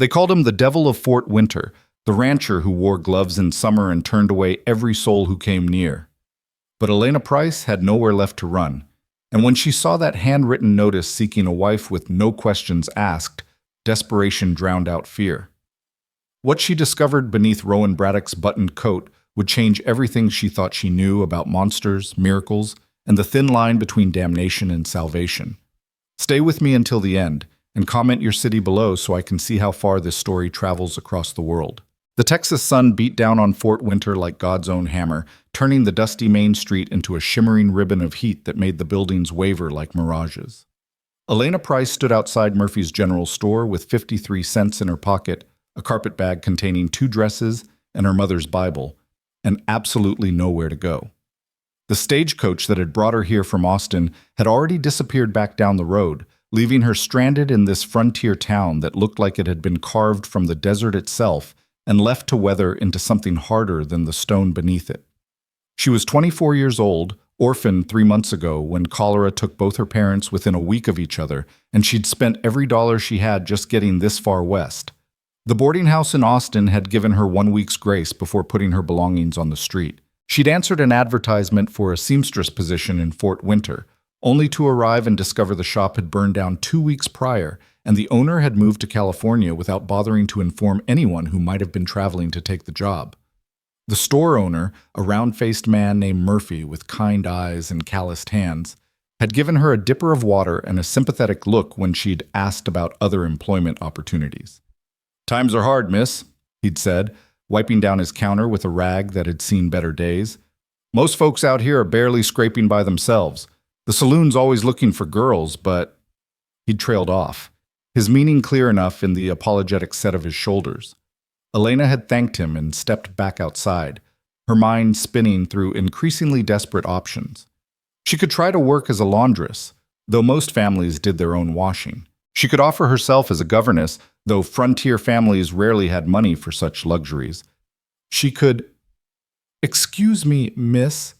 They called him the Devil of Fort Winter, the rancher who wore gloves in summer and turned away every soul who came near. But Elena Price had nowhere left to run, and when she saw that handwritten notice seeking a wife with no questions asked, desperation drowned out fear. What she discovered beneath Rowan Braddock's buttoned coat would change everything she thought she knew about monsters, miracles, and the thin line between damnation and salvation. Stay with me until the end, and comment your city below so I can see how far this story travels across the world. The Texas sun beat down on Fort Winter like God's own hammer, turning the dusty main street into a shimmering ribbon of heat that made the buildings waver like mirages. Elena Price stood outside Murphy's General Store with 53 cents in her pocket, a carpet bag containing 2 dresses, and her mother's Bible, and absolutely nowhere to go. The stagecoach that had brought her here from Austin had already disappeared back down the road, leaving her stranded in this frontier town that looked like it had been carved from the desert itself and left to weather into something harder than the stone beneath it. She was 24 years old, orphaned 3 months ago when cholera took both her parents within a week of each other, and she'd spent every dollar she had just getting this far west. The boarding house in Austin had given her 1 week's grace before putting her belongings on the street. She'd answered an advertisement for a seamstress position in Fort Winter, only to arrive and discover the shop had burned down 2 weeks prior, and the owner had moved to California without bothering to inform anyone who might have been traveling to take the job. The store owner, a round-faced man named Murphy with kind eyes and calloused hands, had given her a dipper of water and a sympathetic look when she'd asked about other employment opportunities. "Times are hard, miss," he'd said, wiping down his counter with a rag that had seen better days. "Most folks out here are barely scraping by themselves. The saloon's always looking for girls, but—" He'd trailed off, his meaning clear enough in the apologetic set of his shoulders. Elena had thanked him and stepped back outside, her mind spinning through increasingly desperate options. She could try to work as a laundress, though most families did their own washing. She could offer herself as a governess, though frontier families rarely had money for such luxuries. She could— "Excuse me, miss."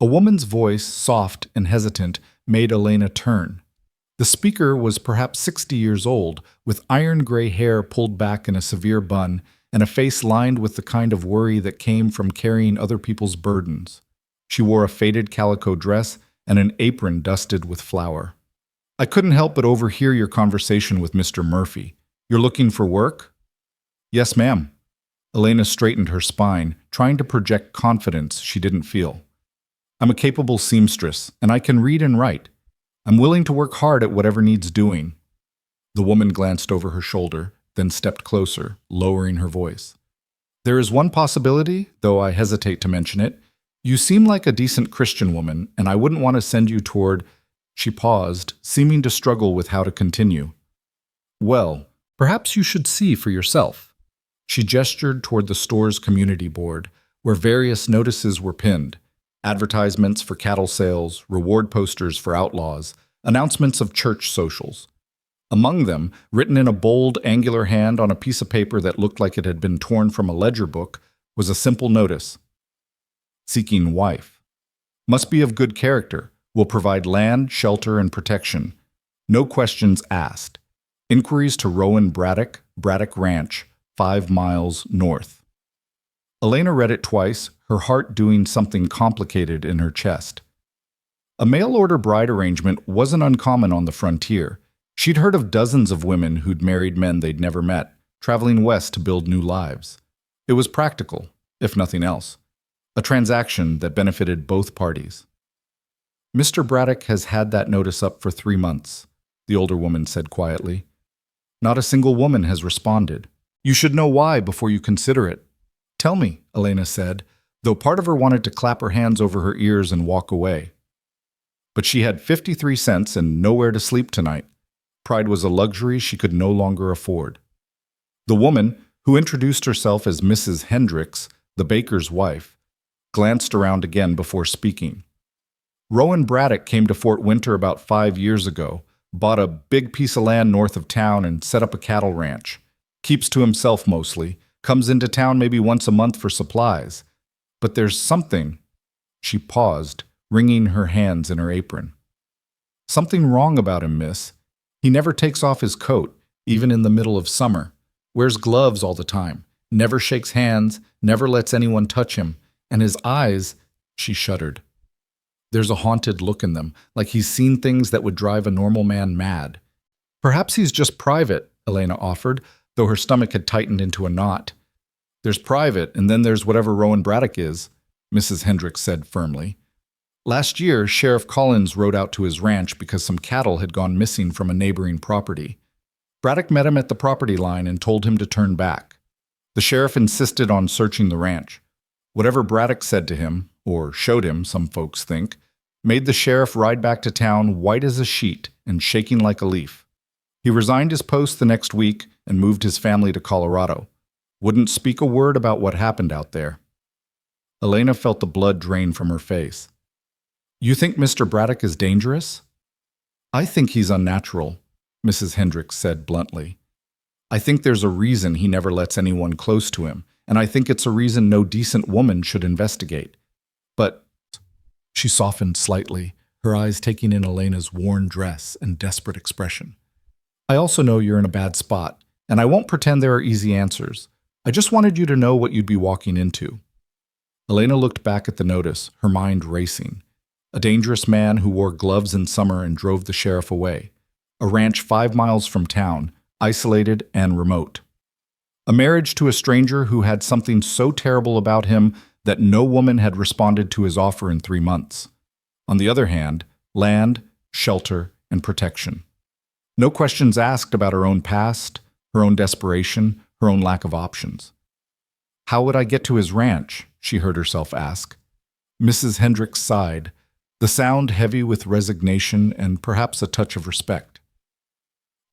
A woman's voice, soft and hesitant, made Elena turn. The speaker was perhaps 60 years old, with iron-gray hair pulled back in a severe bun and a face lined with the kind of worry that came from carrying other people's burdens. She wore a faded calico dress and an apron dusted with flour. "I couldn't help but overhear your conversation with Mr. Murphy. You're looking for work?" "Yes, ma'am." Elena straightened her spine, trying to project confidence she didn't feel. "I'm a capable seamstress, and I can read and write. I'm willing to work hard at whatever needs doing." The woman glanced over her shoulder, then stepped closer, lowering her voice. "There is one possibility, though I hesitate to mention it. You seem like a decent Christian woman, and I wouldn't want to send you toward—" She paused, seeming to struggle with how to continue. "Well, perhaps you should see for yourself." She gestured toward the store's community board, where various notices were pinned. Advertisements for cattle sales, reward posters for outlaws, announcements of church socials. Among them, written in a bold, angular hand on a piece of paper that looked like it had been torn from a ledger book, was a simple notice. "Seeking wife. Must be of good character. Will provide land, shelter, and protection. No questions asked. Inquiries to Rowan Braddock, Braddock Ranch, 5 miles north." Elena read it twice, her heart doing something complicated in her chest. A mail-order bride arrangement wasn't uncommon on the frontier. She'd heard of dozens of women who'd married men they'd never met, traveling west to build new lives. It was practical, if nothing else. A transaction that benefited both parties. "Mr. Braddock has had that notice up for 3 months," the older woman said quietly. "Not a single woman has responded. You should know why before you consider it." "Tell me," Elena said, though part of her wanted to clap her hands over her ears and walk away. But she had 53 cents and nowhere to sleep tonight. Pride was a luxury she could no longer afford. The woman, who introduced herself as Mrs. Hendricks, the baker's wife, glanced around again before speaking. "Rowan Braddock came to Fort Winter about 5 years ago, bought a big piece of land north of town and set up a cattle ranch. Keeps to himself mostly, comes into town maybe once a month for supplies. But there's something—" She paused, wringing her hands in her apron. "Something wrong about him, miss. He never takes off his coat, even in the middle of summer. wears gloves all the time, never shakes hands, never lets anyone touch him, and his eyes, she shuddered. There's a haunted look in them, like he's seen things that would drive a normal man mad. Perhaps he's just private, Elena offered, though her stomach had tightened into a knot. There's private, and then there's whatever Rowan Braddock is, Mrs. Hendricks said firmly. Last year, Sheriff Collins rode out to his ranch because some cattle had gone missing from a neighboring property. Braddock met him at the property line and told him to turn back. The sheriff insisted on searching the ranch. Whatever Braddock said to him, or showed him, some folks think, made the sheriff ride back to town white as a sheet and shaking like a leaf. He resigned his post the next week and moved his family to Colorado. Wouldn't speak a word about what happened out there. Elena felt the blood drain from her face. You think Mr. Braddock is dangerous? I think he's unnatural, Mrs. Hendricks said bluntly. I think there's a reason he never lets anyone close to him, and I think it's a reason no decent woman should investigate. But she softened slightly, her eyes taking in Elena's worn dress and desperate expression. I also know you're in a bad spot, and I won't pretend there are easy answers. I just wanted you to know what you'd be walking into. Elena looked back at the notice, her mind racing. A dangerous man who wore gloves in summer and drove the sheriff away. A ranch 5 miles from town, isolated and remote. A marriage to a stranger who had something so terrible about him that no woman had responded to his offer in 3 months. On the other hand, land, shelter, and protection. No questions asked about her own past, her own desperation, her own lack of options. How would I get to his ranch? She heard herself ask. Mrs. Hendricks sighed, the sound heavy with resignation and perhaps a touch of respect.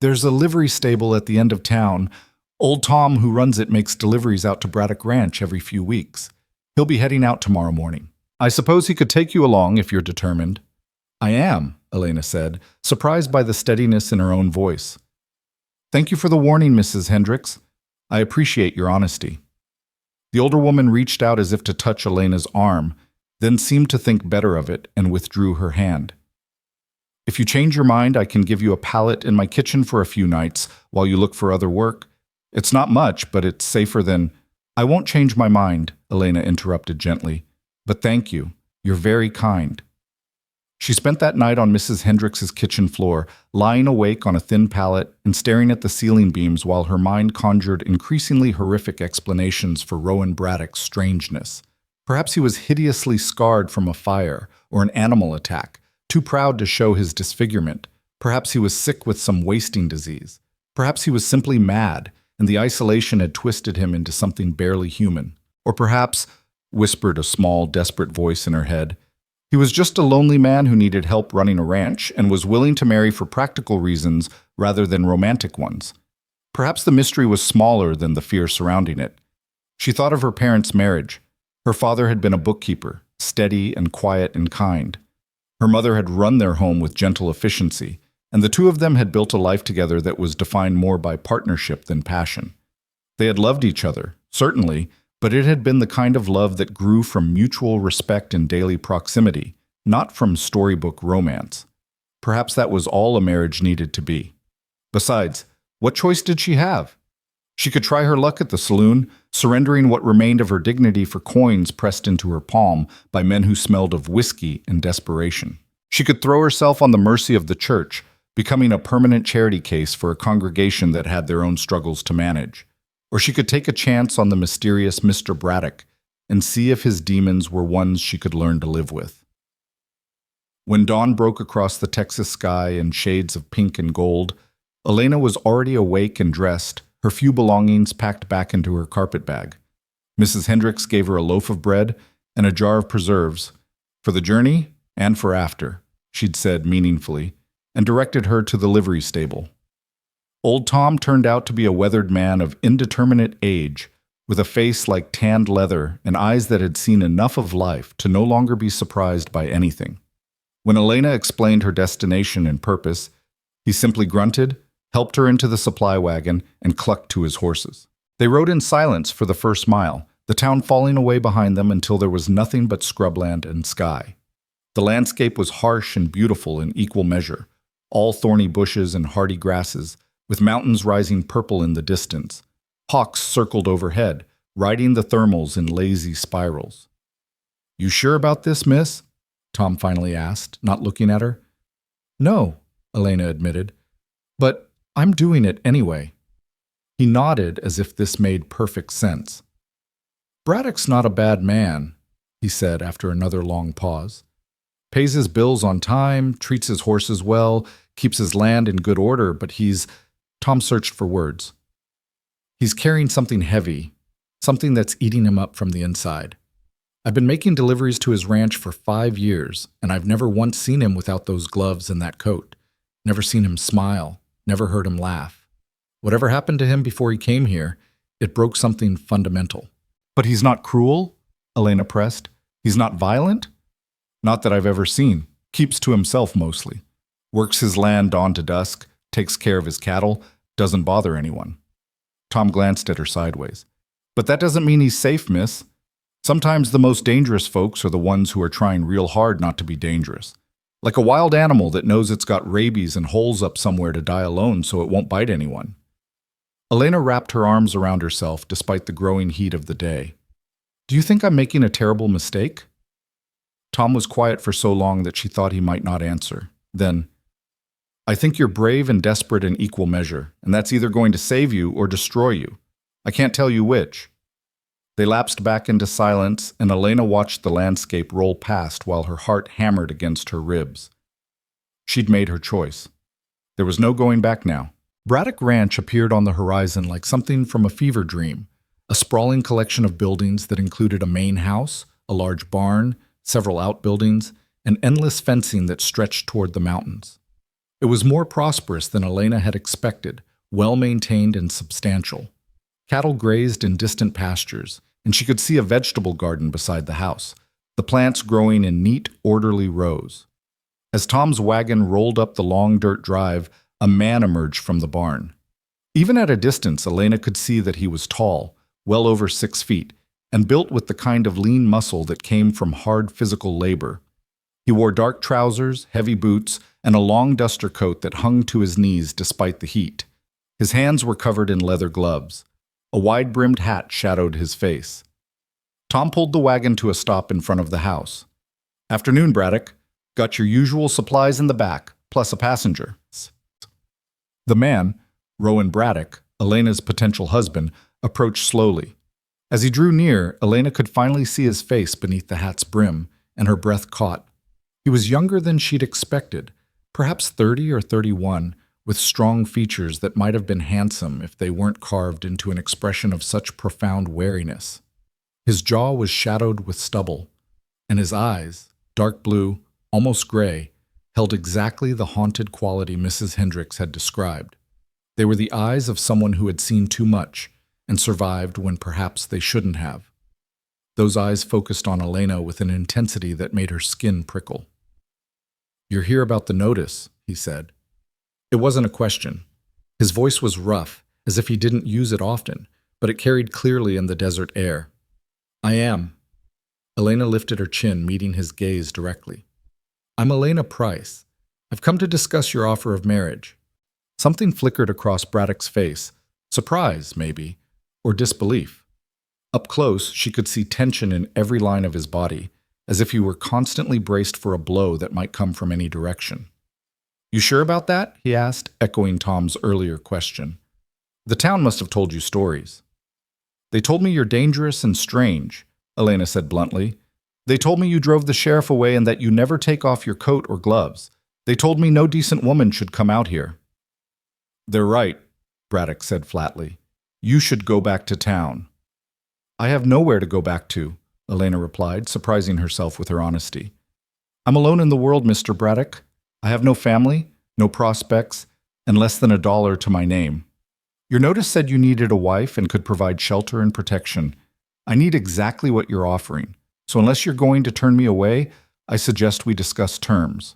There's a livery stable at the end of town. Old Tom, who runs it, makes deliveries out to Braddock Ranch every few weeks. He'll be heading out tomorrow morning. I suppose he could take you along if you're determined. I am, Elena said, surprised by the steadiness in her own voice. Thank you for the warning, Mrs. Hendricks. I appreciate your honesty. The older woman reached out as if to touch Elena's arm, then seemed to think better of it and withdrew her hand. If you change your mind, I can give you a pallet in my kitchen for a few nights while you look for other work. It's not much, but it's safer than— I won't change my mind, Elena interrupted gently. But thank you. You're very kind. She spent that night on Mrs. Hendricks's kitchen floor, lying awake on a thin pallet and staring at the ceiling beams while her mind conjured increasingly horrific explanations for Rowan Braddock's strangeness. Perhaps he was hideously scarred from a fire or an animal attack, too proud to show his disfigurement. Perhaps he was sick with some wasting disease. Perhaps he was simply mad, and the isolation had twisted him into something barely human. Or perhaps, whispered a small, desperate voice in her head, he was just a lonely man who needed help running a ranch and was willing to marry for practical reasons rather than romantic ones. Perhaps the mystery was smaller than the fear surrounding it. She thought of her parents' marriage. Her father had been a bookkeeper, steady and quiet and kind. Her mother had run their home with gentle efficiency, and the two of them had built a life together that was defined more by partnership than passion. They had loved each other, certainly, but it had been the kind of love that grew from mutual respect and daily proximity, not from storybook romance. Perhaps that was all a marriage needed to be. Besides, what choice did she have? She could try her luck at the saloon, surrendering what remained of her dignity for coins pressed into her palm by men who smelled of whiskey and desperation. She could throw herself on the mercy of the church, becoming a permanent charity case for a congregation that had their own struggles to manage. Or she could take a chance on the mysterious Mr. Braddock and see if his demons were ones she could learn to live with. When dawn broke across the Texas sky in shades of pink and gold, Elena was already awake and dressed, her few belongings packed back into her carpet bag. Mrs. Hendricks gave her a loaf of bread and a jar of preserves, for the journey and for after, she'd said meaningfully, and directed her to the livery stable. Old Tom turned out to be a weathered man of indeterminate age, with a face like tanned leather and eyes that had seen enough of life to no longer be surprised by anything. When Elena explained her destination and purpose, he simply grunted, helped her into the supply wagon, and clucked to his horses. They rode in silence for the first mile, the town falling away behind them until there was nothing but scrubland and sky. The landscape was harsh and beautiful in equal measure, all thorny bushes and hardy grasses, with mountains rising purple in the distance. Hawks circled overhead, riding the thermals in lazy spirals. "You sure about this, miss?" Tom finally asked, not looking at her. "No," Elena admitted, "but I'm doing it anyway." He nodded as if this made perfect sense. "Braddock's not a bad man," he said after another long pause. "Pays his bills on time, treats his horses well, keeps his land in good order, but he's—" Tom searched for words. "He's carrying something heavy, something that's eating him up from the inside. I've been making deliveries to his ranch for 5 years, and I've never once seen him without those gloves and that coat. Never seen him smile, never heard him laugh. Whatever happened to him before he came here, it broke something fundamental." "But he's not cruel?" Elena pressed. "He's not violent?" "Not that I've ever seen. Keeps to himself mostly. Works his land dawn to dusk, takes care of his cattle, doesn't bother anyone." Tom glanced at her sideways. "But that doesn't mean he's safe, miss. Sometimes the most dangerous folks are the ones who are trying real hard not to be dangerous. Like a wild animal that knows it's got rabies and holes up somewhere to die alone so it won't bite anyone." Elena wrapped her arms around herself despite the growing heat of the day. "Do you think I'm making a terrible mistake?" Tom was quiet for so long that she thought he might not answer. Then, "I think you're brave and desperate in equal measure, and that's either going to save you or destroy you. I can't tell you which." They lapsed back into silence, and Elena watched the landscape roll past while her heart hammered against her ribs. She'd made her choice. There was no going back now. Braddock Ranch appeared on the horizon like something from a fever dream, a sprawling collection of buildings that included a main house, a large barn, several outbuildings, and endless fencing that stretched toward the mountains. It was more prosperous than Elena had expected, well-maintained and substantial. Cattle grazed in distant pastures, and she could see a vegetable garden beside the house, the plants growing in neat, orderly rows. As Tom's wagon rolled up the long dirt drive, a man emerged from the barn. Even at a distance, Elena could see that he was tall, well over 6 feet, and built with the kind of lean muscle that came from hard physical labor. He wore dark trousers, heavy boots, and a long duster coat that hung to his knees despite the heat. His hands were covered in leather gloves. A wide-brimmed hat shadowed his face. Tom pulled the wagon to a stop in front of the house. "Afternoon, Braddock. Got your usual supplies in the back, plus a passenger." The man, Rowan Braddock, Elena's potential husband, approached slowly. As he drew near, Elena could finally see his face beneath the hat's brim, and her breath caught. He was younger than she'd expected, perhaps 30 or 31, with strong features that might have been handsome if they weren't carved into an expression of such profound wariness. His jaw was shadowed with stubble, and his eyes, dark blue, almost gray, held exactly the haunted quality Mrs. Hendricks had described. They were the eyes of someone who had seen too much and survived when perhaps they shouldn't have. Those eyes focused on Elena with an intensity that made her skin prickle. "You're here about the notice," he said. It wasn't a question. His voice was rough, as if he didn't use it often, but it carried clearly in the desert air. "I am." Elena lifted her chin, meeting his gaze directly. "I'm Elena Price. I've come to discuss your offer of marriage." Something flickered across Braddock's face, surprise, maybe, or disbelief. Up close, she could see tension in every line of his body, as if he were constantly braced for a blow that might come from any direction. "You sure about that?" he asked, echoing Tom's earlier question. "The town must have told you stories." "They told me you're dangerous and strange," Elena said bluntly. "They told me you drove the sheriff away and that you never take off your coat or gloves. They told me no decent woman should come out here." "They're right," Braddock said flatly. "You should go back to town." "I have nowhere to go back to," Elena replied, surprising herself with her honesty. "I'm alone in the world, Mr. Braddock. I have no family, no prospects, and less than $1 to my name. Your notice said you needed a wife and could provide shelter and protection. I need exactly what you're offering, so unless you're going to turn me away, I suggest we discuss terms."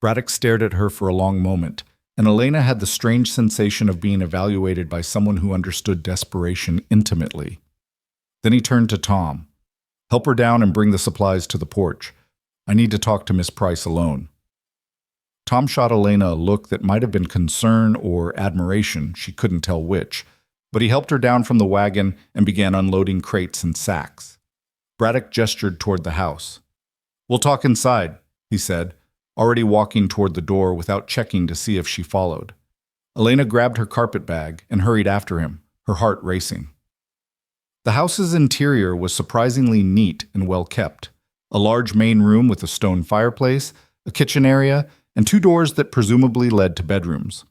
Braddock stared at her for a long moment, and Elena had the strange sensation of being evaluated by someone who understood desperation intimately. Then he turned to Tom. "Help her down and bring the supplies to the porch. I need to talk to Miss Price alone." Tom shot Elena a look that might have been concern or admiration, she couldn't tell which, but he helped her down from the wagon and began unloading crates and sacks. Braddock gestured toward the house. "We'll talk inside," he said, already walking toward the door without checking to see if she followed. Elena grabbed her carpet bag and hurried after him, her heart racing. The house's interior was surprisingly neat and well kept. A large main room with a stone fireplace, a kitchen area, and 2 doors that presumably led to bedrooms.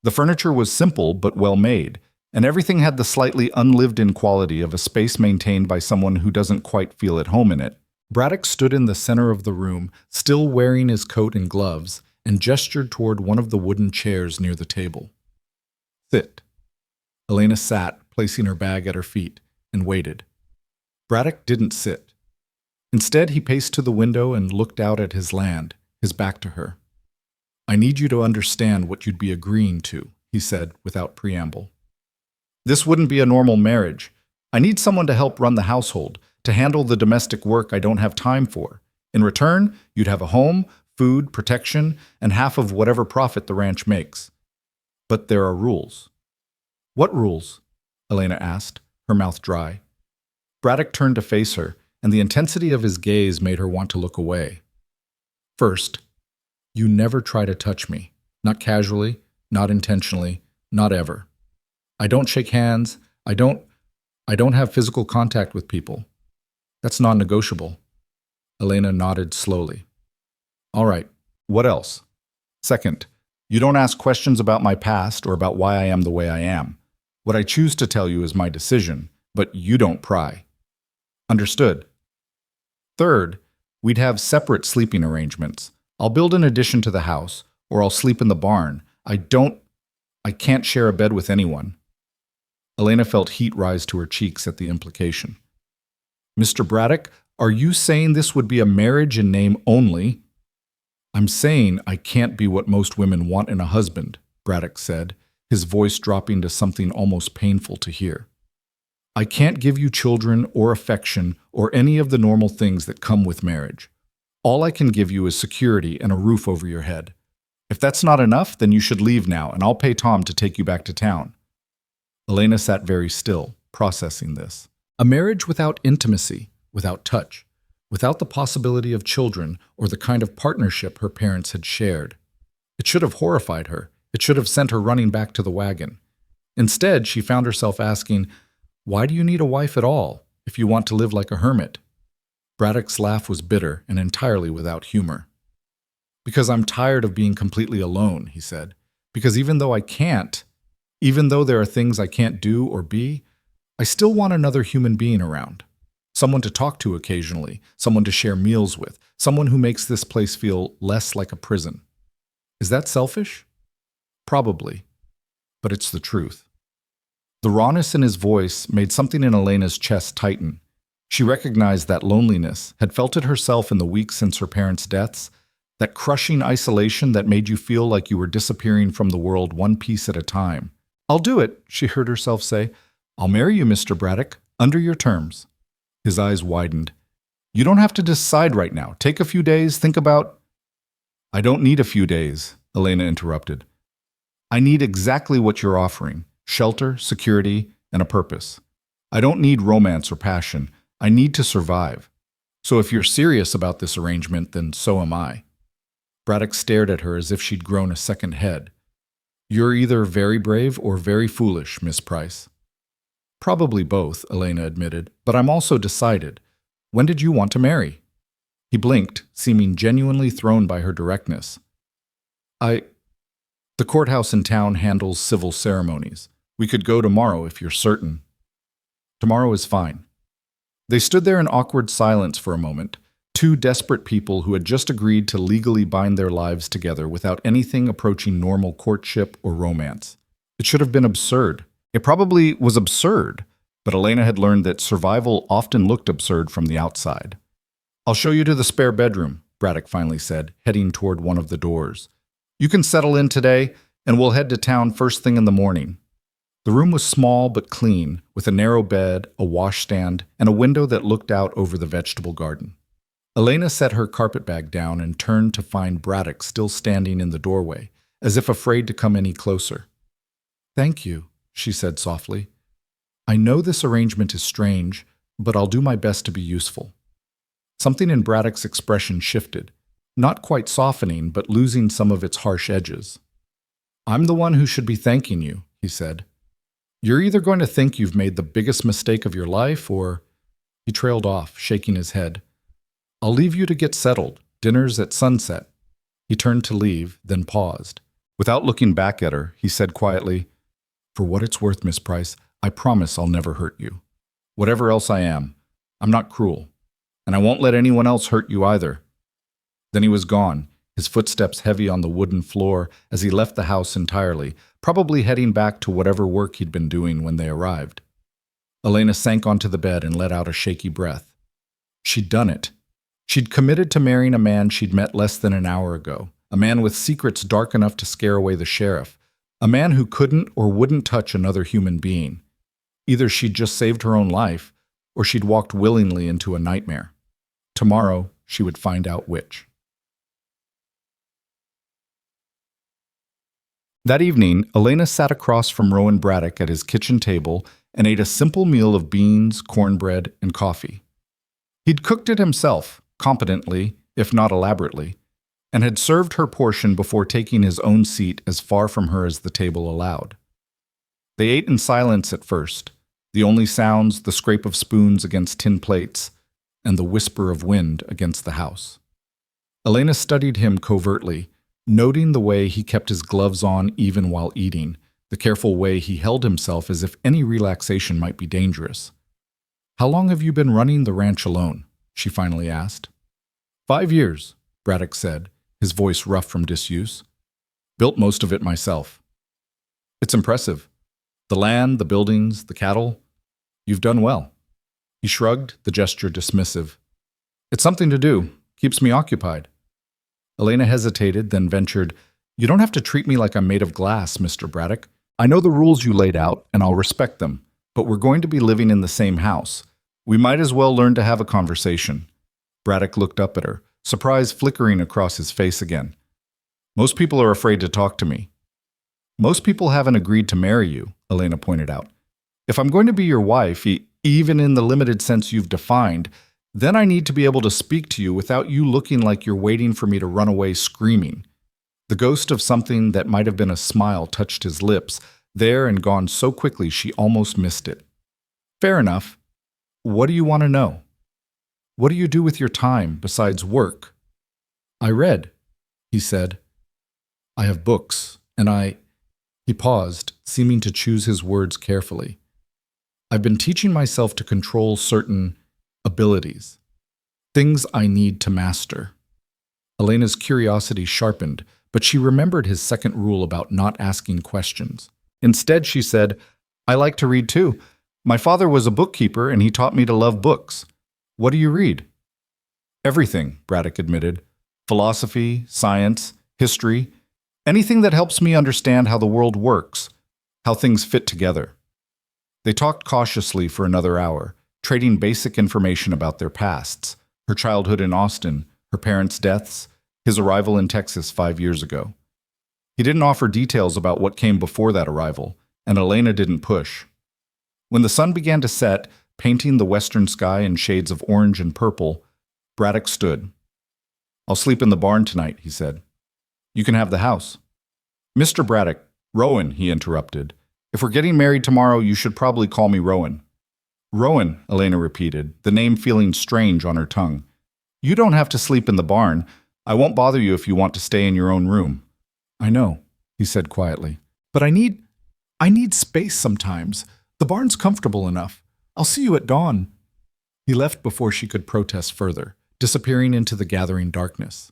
The furniture was simple but well made, and everything had the slightly unlived-in quality of a space maintained by someone who doesn't quite feel at home in it. Braddock stood in the center of the room, still wearing his coat and gloves, and gestured toward one of the wooden chairs near the table. "Sit." Elena sat, placing her bag at her feet, and waited. Braddock didn't sit. Instead, he paced to the window and looked out at his land, his back to her. "I need you to understand what you'd be agreeing to," he said without preamble. "This wouldn't be a normal marriage. I need someone to help run the household, to handle the domestic work I don't have time for. In return, you'd have a home, food, protection, and half of whatever profit the ranch makes. But there are rules." "What rules?" Elena asked, her mouth dry. Braddock turned to face her, and the intensity of his gaze made her want to look away. "First, you never try to touch me. Not casually, not intentionally, not ever. I don't shake hands. I don't have physical contact with people. That's non-negotiable." Elena nodded slowly. "All right, what else?" "Second, you don't ask questions about my past or about why I am the way I am. What I choose to tell you is my decision, but you don't pry." "Understood." "Third, we'd have separate sleeping arrangements. I'll build an addition to the house, or I'll sleep in the barn. I can't share a bed with anyone." Elena felt heat rise to her cheeks at the implication. "Mr. Braddock, are you saying this would be a marriage in name only?" "I'm saying I can't be what most women want in a husband," Braddock said, his voice dropping to something almost painful to hear. "I can't give you children or affection or any of the normal things that come with marriage. All I can give you is security and a roof over your head. If that's not enough, then you should leave now, and I'll pay Tom to take you back to town." Elena sat very still, processing this. A marriage without intimacy, without touch, without the possibility of children or the kind of partnership her parents had shared. It should have horrified her. It should have sent her running back to the wagon. Instead, she found herself asking, "Why do you need a wife at all, if you want to live like a hermit?" Braddock's laugh was bitter and entirely without humor. "Because I'm tired of being completely alone," he said. "Because even though there are things I can't do or be, I still want another human being around. Someone to talk to occasionally, someone to share meals with, someone who makes this place feel less like a prison." Is that selfish? Probably, but it's the truth. The rawness in his voice made something in Elena's chest tighten. She recognized that loneliness, had felt it herself in the weeks since her parents' deaths, that crushing isolation that made you feel like you were disappearing from the world one piece at a time. "I'll do it," she heard herself say. "I'll marry you, Mr. Braddock, under your terms." His eyes widened. "You don't have to decide right now. Take a few days, think about—" "I don't need a few days," Elena interrupted. "I need exactly what you're offering: shelter, security, and a purpose. I don't need romance or passion. I need to survive. So if you're serious about this arrangement, then so am I." Braddock stared at her as if she'd grown a second head. "You're either very brave or very foolish, Miss Price." "Probably both," Elena admitted, "but I'm also decided. When did you want to marry?" He blinked, seeming genuinely thrown by her directness. The courthouse in town handles civil ceremonies. We could go tomorrow if you're certain." "Tomorrow is fine." They stood there in awkward silence for a moment, two desperate people who had just agreed to legally bind their lives together without anything approaching normal courtship or romance. It should have been absurd. It probably was absurd, but Elena had learned that survival often looked absurd from the outside. "I'll show you to the spare bedroom," Braddock finally said, heading toward one of the doors. "You can settle in today, and we'll head to town first thing in the morning." The room was small but clean, with a narrow bed, a washstand, and a window that looked out over the vegetable garden. Elena set her carpetbag down and turned to find Braddock still standing in the doorway, as if afraid to come any closer. "Thank you," she said softly. I know this arrangement is strange, but I'll do my best to be useful. Something in Braddock's expression shifted, not quite softening, but losing some of its harsh edges. I'm the one who should be thanking you, he said. You're either going to think you've made the biggest mistake of your life, or... He trailed off, shaking his head. I'll leave you to get settled. Dinner's at sunset. He turned to leave, then paused. Without looking back at her, he said quietly, For what it's worth, Miss Price, I promise I'll never hurt you. Whatever else I am, I'm not cruel. And I won't let anyone else hurt you either. Then he was gone, his footsteps heavy on the wooden floor as he left the house entirely, probably heading back to whatever work he'd been doing when they arrived. Elena sank onto the bed and let out a shaky breath. She'd done it. She'd committed to marrying a man she'd met less than an hour ago, a man with secrets dark enough to scare away the sheriff, a man who couldn't or wouldn't touch another human being. Either she'd just saved her own life, or she'd walked willingly into a nightmare. Tomorrow, she would find out which. That evening, Elena sat across from Rowan Braddock at his kitchen table and ate a simple meal of beans, cornbread, and coffee. He'd cooked it himself, competently, if not elaborately, and had served her portion before taking his own seat as far from her as the table allowed. They ate in silence at first, the only sounds the scrape of spoons against tin plates and the whisper of wind against the house. Elena studied him covertly, noting the way he kept his gloves on even while eating, the careful way he held himself as if any relaxation might be dangerous. How long have you been running the ranch alone? She finally asked. 5 years, Braddock said, his voice rough from disuse. Built most of it myself. It's impressive. The land, the buildings, the cattle. You've done well. He shrugged, the gesture dismissive. It's something to do. Keeps me occupied. Elena hesitated, then ventured, You don't have to treat me like I'm made of glass, Mr. Braddock. I know the rules you laid out, and I'll respect them, but we're going to be living in the same house. We might as well learn to have a conversation. Braddock looked up at her, surprise flickering across his face again. Most people are afraid to talk to me. Most people haven't agreed to marry you, Elena pointed out. If I'm going to be your wife, even in the limited sense you've defined, then I need to be able to speak to you without you looking like you're waiting for me to run away screaming. The ghost of something that might have been a smile touched his lips, there and gone so quickly she almost missed it. Fair enough. What do you want to know? What do you do with your time besides work? I read, he said. I have books, and He paused, seeming to choose his words carefully. I've been teaching myself to control certain abilities, things I need to master. Elena's curiosity sharpened, but she remembered his second rule about not asking questions. Instead, she said, I like to read too. My father was a bookkeeper and he taught me to love books. What do you read? Everything, Braddock admitted. Philosophy, science, history, anything that helps me understand how the world works, how things fit together. They talked cautiously for another hour, trading basic information about their pasts, her childhood in Austin, her parents' deaths, his arrival in Texas 5 years ago. He didn't offer details about what came before that arrival, and Elena didn't push. When the sun began to set, painting the western sky in shades of orange and purple, Braddock stood. I'll sleep in the barn tonight, he said. You can have the house. Mr. Braddock, Rowan, he interrupted. If we're getting married tomorrow, you should probably call me Rowan. Rowan, Elena repeated, the name feeling strange on her tongue. You don't have to sleep in the barn. I won't bother you if you want to stay in your own room. I know, he said quietly. But I need space sometimes. The barn's comfortable enough. I'll see you at dawn. He left before she could protest further, disappearing into the gathering darkness.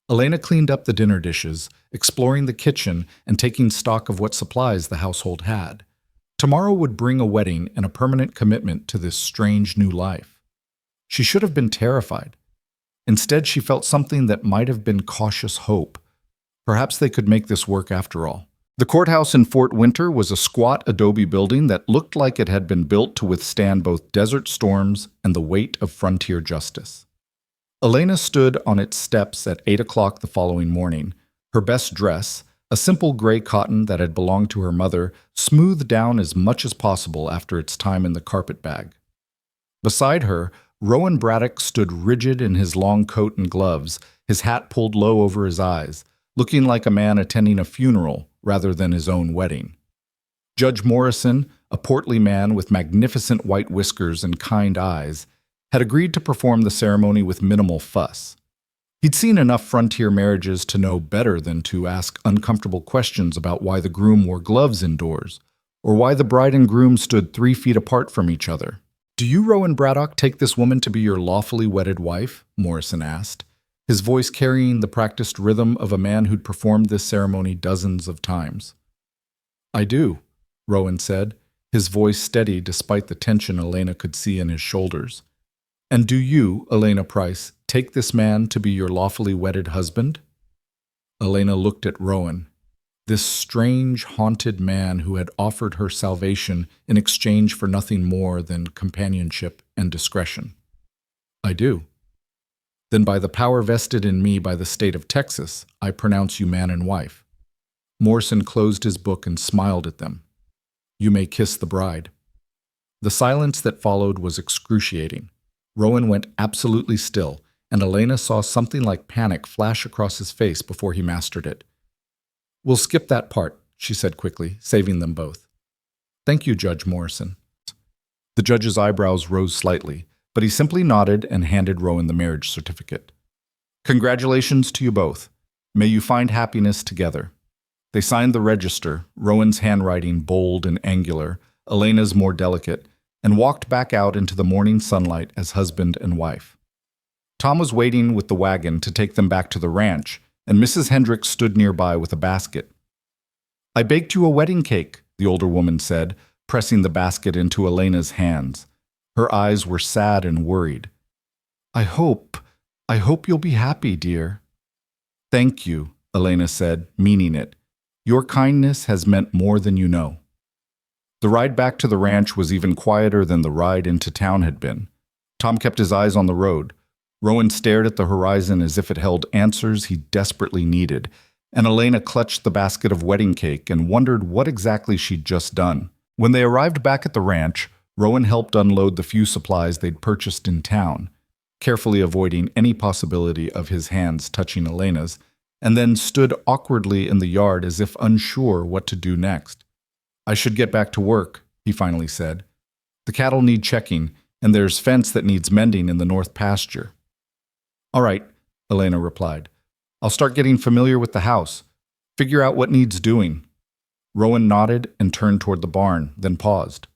Elena cleaned up the dinner dishes, exploring the kitchen and taking stock of what supplies the household had. Tomorrow would bring a wedding and a permanent commitment to this strange new life. She should have been terrified. Instead, she felt something that might have been cautious hope. Perhaps they could make this work after all. The courthouse in Fort Winter was a squat adobe building that looked like it had been built to withstand both desert storms and the weight of frontier justice. Elena stood on its steps at 8 o'clock the following morning, her best dress, a simple gray cotton that had belonged to her mother, smoothed down as much as possible after its time in the carpet bag. Beside her, Rowan Braddock stood rigid in his long coat and gloves, his hat pulled low over his eyes, looking like a man attending a funeral rather than his own wedding. Judge Morrison, a portly man with magnificent white whiskers and kind eyes, had agreed to perform the ceremony with minimal fuss. He'd seen enough frontier marriages to know better than to ask uncomfortable questions about why the groom wore gloves indoors, or why the bride and groom stood 3 feet apart from each other. "Do you, Rowan Braddock, take this woman to be your lawfully wedded wife?" Morrison asked, his voice carrying the practiced rhythm of a man who'd performed this ceremony dozens of times. "I do," Rowan said, his voice steady despite the tension Elena could see in his shoulders. "And do you, Elena Price, take this man to be your lawfully wedded husband?" Elena looked at Rowan, this strange, haunted man who had offered her salvation in exchange for nothing more than companionship and discretion. "I do." "Then by the power vested in me by the state of Texas, I pronounce you man and wife." Morrison closed his book and smiled at them. "You may kiss the bride." The silence that followed was excruciating. Rowan went absolutely still, and Elena saw something like panic flash across his face before he mastered it. "We'll skip that part," she said quickly, saving them both. "Thank you, Judge Morrison." The judge's eyebrows rose slightly, but he simply nodded and handed Rowan the marriage certificate. "Congratulations to you both. May you find happiness together." They signed the register, Rowan's handwriting bold and angular, Elena's more delicate, and walked back out into the morning sunlight as husband and wife. Tom was waiting with the wagon to take them back to the ranch, and Mrs. Hendricks stood nearby with a basket. "I baked you a wedding cake," the older woman said, pressing the basket into Elena's hands. Her eyes were sad and worried. I hope you'll be happy, dear." "Thank you," Elena said, meaning it. "Your kindness has meant more than you know." The ride back to the ranch was even quieter than the ride into town had been. Tom kept his eyes on the road. Rowan stared at the horizon as if it held answers he desperately needed, and Elena clutched the basket of wedding cake and wondered what exactly she'd just done. When they arrived back at the ranch, Rowan helped unload the few supplies they'd purchased in town, carefully avoiding any possibility of his hands touching Elena's, and then stood awkwardly in the yard as if unsure what to do next. "I should get back to work," he finally said. "The cattle need checking, and there's fence that needs mending in the north pasture." "All right," Elena replied. "I'll start getting familiar with the house, figure out what needs doing." Rowan nodded and turned toward the barn, then paused.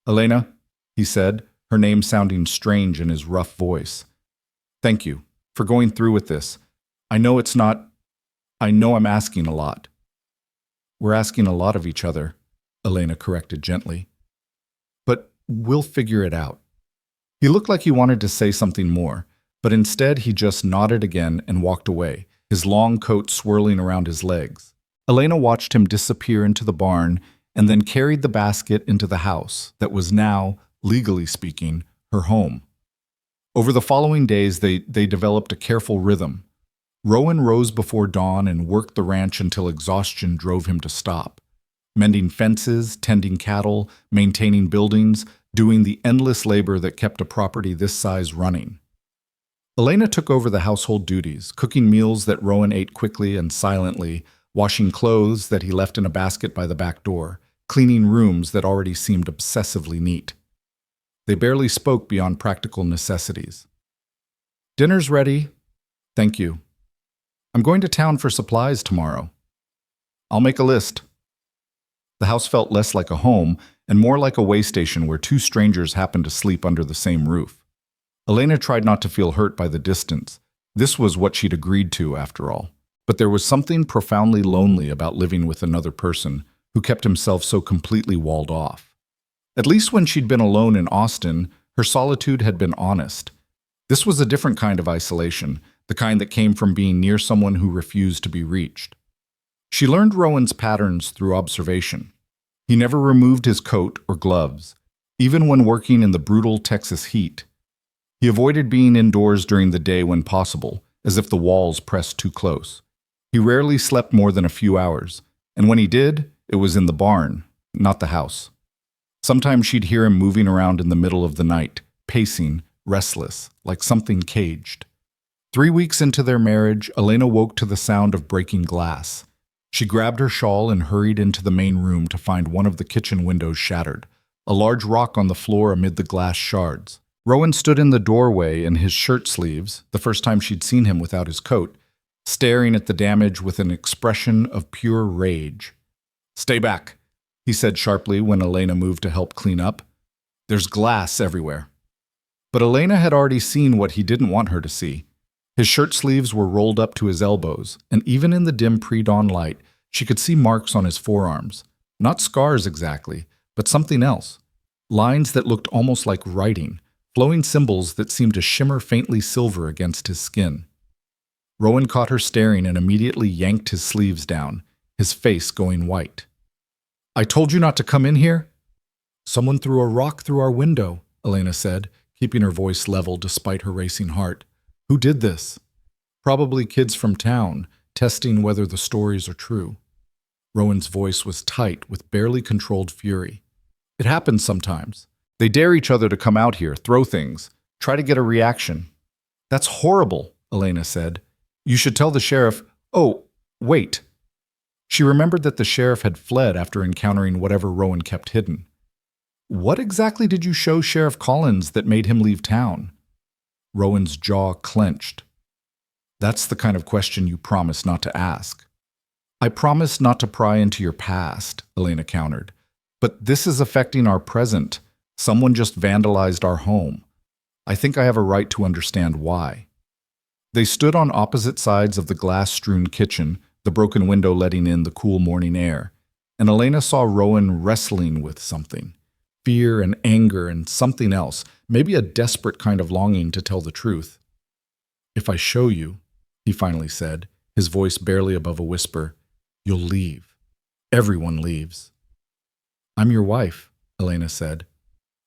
"Elena," he said, her name sounding strange in his rough voice. "Thank you for going through with this. I know I'm asking a lot." "We're asking a lot of each other," Elena corrected gently. "But we'll figure it out." He looked like he wanted to say something more, but instead he just nodded again and walked away, his long coat swirling around his legs. Elena watched him disappear into the barn and then carried the basket into the house that was now, legally speaking, her home. Over the following days, they developed a careful rhythm. Rowan rose before dawn and worked the ranch until exhaustion drove him to stop, mending fences, tending cattle, maintaining buildings, doing the endless labor that kept a property this size running. Elena took over the household duties, cooking meals that Rowan ate quickly and silently, washing clothes that he left in a basket by the back door, cleaning rooms that already seemed obsessively neat. They barely spoke beyond practical necessities. "Dinner's ready." "Thank you." "I'm going to town for supplies tomorrow." "I'll make a list." The house felt less like a home and more like a way station where two strangers happened to sleep under the same roof. Elena tried not to feel hurt by the distance. This was what she'd agreed to, after all. But there was something profoundly lonely about living with another person who kept himself so completely walled off. At least when she'd been alone in Austin, her solitude had been honest. This was a different kind of isolation, the kind that came from being near someone who refused to be reached. She learned Rowan's patterns through observation. He never removed his coat or gloves, even when working in the brutal Texas heat. He avoided being indoors during the day when possible, as if the walls pressed too close. He rarely slept more than a few hours, and when he did, it was in the barn, not the house. Sometimes she'd hear him moving around in the middle of the night, pacing, restless, like something caged. 3 weeks into their marriage, Elena woke to the sound of breaking glass. She grabbed her shawl and hurried into the main room to find one of the kitchen windows shattered, a large rock on the floor amid the glass shards. Rowan stood in the doorway in his shirt sleeves, the first time she'd seen him without his coat, staring at the damage with an expression of pure rage. "Stay back," he said sharply when Elena moved to help clean up. "There's glass everywhere." But Elena had already seen what he didn't want her to see. His shirt sleeves were rolled up to his elbows, and even in the dim pre-dawn light, she could see marks on his forearms. Not scars exactly, but something else. Lines that looked almost like writing, flowing symbols that seemed to shimmer faintly silver against his skin. Rowan caught her staring and immediately yanked his sleeves down, his face going white. "I told you not to come in here?" "Someone threw a rock through our window," Elena said, keeping her voice level despite her racing heart. "Who did this?" "Probably kids from town, testing whether the stories are true." Rowan's voice was tight with barely controlled fury. "It happens sometimes. They dare each other to come out here, throw things, try to get a reaction." "That's horrible," Elena said. "You should tell the sheriff." "Oh, wait." She remembered that the sheriff had fled after encountering whatever Rowan kept hidden. "What exactly did you show Sheriff Collins that made him leave town?" Rowan's jaw clenched. "That's the kind of question you promised not to ask." "I promised not to pry into your past," Elena countered. "But this is affecting our present. Someone just vandalized our home. I think I have a right to understand why." They stood on opposite sides of the glass-strewn kitchen, the broken window letting in the cool morning air, and Elena saw Rowan wrestling with something. Fear and anger and something else, maybe a desperate kind of longing to tell the truth. "If I show you," he finally said, his voice barely above a whisper, "you'll leave. Everyone leaves." "I'm your wife," Elena said.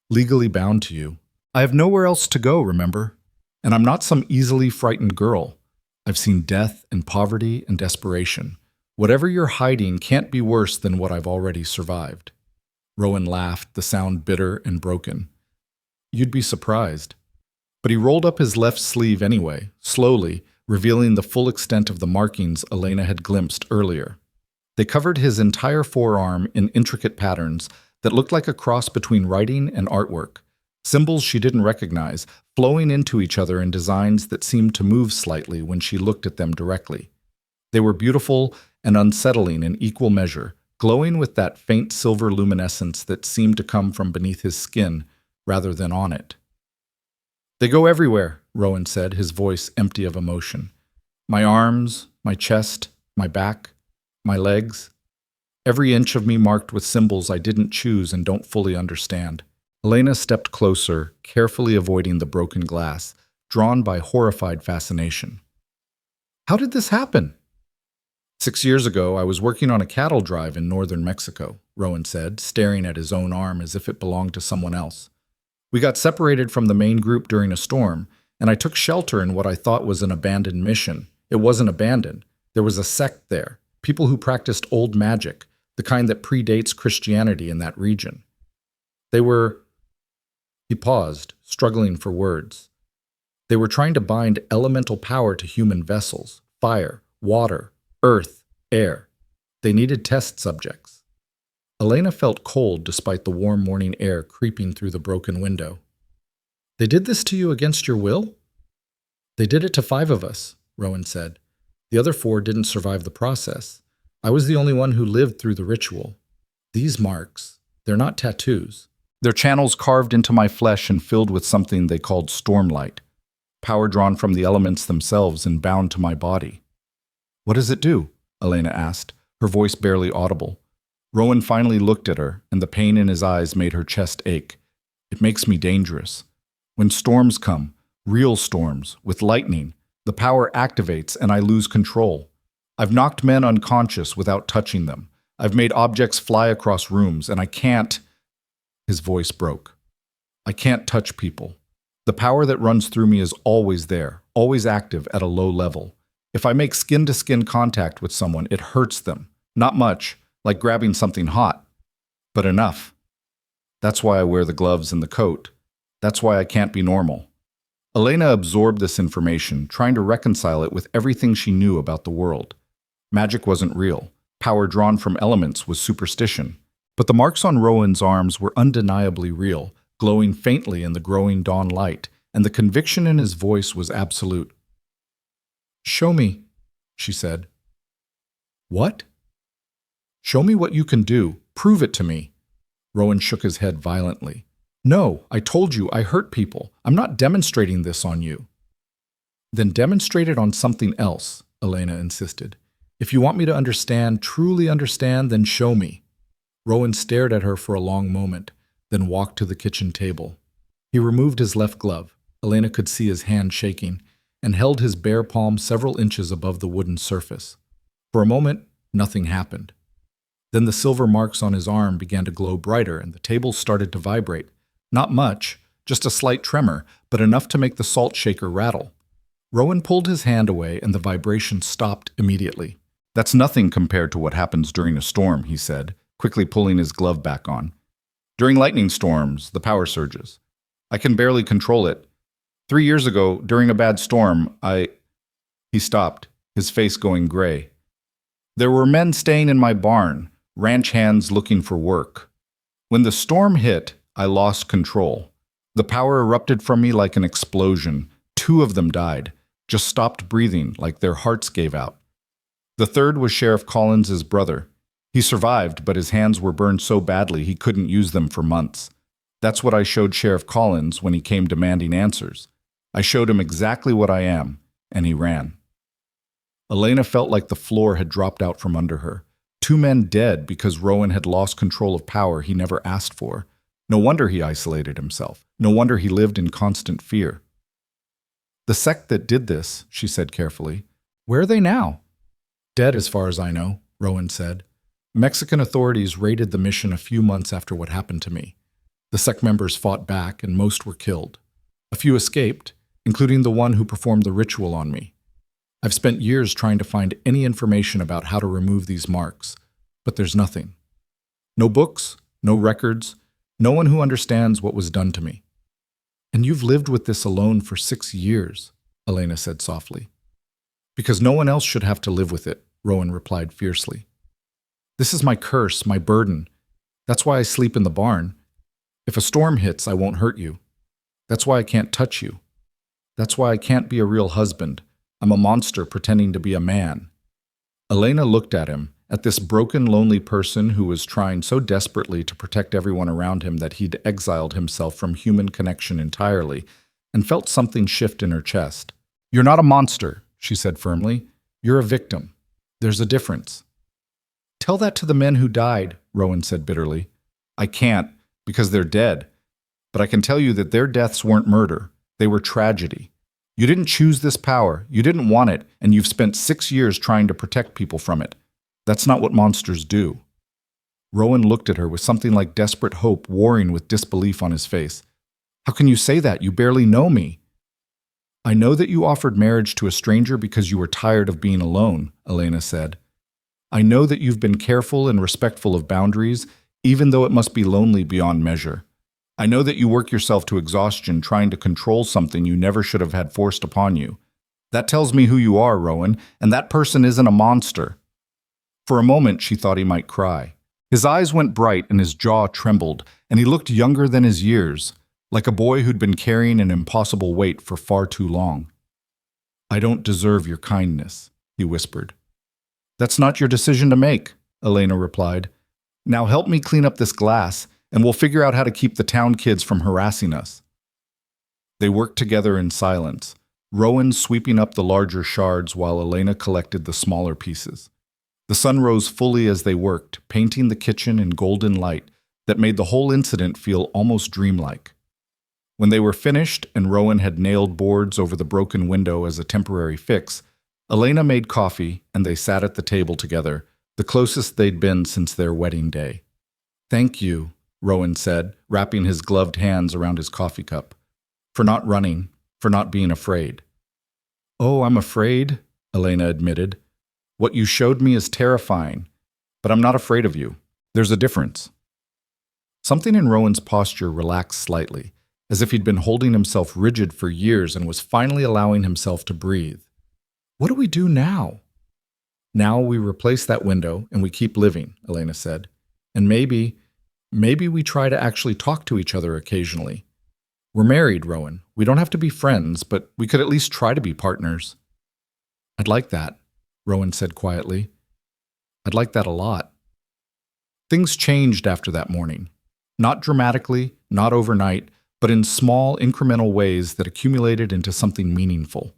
"Legally bound to you. I have nowhere else to go, remember? And I'm not some easily frightened girl. I've seen death and poverty and desperation. Whatever you're hiding can't be worse than what I've already survived." Rowan laughed, the sound bitter and broken. "You'd be surprised." But he rolled up his left sleeve anyway, slowly, revealing the full extent of the markings Elena had glimpsed earlier. They covered his entire forearm in intricate patterns that looked like a cross between writing and artwork, symbols she didn't recognize, flowing into each other in designs that seemed to move slightly when she looked at them directly. They were beautiful and unsettling in equal measure, glowing with that faint silver luminescence that seemed to come from beneath his skin rather than on it. "They go everywhere," Rowan said, his voice empty of emotion. "My arms, my chest, my back, my legs. Every inch of me marked with symbols I didn't choose and don't fully understand." Elena stepped closer, carefully avoiding the broken glass, drawn by horrified fascination. "How did this happen?" 6 years ago, I was working on a cattle drive in northern Mexico," Rowan said, staring at his own arm as if it belonged to someone else. "We got separated from the main group during a storm, and I took shelter in what I thought was an abandoned mission. It wasn't abandoned. There was a sect there, people who practiced old magic, the kind that predates Christianity in that region. They were..." He paused, struggling for words. "They were trying to bind elemental power to human vessels, fire, water, earth, air. They needed test subjects." Elena felt cold despite the warm morning air creeping through the broken window. "They did this to you against your will?" "They did it to 5 of us," Rowan said. "The other 4 didn't survive the process. I was the only one who lived through the ritual. These marks, they're not tattoos. They're channels carved into my flesh and filled with something they called stormlight, power drawn from the elements themselves and bound to my body." "What does it do?" Elena asked, her voice barely audible. Rowan finally looked at her, and the pain in his eyes made her chest ache. "It makes me dangerous. When storms come, real storms, with lightning, the power activates and I lose control. I've knocked men unconscious without touching them. I've made objects fly across rooms, and I can't..." His voice broke. "I can't touch people. The power that runs through me is always there, always active at a low level. If I make skin-to-skin contact with someone, it hurts them. Not much, like grabbing something hot, but enough. That's why I wear the gloves and the coat. That's why I can't be normal. Elena absorbed this information, trying to reconcile it with everything she knew about the world. Magic wasn't real. Power drawn from elements was superstition. But the marks on Rowan's arms were undeniably real, glowing faintly in the growing dawn light, and the conviction in his voice was absolute. "Show me," she said. "What?" "Show me what you can do. Prove it to me." Rowan shook his head violently. "No, I told you I hurt people. I'm not demonstrating this on you." "Then demonstrate it on something else," Elena insisted. "If you want me to understand, truly understand, then show me." Rowan stared at her for a long moment, then walked to the kitchen table. He removed his left glove. Elena could see his hand shaking, and held his bare palm several inches above the wooden surface. For a moment, nothing happened. Then the silver marks on his arm began to glow brighter, and the table started to vibrate. Not much, just a slight tremor, but enough to make the salt shaker rattle. Rowan pulled his hand away, and the vibration stopped immediately. "That's nothing compared to what happens during a storm," he said, quickly pulling his glove back on. "During lightning storms, the power surges. I can barely control it. 3 years ago, during a bad storm, He stopped, his face going gray. "There were men staying in my barn, ranch hands looking for work. When the storm hit, I lost control. The power erupted from me like an explosion. 2 of them died, just stopped breathing like their hearts gave out. The third was Sheriff Collins's brother. He survived, but his hands were burned so badly he couldn't use them for months. That's what I showed Sheriff Collins when he came demanding answers. I showed him exactly what I am, and he ran." Elena felt like the floor had dropped out from under her. 2 men dead because Rowan had lost control of power he never asked for. No wonder he isolated himself. No wonder he lived in constant fear. "The sect that did this," she said carefully, "where are they now?" "Dead as far as I know," Rowan said. "Mexican authorities raided the mission a few months after what happened to me. The sect members fought back and most were killed. A few escaped, including the one who performed the ritual on me. I've spent years trying to find any information about how to remove these marks, but there's nothing. No books, no records, no one who understands what was done to me." "And you've lived with this alone for 6 years," Elena said softly. "Because no one else should have to live with it," Rowan replied fiercely. "This is my curse, my burden. That's why I sleep in the barn. If a storm hits, I won't hurt you. That's why I can't touch you. That's why I can't be a real husband. I'm a monster pretending to be a man." Elena looked at him, at this broken, lonely person who was trying so desperately to protect everyone around him that he'd exiled himself from human connection entirely, and felt something shift in her chest. "You're not a monster," she said firmly. "You're a victim. There's a difference." "Tell that to the men who died," Rowan said bitterly. "I can't, because they're dead. But I can tell you that their deaths weren't murder. They were tragedy. You didn't choose this power, you didn't want it, and you've spent 6 years trying to protect people from it. That's not what monsters do." Rowan looked at her with something like desperate hope warring with disbelief on his face. "How can you say that? You barely know me." "I know that you offered marriage to a stranger because you were tired of being alone," Elena said. "I know that you've been careful and respectful of boundaries, even though it must be lonely beyond measure. I know that you work yourself to exhaustion trying to control something you never should have had forced upon you. That tells me who you are, Rowan, and that person isn't a monster." For a moment, she thought he might cry. His eyes went bright and his jaw trembled, and he looked younger than his years, like a boy who'd been carrying an impossible weight for far too long. "I don't deserve your kindness," he whispered. "That's not your decision to make," Elena replied. "Now help me clean up this glass, and we'll figure out how to keep the town kids from harassing us." They worked together in silence, Rowan sweeping up the larger shards while Elena collected the smaller pieces. The sun rose fully as they worked, painting the kitchen in golden light that made the whole incident feel almost dreamlike. When they were finished and Rowan had nailed boards over the broken window as a temporary fix, Elena made coffee and they sat at the table together, the closest they'd been since their wedding day. "Thank you," Rowan said, wrapping his gloved hands around his coffee cup. "For not running, for not being afraid." "Oh, I'm afraid?" Elena admitted. What you showed me is terrifying, but I'm not afraid of you. There's a difference. Something in Rowan's posture relaxed slightly, as if he'd been holding himself rigid for years and was finally allowing himself to breathe. What do we do now? Now we replace that window and we keep living, Elena said. And maybe we try to actually talk to each other occasionally. We're married, Rowan. We don't have to be friends, but we could at least try to be partners. I'd like that, Rowan said quietly. I'd like that a lot. Things changed after that morning. Not dramatically, not overnight, but in small, incremental ways that accumulated into something meaningful.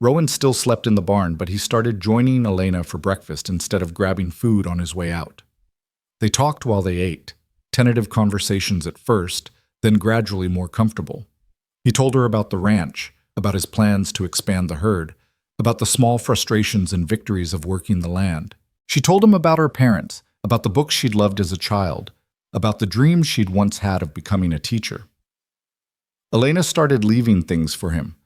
Rowan still slept in the barn, but he started joining Elena for breakfast instead of grabbing food on his way out. They talked while they ate, tentative conversations at first, then gradually more comfortable. He told her about the ranch, about his plans to expand the herd, about the small frustrations and victories of working the land. She told him about her parents, about the books she'd loved as a child, about the dreams she'd once had of becoming a teacher. Elena started leaving things for him.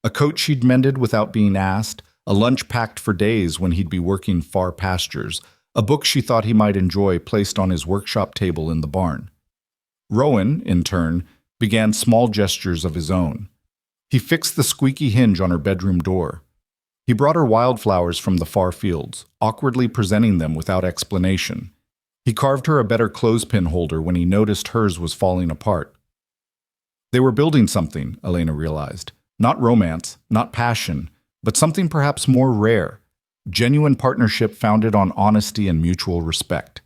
A coat she'd mended without being asked, a lunch packed for days when he'd be working far pastures, a book she thought he might enjoy placed on his workshop table in the barn. Rowan, in turn, began small gestures of his own. He fixed the squeaky hinge on her bedroom door. He brought her wildflowers from the far fields, awkwardly presenting them without explanation. He carved her a better clothespin holder when he noticed hers was falling apart. They were building something, Elena realized. Not romance, not passion, but something perhaps more rare. Genuine partnership founded on honesty and mutual respect.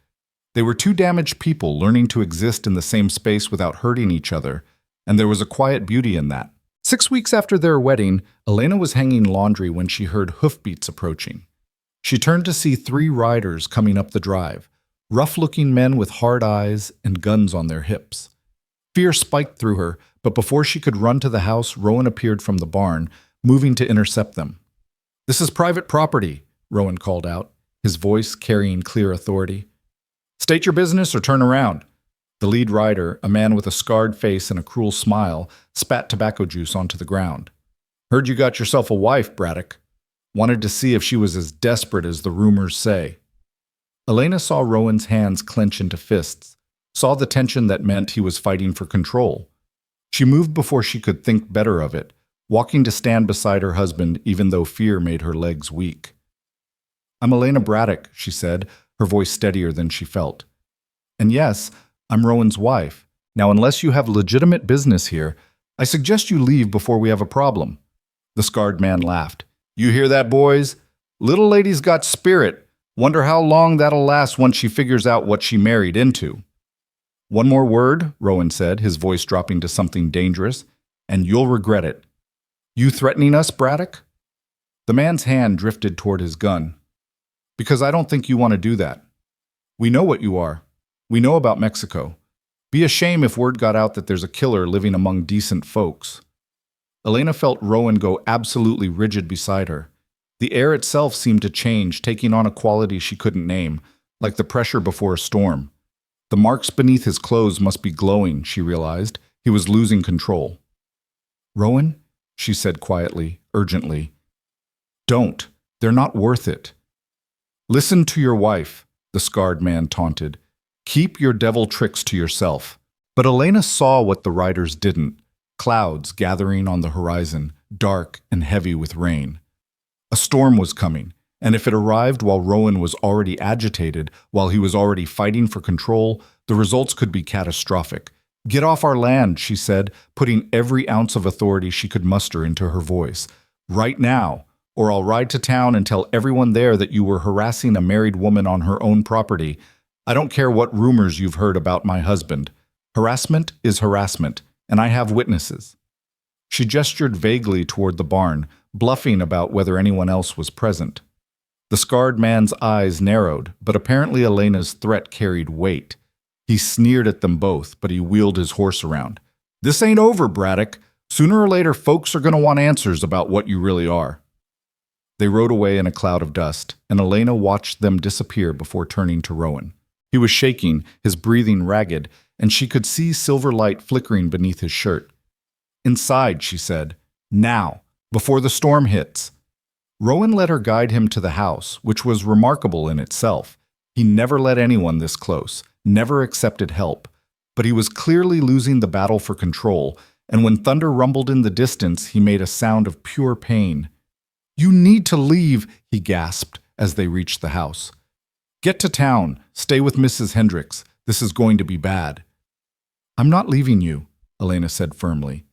They were two damaged people learning to exist in the same space without hurting each other, and there was a quiet beauty in that. 6 weeks after their wedding, Elena was hanging laundry when she heard hoofbeats approaching. She turned to see 3 riders coming up the drive, rough-looking men with hard eyes and guns on their hips. Fear spiked through her, but before she could run to the house, Rowan appeared from the barn, moving to intercept them. "This is private property," Rowan called out, his voice carrying clear authority. "State your business or turn around." The lead rider, a man with a scarred face and a cruel smile, spat tobacco juice onto the ground. "Heard you got yourself a wife, Braddock. Wanted to see if she was as desperate as the rumors say." Elena saw Rowan's hands clench into fists, saw the tension that meant he was fighting for control. She moved before she could think better of it, walking to stand beside her husband even though fear made her legs weak. "I'm Elena Braddock," she said, her voice steadier than she felt. "And yes, I'm Rowan's wife. Now, unless you have legitimate business here, I suggest you leave before we have a problem." The scarred man laughed. "You hear that, boys? Little lady's got spirit. Wonder how long that'll last once she figures out what she married into." "One more word," Rowan said, his voice dropping to something dangerous, "and you'll regret it." "You threatening us, Braddock?" The man's hand drifted toward his gun. "Because I don't think you want to do that. We know what you are. We know about Mexico. Be a shame if word got out that there's a killer living among decent folks." Elena felt Rowan go absolutely rigid beside her. The air itself seemed to change, taking on a quality she couldn't name, like the pressure before a storm. The marks beneath his clothes must be glowing, she realized. He was losing control. "Rowan," she said quietly, urgently. "Don't. They're not worth it." "Listen to your wife," the scarred man taunted. "Keep your devil tricks to yourself." But Elena saw what the riders didn't. Clouds gathering on the horizon, dark and heavy with rain. A storm was coming, and if it arrived while Rowan was already agitated, while he was already fighting for control, the results could be catastrophic. "Get off our land," she said, putting every ounce of authority she could muster into her voice. "Right now, or I'll ride to town and tell everyone there that you were harassing a married woman on her own property. I don't care what rumors you've heard about my husband. Harassment is harassment, and I have witnesses." She gestured vaguely toward the barn, bluffing about whether anyone else was present. The scarred man's eyes narrowed, but apparently Elena's threat carried weight. He sneered at them both, but he wheeled his horse around. "This ain't over, Braddock. Sooner or later, folks are going to want answers about what you really are." They rode away in a cloud of dust, and Elena watched them disappear before turning to Rowan. He was shaking, his breathing ragged, and she could see silver light flickering beneath his shirt. "Inside," she said. "Now, before the storm hits." Rowan let her guide him to the house, which was remarkable in itself. He never let anyone this close, never accepted help. But he was clearly losing the battle for control, and when thunder rumbled in the distance, he made a sound of pure pain. "You need to leave," he gasped as they reached the house. "Get to town. Stay with Mrs. Hendricks. This is going to be bad." "I'm not leaving you," Elena said firmly.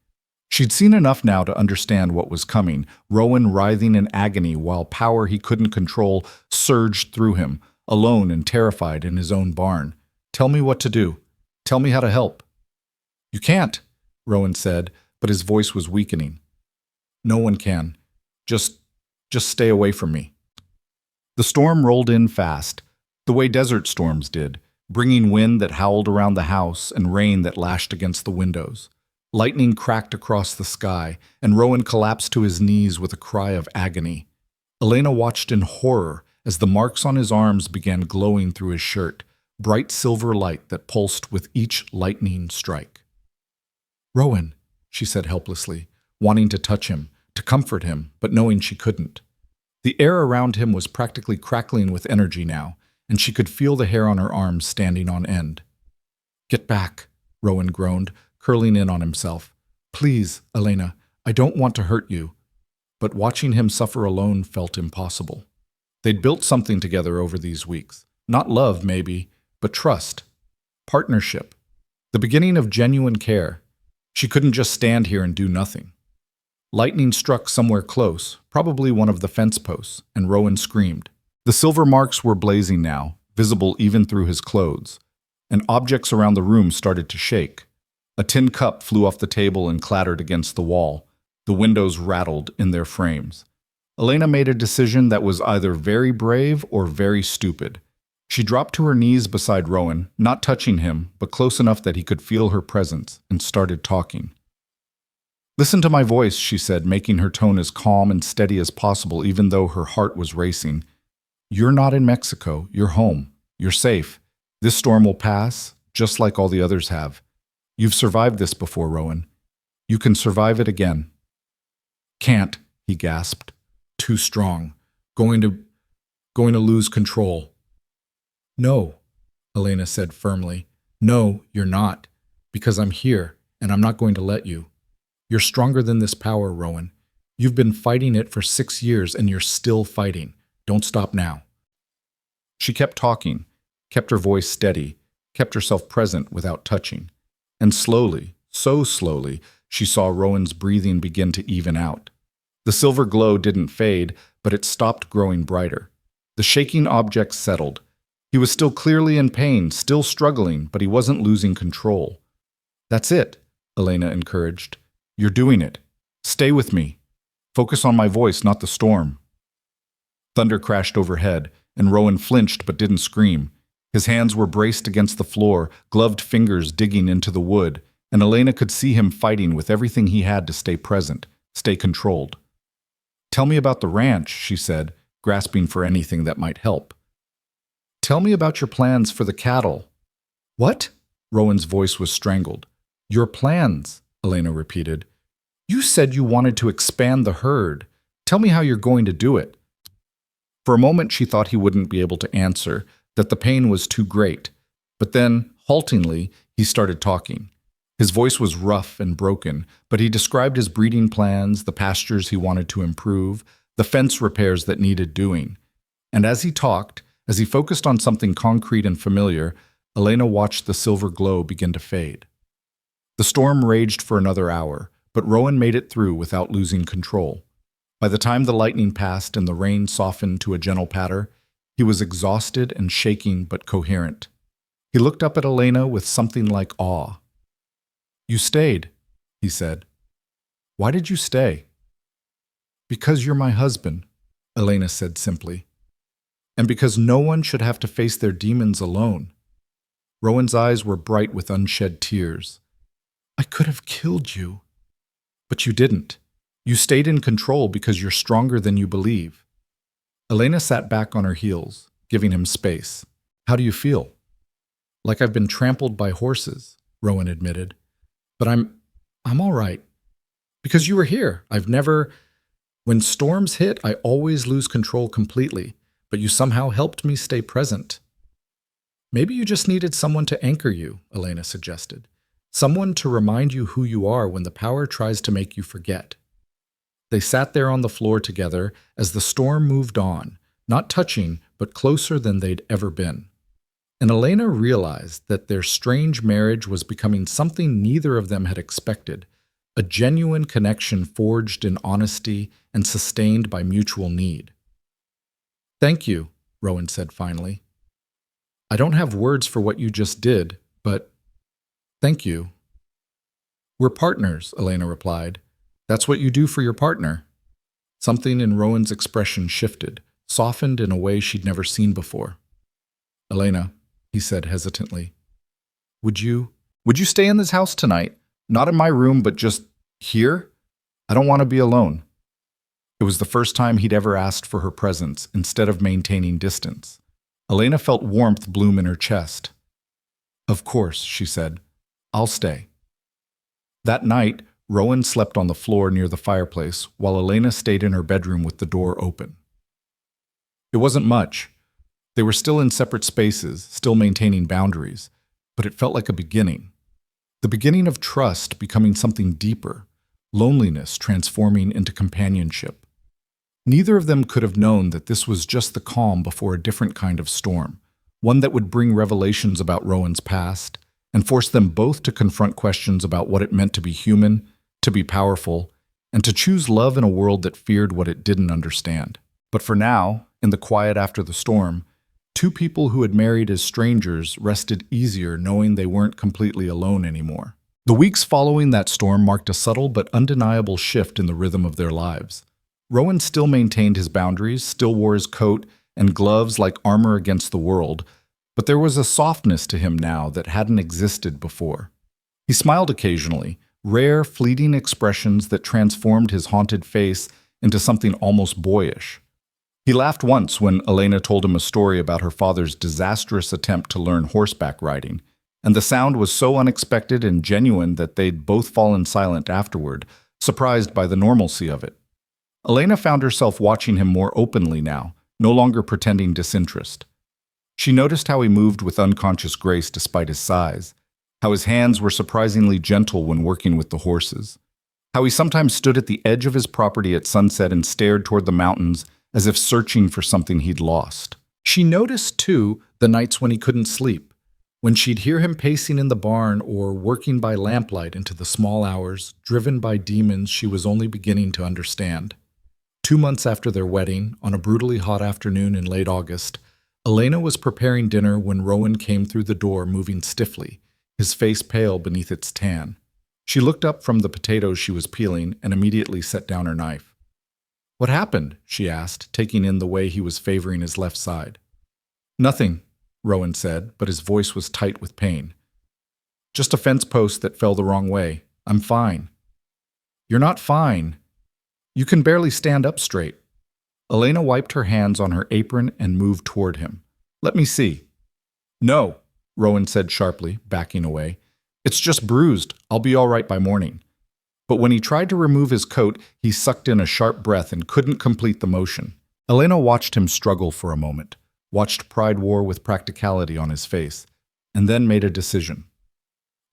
She'd seen enough now to understand what was coming, Rowan writhing in agony while power he couldn't control surged through him, alone and terrified in his own barn. "Tell me what to do. Tell me how to help." "You can't," Rowan said, but his voice was weakening. "No one can. Just stay away from me." The storm rolled in fast, the way desert storms did, bringing wind that howled around the house and rain that lashed against the windows. Lightning cracked across the sky, and Rowan collapsed to his knees with a cry of agony. Elena watched in horror as the marks on his arms began glowing through his shirt, bright silver light that pulsed with each lightning strike. "Rowan," she said helplessly, wanting to touch him, to comfort him, but knowing she couldn't. The air around him was practically crackling with energy now, and she could feel the hair on her arms standing on end. "Get back," Rowan groaned, curling in on himself. "Please, Elena, I don't want to hurt you." But watching him suffer alone felt impossible. They'd built something together over these weeks. Not love, maybe, but trust. Partnership. The beginning of genuine care. She couldn't just stand here and do nothing. Lightning struck somewhere close, probably one of the fence posts, and Rowan screamed. The silver marks were blazing now, visible even through his clothes, and objects around the room started to shake. A tin cup flew off the table and clattered against the wall. The windows rattled in their frames. Elena made a decision that was either very brave or very stupid. She dropped to her knees beside Rowan, not touching him, but close enough that he could feel her presence, and started talking. "Listen to my voice," she said, making her tone as calm and steady as possible even though her heart was racing. "You're not in Mexico. You're home. You're safe. This storm will pass, just like all the others have. You've survived this before, Rowan. You can survive it again." "Can't," he gasped. "Too strong. Going to lose control." "No," Elena said firmly. "No, you're not. Because I'm here, and I'm not going to let you. You're stronger than this power, Rowan. You've been fighting it for 6 years, and you're still fighting. Don't stop now." She kept talking, kept her voice steady, kept herself present without touching. And slowly, so slowly, she saw Rowan's breathing begin to even out. The silver glow didn't fade, but it stopped growing brighter. The shaking objects settled. He was still clearly in pain, still struggling, but he wasn't losing control. "That's it," Elena encouraged. "You're doing it. Stay with me. Focus on my voice, not the storm." Thunder crashed overhead, and Rowan flinched but didn't scream. His hands were braced against the floor, gloved fingers digging into the wood, and Elena could see him fighting with everything he had to stay present, stay controlled. "Tell me about the ranch," she said, grasping for anything that might help. "Tell me about your plans for the cattle." "What?" Rowan's voice was strangled. "Your plans," Elena repeated. "You said you wanted to expand the herd. Tell me how you're going to do it." For a moment she thought he wouldn't be able to answer, that the pain was too great. But then, haltingly, he started talking. His voice was rough and broken, but he described his breeding plans, the pastures he wanted to improve, the fence repairs that needed doing. And as he talked, as he focused on something concrete and familiar, Elena watched the silver glow begin to fade. The storm raged for another hour, but Rowan made it through without losing control. By the time the lightning passed and the rain softened to a gentle patter, he was exhausted and shaking but coherent. He looked up at Elena with something like awe. "You stayed," he said. "Why did you stay?" "Because you're my husband," Elena said simply. "And because no one should have to face their demons alone." Rowan's eyes were bright with unshed tears. "I could have killed you." "But you didn't. You stayed in control because you're stronger than you believe." Elena sat back on her heels, giving him space. "How do you feel?" "Like I've been trampled by horses," Rowan admitted. "But I'm all right. Because you were here. I've never When storms hit, I always lose control completely, but you somehow helped me stay present. Maybe you just needed someone to anchor you, Elena suggested. Someone to remind you who you are when the power tries to make you forget. They sat there on the floor together as the storm moved on, not touching, but closer than they'd ever been. And Elena realized that their strange marriage was becoming something neither of them had expected, a genuine connection forged in honesty and sustained by mutual need. "Thank you," Rowan said finally. "I don't have words for what you just did, but thank you." "We're partners," Elena replied. "That's what you do for your partner." Something in Rowan's expression shifted, softened in a way she'd never seen before. "Elena," he said hesitantly, Would you stay in this house tonight? Not in my room, but just here? I don't want to be alone." It was the first time he'd ever asked for her presence instead of maintaining distance. Elena felt warmth bloom in her chest. "Of course," she said. "I'll stay." That night, Rowan slept on the floor near the fireplace while Elena stayed in her bedroom with the door open. It wasn't much. They were still in separate spaces, still maintaining boundaries, but it felt like a beginning. The beginning of trust becoming something deeper, loneliness transforming into companionship. Neither of them could have known that this was just the calm before a different kind of storm, one that would bring revelations about Rowan's past and force them both to confront questions about what it meant to be human, to be powerful, and to choose love in a world that feared what it didn't understand. But for now, in the quiet after the storm, two people who had married as strangers rested easier knowing they weren't completely alone anymore. The weeks following that storm marked a subtle but undeniable shift in the rhythm of their lives. Rowan still maintained his boundaries, still wore his coat and gloves like armor against the world, but there was a softness to him now that hadn't existed before. He smiled occasionally, rare, fleeting expressions that transformed his haunted face into something almost boyish. He laughed once when Elena told him a story about her father's disastrous attempt to learn horseback riding, and the sound was so unexpected and genuine that they'd both fallen silent afterward, surprised by the normalcy of it. Elena found herself watching him more openly now, no longer pretending disinterest. She noticed how he moved with unconscious grace despite his size, how his hands were surprisingly gentle when working with the horses, how he sometimes stood at the edge of his property at sunset and stared toward the mountains as if searching for something he'd lost. She noticed, too, the nights when he couldn't sleep, when she'd hear him pacing in the barn or working by lamplight into the small hours, driven by demons she was only beginning to understand. 2 months after their wedding, on a brutally hot afternoon in late August, Elena was preparing dinner when Rowan came through the door moving stiffly, his face pale beneath its tan. She looked up from the potatoes she was peeling and immediately set down her knife. "What happened?" she asked, taking in the way he was favoring his left side. "Nothing," Rowan said, but his voice was tight with pain. "Just a fence post that fell the wrong way. I'm fine." "You're not fine. You can barely stand up straight." Elena wiped her hands on her apron and moved toward him. "Let me see." "No," Rowan said sharply, backing away. "It's just bruised. I'll be all right by morning." But when he tried to remove his coat, he sucked in a sharp breath and couldn't complete the motion. Elena watched him struggle for a moment, watched pride war with practicality on his face, and then made a decision.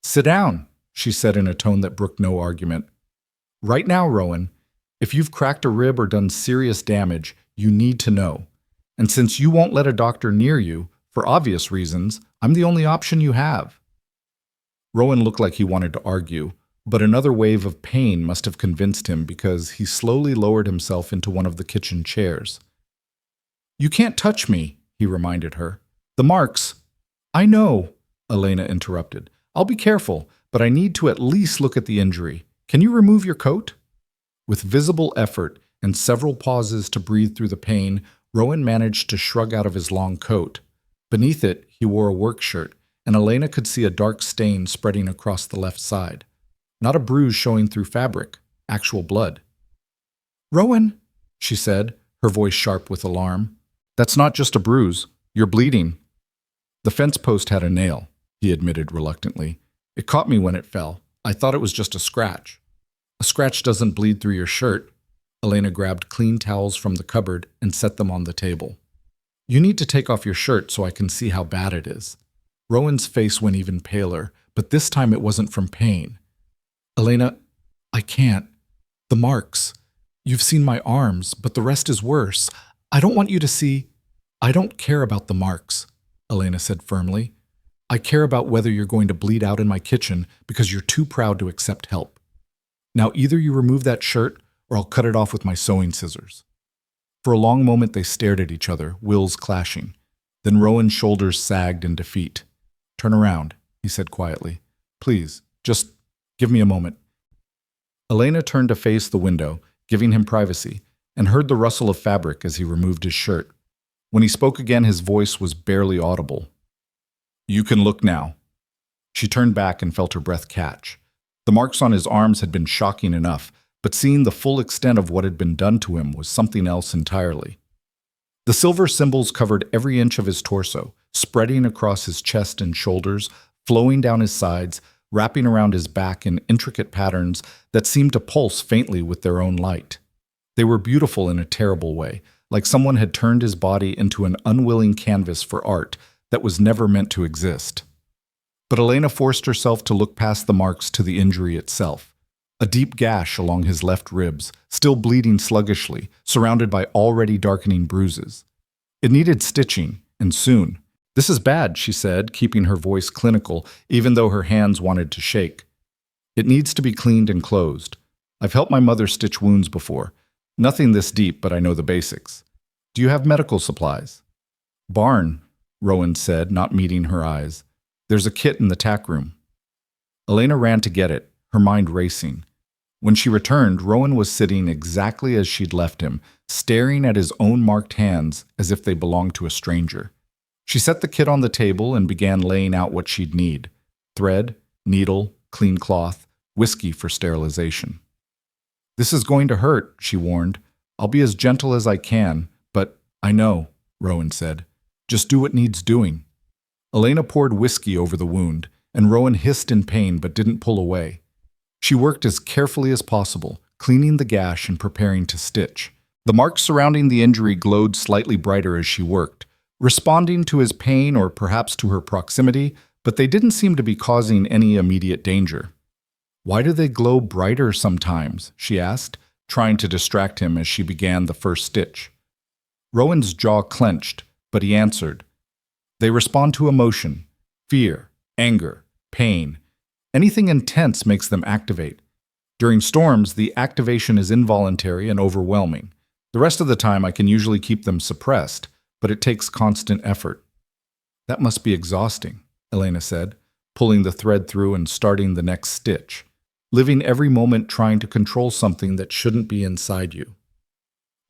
"Sit down," she said in a tone that brooked no argument. "Right now, Rowan, if you've cracked a rib or done serious damage, you need to know. And since you won't let a doctor near you, for obvious reasons, I'm the only option you have." Rowan looked like he wanted to argue, but another wave of pain must have convinced him because he slowly lowered himself into one of the kitchen chairs. "You can't touch me," he reminded her. "The marks—" "I know," Elena interrupted. "I'll be careful, but I need to at least look at the injury. Can you remove your coat?" With visible effort and several pauses to breathe through the pain, Rowan managed to shrug out of his long coat. Beneath it, he wore a work shirt, and Elena could see a dark stain spreading across the left side. Not a bruise showing through fabric, actual blood. "Rowan," she said, her voice sharp with alarm. "That's not just a bruise. You're bleeding." "The fence post had a nail," he admitted reluctantly. "It caught me when it fell. I thought it was just a scratch." "A scratch doesn't bleed through your shirt." Elena grabbed clean towels from the cupboard and set them on the table. You need to take off your shirt so I can see how bad it is. Rowan's face went even paler, but this time it wasn't from pain. Elena, I can't. The marks. You've seen my arms, but the rest is worse. I don't want you to see. I don't care about the marks, Elena said firmly. I care about whether you're going to bleed out in my kitchen because you're too proud to accept help. Now either you remove that shirt or I'll cut it off with my sewing scissors. For a long moment they stared at each other, wills clashing. Then Rowan's shoulders sagged in defeat. Turn around, he said quietly. Please, just give me a moment. Elena turned to face the window, giving him privacy, and heard the rustle of fabric as he removed his shirt. When he spoke again, his voice was barely audible. You can look now. She turned back and felt her breath catch. The marks on his arms had been shocking enough, but seeing the full extent of what had been done to him was something else entirely. The silver symbols covered every inch of his torso, spreading across his chest and shoulders, flowing down his sides, wrapping around his back in intricate patterns that seemed to pulse faintly with their own light. They were beautiful in a terrible way, like someone had turned his body into an unwilling canvas for art that was never meant to exist. But Elena forced herself to look past the marks to the injury itself. A deep gash along his left ribs, still bleeding sluggishly, surrounded by already darkening bruises. It needed stitching, and soon. This is bad, she said, keeping her voice clinical, even though her hands wanted to shake. It needs to be cleaned and closed. I've helped my mother stitch wounds before. Nothing this deep, but I know the basics. Do you have medical supplies? Barn, Rowan said, not meeting her eyes. There's a kit in the tack room. Elena ran to get it, her mind racing. When she returned, Rowan was sitting exactly as she'd left him, staring at his own marked hands as if they belonged to a stranger. She set the kit on the table and began laying out what she'd need. Thread, needle, clean cloth, whiskey for sterilization. This is going to hurt, she warned. I'll be as gentle as I can, but I know, Rowan said. Just do what needs doing. Elena poured whiskey over the wound, and Rowan hissed in pain but didn't pull away. She worked as carefully as possible, cleaning the gash and preparing to stitch. The marks surrounding the injury glowed slightly brighter as she worked, responding to his pain or perhaps to her proximity, but they didn't seem to be causing any immediate danger. Why do they glow brighter sometimes? She asked, trying to distract him as she began the first stitch. Rowan's jaw clenched, but he answered. They respond to emotion, fear, anger, pain. Anything intense makes them activate. During storms, the activation is involuntary and overwhelming. The rest of the time, I can usually keep them suppressed, but it takes constant effort. That must be exhausting, Elena said, pulling the thread through and starting the next stitch, living every moment trying to control something that shouldn't be inside you.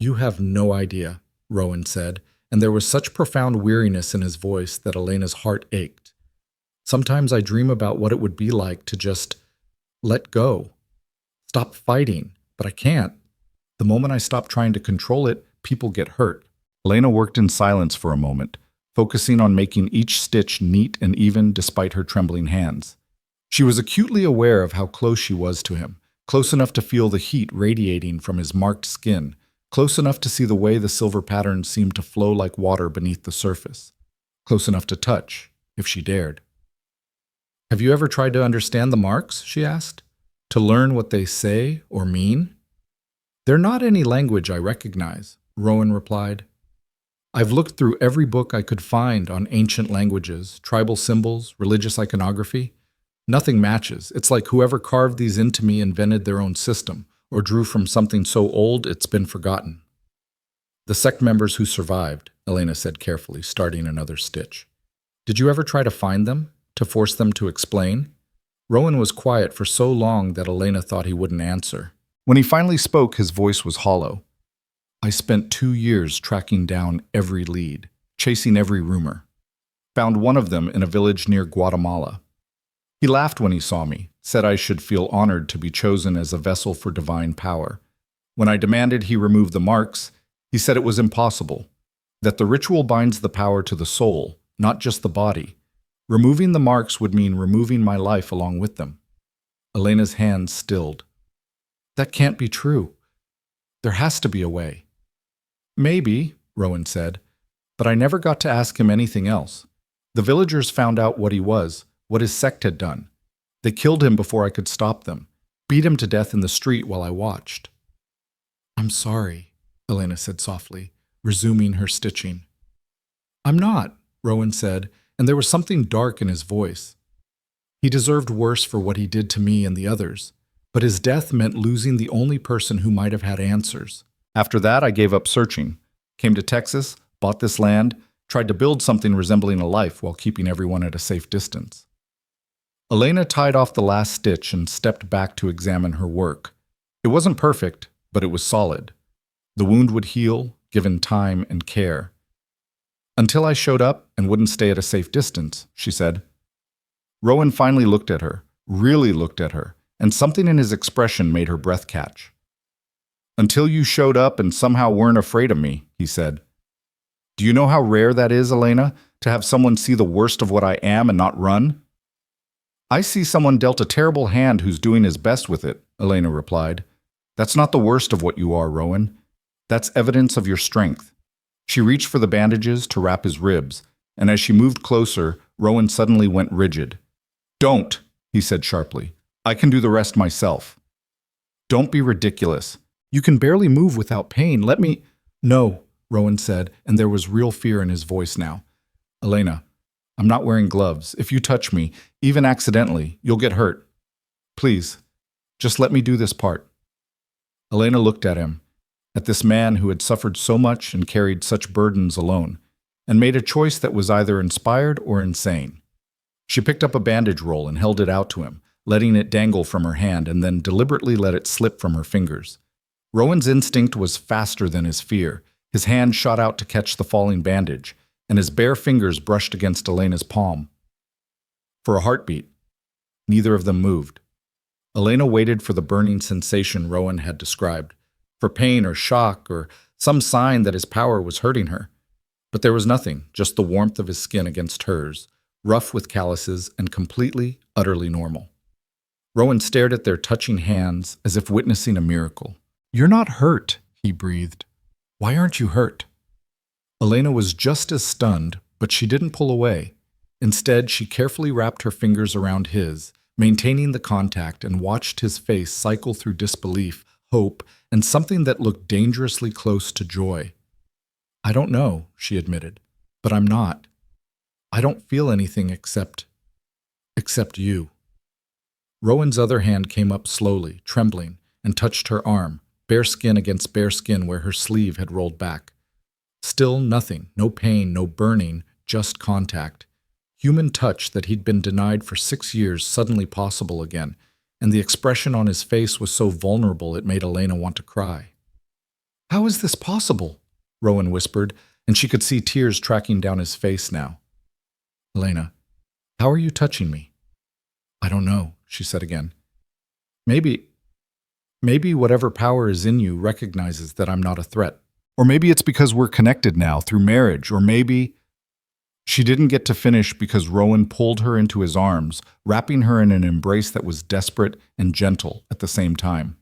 You have no idea, Rowan said, and there was such profound weariness in his voice that Elena's heart ached. Sometimes I dream about what it would be like to just let go. Stop fighting, but I can't. The moment I stop trying to control it, people get hurt. Elena worked in silence for a moment, focusing on making each stitch neat and even despite her trembling hands. She was acutely aware of how close she was to him, close enough to feel the heat radiating from his marked skin, close enough to see the way the silver patterns seemed to flow like water beneath the surface, close enough to touch, if she dared. Have you ever tried to understand the marks? She asked. To learn what they say or mean? They're not any language I recognize, Rowan replied. I've looked through every book I could find on ancient languages, tribal symbols, religious iconography. Nothing matches. It's like whoever carved these into me invented their own system, or drew from something so old it's been forgotten. The sect members who survived, Elena said carefully, starting another stitch. Did you ever try to find them? To force them to explain? Rowan was quiet for so long that Elena thought he wouldn't answer. When he finally spoke, his voice was hollow. I spent 2 years tracking down every lead, chasing every rumor. Found one of them in a village near Guatemala. He laughed when he saw me, said I should feel honored to be chosen as a vessel for divine power. When I demanded he remove the marks, he said it was impossible, that the ritual binds the power to the soul, not just the body. Removing the marks would mean removing my life along with them. Elena's hands stilled. That can't be true. There has to be a way. Maybe, Rowan said, but I never got to ask him anything else. The villagers found out what he was, what his sect had done. They killed him before I could stop them, beat him to death in the street while I watched. I'm sorry, Elena said softly, resuming her stitching. I'm not, Rowan said, and there was something dark in his voice. He deserved worse for what he did to me and the others, but his death meant losing the only person who might have had answers. After that, I gave up searching, came to Texas, bought this land, tried to build something resembling a life while keeping everyone at a safe distance. Elena tied off the last stitch and stepped back to examine her work. It wasn't perfect, but it was solid. The wound would heal, given time and care. Until I showed up and wouldn't stay at a safe distance, she said. Rowan finally looked at her, really looked at her, and something in his expression made her breath catch. Until you showed up and somehow weren't afraid of me, he said. Do you know how rare that is, Elena, to have someone see the worst of what I am and not run? I see someone dealt a terrible hand who's doing his best with it, Elena replied. That's not the worst of what you are, Rowan. That's evidence of your strength. She reached for the bandages to wrap his ribs, and as she moved closer, Rowan suddenly went rigid. Don't, he said sharply. I can do the rest myself. Don't be ridiculous. You can barely move without pain. Let me... No, Rowan said, and there was real fear in his voice now. Elena, I'm not wearing gloves. If you touch me, even accidentally, you'll get hurt. Please, just let me do this part. Elena looked at him, at this man who had suffered so much and carried such burdens alone, and made a choice that was either inspired or insane. She picked up a bandage roll and held it out to him, letting it dangle from her hand and then deliberately let it slip from her fingers. Rowan's instinct was faster than his fear. His hand shot out to catch the falling bandage, and his bare fingers brushed against Elena's palm. For a heartbeat, neither of them moved. Elena waited for the burning sensation Rowan had described, for pain or shock or some sign that his power was hurting her. But there was nothing, just the warmth of his skin against hers, rough with calluses and completely, utterly normal. Rowan stared at their touching hands as if witnessing a miracle. You're not hurt, he breathed. Why aren't you hurt? Elena was just as stunned, but she didn't pull away. Instead, she carefully wrapped her fingers around his, maintaining the contact, and watched his face cycle through disbelief, hope, and something that looked dangerously close to joy. I don't know, she admitted, but I'm not. I don't feel anything except you. Rowan's other hand came up slowly, trembling, and touched her arm, bare skin against bare skin where her sleeve had rolled back. Still nothing, no pain, no burning, just contact. Human touch that he'd been denied for 6 years suddenly possible again, and the expression on his face was so vulnerable it made Elena want to cry. How is this possible? Rowan whispered, and she could see tears tracking down his face now. Elena, how are you touching me? I don't know, she said again. Maybe whatever power is in you recognizes that I'm not a threat. Or maybe it's because we're connected now through marriage, or maybe... She didn't get to finish because Rowan pulled her into his arms, wrapping her in an embrace that was desperate and gentle at the same time.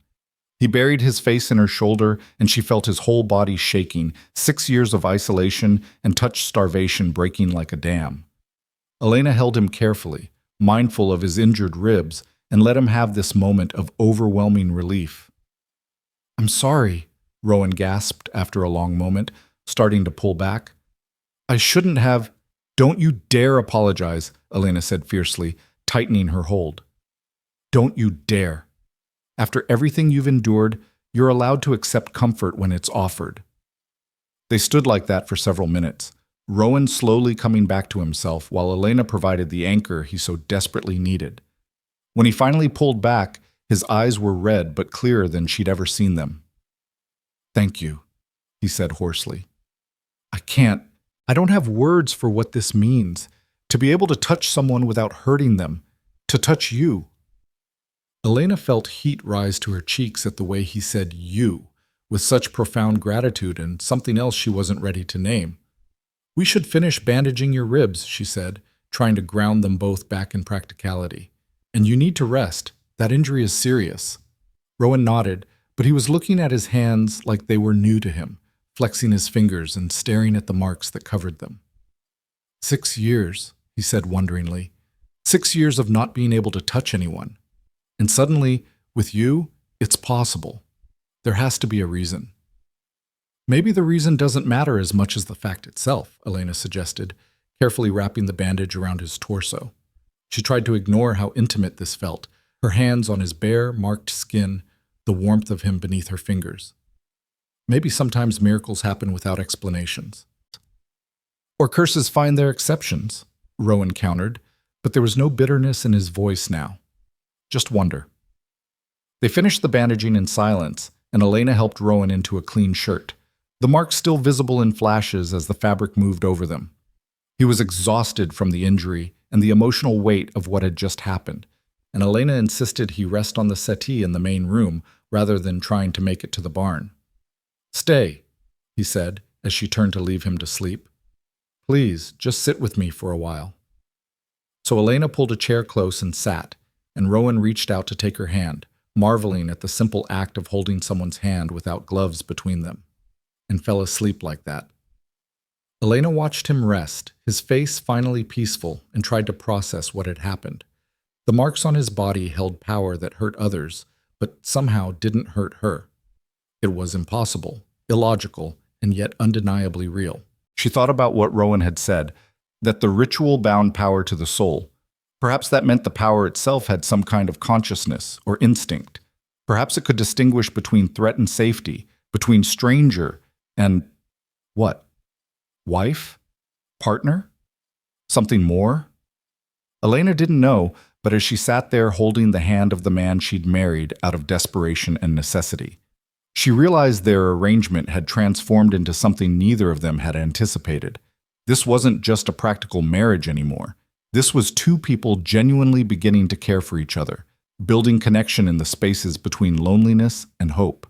He buried his face in her shoulder, and she felt his whole body shaking, 6 years of isolation and touch starvation breaking like a dam. Elena held him carefully, mindful of his injured ribs, and let him have this moment of overwhelming relief. I'm sorry, Rowan gasped after a long moment, starting to pull back. I shouldn't have... Don't you dare apologize, Elena said fiercely, tightening her hold. Don't you dare. After everything you've endured, you're allowed to accept comfort when it's offered. They stood like that for several minutes, Rowan slowly coming back to himself while Elena provided the anchor he so desperately needed. When he finally pulled back, his eyes were red but clearer than she'd ever seen them. Thank you, he said hoarsely. I don't have words for what this means. To be able to touch someone without hurting them. To touch you. Elena felt heat rise to her cheeks at the way he said you, with such profound gratitude and something else she wasn't ready to name. We should finish bandaging your ribs, she said, trying to ground them both back in practicality. And you need to rest. That injury is serious. Rowan nodded, but he was looking at his hands like they were new to him, flexing his fingers and staring at the marks that covered them. 6 years, he said wonderingly. 6 years of not being able to touch anyone. And suddenly, with you, it's possible. There has to be a reason. Maybe the reason doesn't matter as much as the fact itself, Elena suggested, carefully wrapping the bandage around his torso. She tried to ignore how intimate this felt, her hands on his bare, marked skin, the warmth of him beneath her fingers. Maybe sometimes miracles happen without explanations. Or curses find their exceptions, Rowan countered, but there was no bitterness in his voice now. Just wonder. They finished the bandaging in silence, and Elena helped Rowan into a clean shirt, the marks still visible in flashes as the fabric moved over them. He was exhausted from the injury and the emotional weight of what had just happened, and Elena insisted he rest on the settee in the main room rather than trying to make it to the barn. "Stay," he said as she turned to leave him to sleep. "Please, just sit with me for a while." So Elena pulled a chair close and sat, and Rowan reached out to take her hand, marveling at the simple act of holding someone's hand without gloves between them, and fell asleep like that. Elena watched him rest, his face finally peaceful, and tried to process what had happened. The marks on his body held power that hurt others, but somehow didn't hurt her. It was impossible, illogical, and yet undeniably real. She thought about what Rowan had said, that the ritual bound power to the soul. Perhaps that meant the power itself had some kind of consciousness or instinct. Perhaps it could distinguish between threat and safety, between stranger and what? Wife? Partner? Something more? Elena didn't know, but as she sat there holding the hand of the man she'd married out of desperation and necessity, she realized their arrangement had transformed into something neither of them had anticipated. This wasn't just a practical marriage anymore. This was two people genuinely beginning to care for each other, building connection in the spaces between loneliness and hope.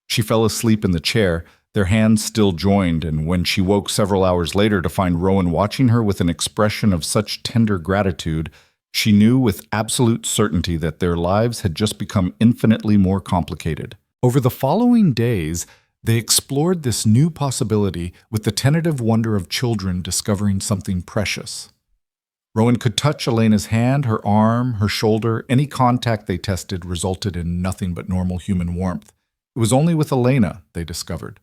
She fell asleep in the chair, their hands still joined, and when she woke several hours later to find Rowan watching her with an expression of such tender gratitude, she knew with absolute certainty that their lives had just become infinitely more complicated. Over the following days, they explored this new possibility with the tentative wonder of children discovering something precious. Rowan could touch Elena's hand, her arm, her shoulder. Any contact they tested resulted in nothing but normal human warmth. It was only with Elena, they discovered.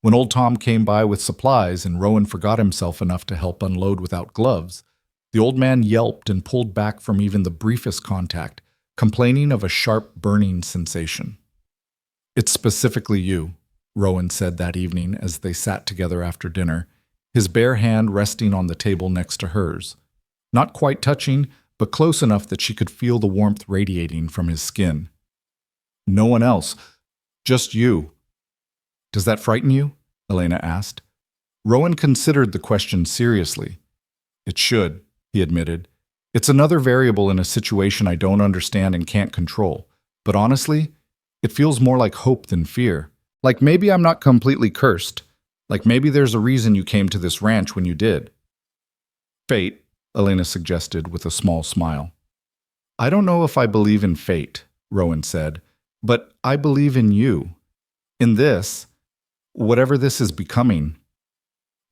When old Tom came by with supplies and Rowan forgot himself enough to help unload without gloves, the old man yelped and pulled back from even the briefest contact, complaining of a sharp burning sensation. "It's specifically you," Rowan said that evening as they sat together after dinner, his bare hand resting on the table next to hers. Not quite touching, but close enough that she could feel the warmth radiating from his skin. "No one else. Just you." "Does that frighten you?" Elena asked. Rowan considered the question seriously. "It should," he admitted. "It's another variable in a situation I don't understand and can't control. But honestly, it feels more like hope than fear. Like maybe I'm not completely cursed. Like maybe there's a reason you came to this ranch when you did." "Fate," Elena suggested with a small smile. "I don't know if I believe in fate," Rowan said, "but I believe in you. In this, whatever this is becoming."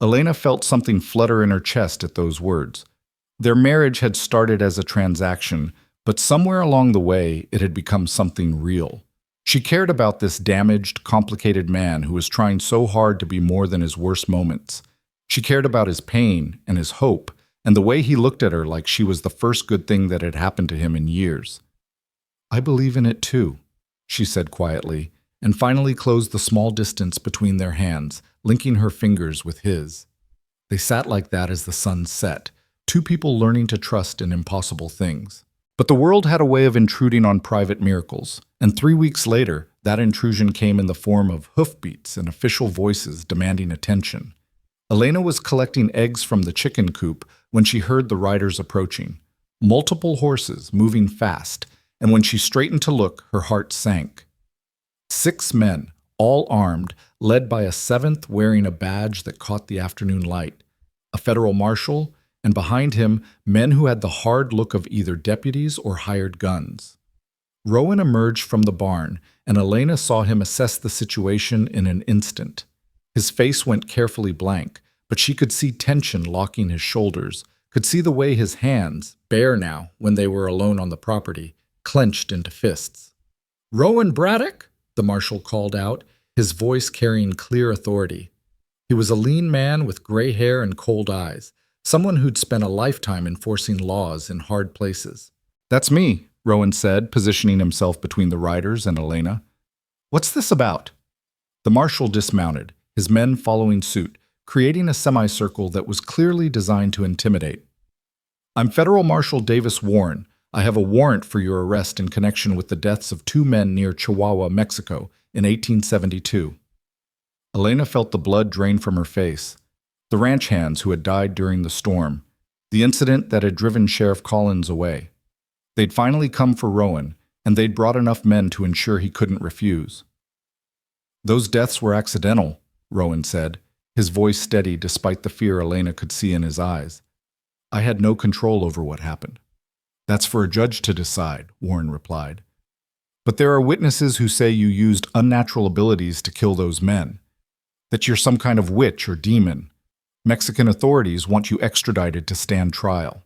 Elena felt something flutter in her chest at those words. Their marriage had started as a transaction, but somewhere along the way it had become something real. She cared about this damaged, complicated man who was trying so hard to be more than his worst moments. She cared about his pain and his hope, and the way he looked at her like she was the first good thing that had happened to him in years. "I believe in it too," she said quietly, and finally closed the small distance between their hands, linking her fingers with his. They sat like that as the sun set, two people learning to trust in impossible things. But the world had a way of intruding on private miracles, and 3 weeks later, that intrusion came in the form of hoofbeats and official voices demanding attention. Elena was collecting eggs from the chicken coop when she heard the riders approaching. Multiple horses, moving fast, and when she straightened to look, her heart sank. 6 men, all armed, led by a 7th wearing a badge that caught the afternoon light, a federal marshal, and behind him, men who had the hard look of either deputies or hired guns. Rowan emerged from the barn, and Elena saw him assess the situation in an instant. His face went carefully blank, but she could see tension locking his shoulders, could see the way his hands, bare now when they were alone on the property, clenched into fists. "Rowan Braddock?" the marshal called out, his voice carrying clear authority. He was a lean man with gray hair and cold eyes, someone who'd spent a lifetime enforcing laws in hard places. "That's me," Rowan said, positioning himself between the riders and Elena. "What's this about?" The marshal dismounted, his men following suit, creating a semicircle that was clearly designed to intimidate. "I'm Federal Marshal Davis Warren. I have a warrant for your arrest in connection with the deaths of 2 men near Chihuahua, Mexico, in 1872. Elena felt the blood drain from her face. The ranch hands who had died during the storm, the incident that had driven Sheriff Collins away. They'd finally come for Rowan, and they'd brought enough men to ensure he couldn't refuse. "Those deaths were accidental," Rowan said, his voice steady despite the fear Elena could see in his eyes. "I had no control over what happened." "That's for a judge to decide," Warren replied. "But there are witnesses who say you used unnatural abilities to kill those men, that you're some kind of witch or demon. Mexican authorities want you extradited to stand trial."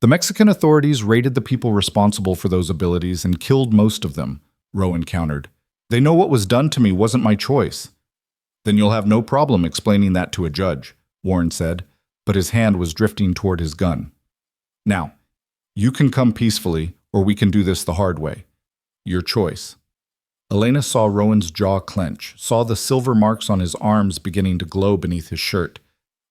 "The Mexican authorities raided the people responsible for those abilities and killed most of them," Rowan countered. "They know what was done to me wasn't my choice." "Then you'll have no problem explaining that to a judge," Warren said, but his hand was drifting toward his gun. "Now, you can come peacefully, or we can do this the hard way. Your choice." Elena saw Rowan's jaw clench, saw the silver marks on his arms beginning to glow beneath his shirt.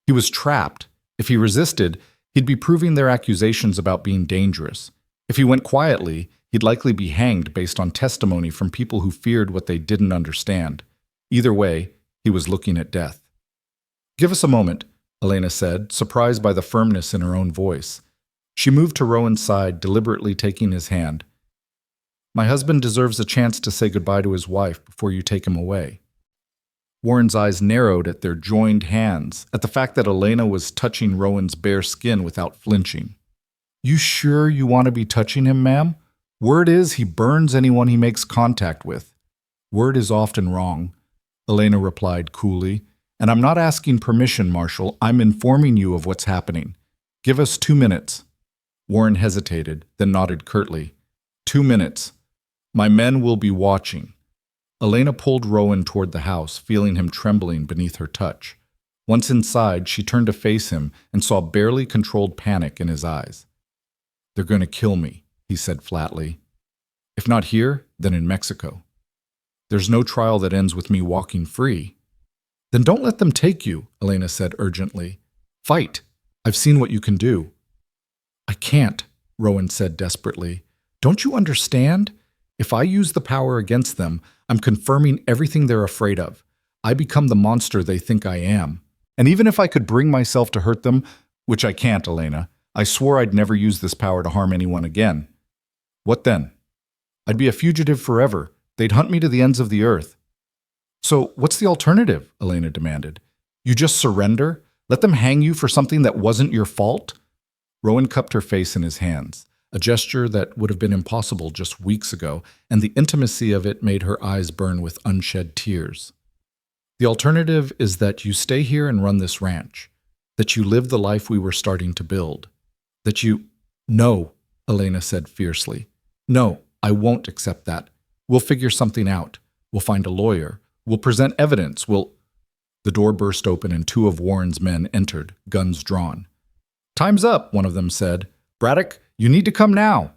He was trapped. If he resisted, he'd be proving their accusations about being dangerous. If he went quietly, he'd likely be hanged based on testimony from people who feared what they didn't understand. Either way, he was looking at death. "Give us a moment," Elena said, surprised by the firmness in her own voice. She moved to Rowan's side, deliberately taking his hand. "My husband deserves a chance to say goodbye to his wife before you take him away." Warren's eyes narrowed at their joined hands, at the fact that Elena was touching Rowan's bare skin without flinching. "You sure you want to be touching him, ma'am? Word is he burns anyone he makes contact with." "Word is often wrong," Elena replied coolly. "And I'm not asking permission, Marshal. I'm informing you of what's happening. Give us 2 minutes." Warren hesitated, then nodded curtly. 2 minutes. My men will be watching." Elena pulled Rowan toward the house, feeling him trembling beneath her touch. Once inside, she turned to face him and saw barely controlled panic in his eyes. "They're going to kill me," he said flatly. "If not here, then in Mexico. There's no trial that ends with me walking free." "Then don't let them take you," Elena said urgently. "Fight. I've seen what you can do." "I can't," Rowan said desperately. "Don't you understand? If I use the power against them, I'm confirming everything they're afraid of. I become the monster they think I am. And even if I could bring myself to hurt them, which I can't, Elena, I swore I'd never use this power to harm anyone again. What then? I'd be a fugitive forever. They'd hunt me to the ends of the earth." "So what's the alternative?" Elena demanded. "You just surrender? Let them hang you for something that wasn't your fault?" Rowan cupped her face in his hands, a gesture that would have been impossible just weeks ago, and the intimacy of it made her eyes burn with unshed tears. "The alternative is that you stay here and run this ranch, that you live the life we were starting to build, that you—" "No," Elena said fiercely. "No, I won't accept that. We'll figure something out. We'll find a lawyer. We'll present evidence. We'll—" The door burst open and 2 of Warren's men entered, guns drawn. "Time's up," one of them said. "Braddock, you need to come now."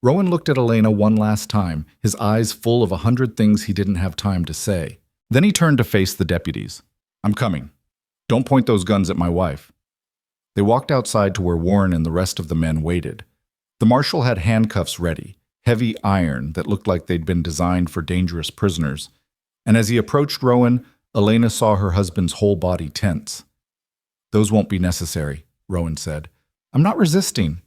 Rowan looked at Elena one last time, his eyes full of 100 things he didn't have time to say. Then he turned to face the deputies. "I'm coming. Don't point those guns at my wife." They walked outside to where Warren and the rest of the men waited. The marshal had handcuffs ready, heavy iron that looked like they'd been designed for dangerous prisoners. And as he approached Rowan, Elena saw her husband's whole body tense. "Those won't be necessary," Rowan said. "I'm not resisting."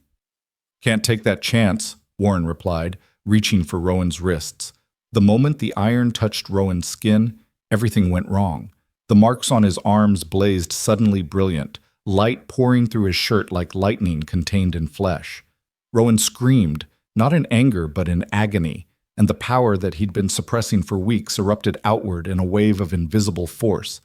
"Can't take that chance," Warren replied, reaching for Rowan's wrists. The moment the iron touched Rowan's skin, everything went wrong. The marks on his arms blazed suddenly brilliant, light pouring through his shirt like lightning contained in flesh. Rowan screamed, not in anger but in agony, and the power that he'd been suppressing for weeks erupted outward in a wave of invisible force.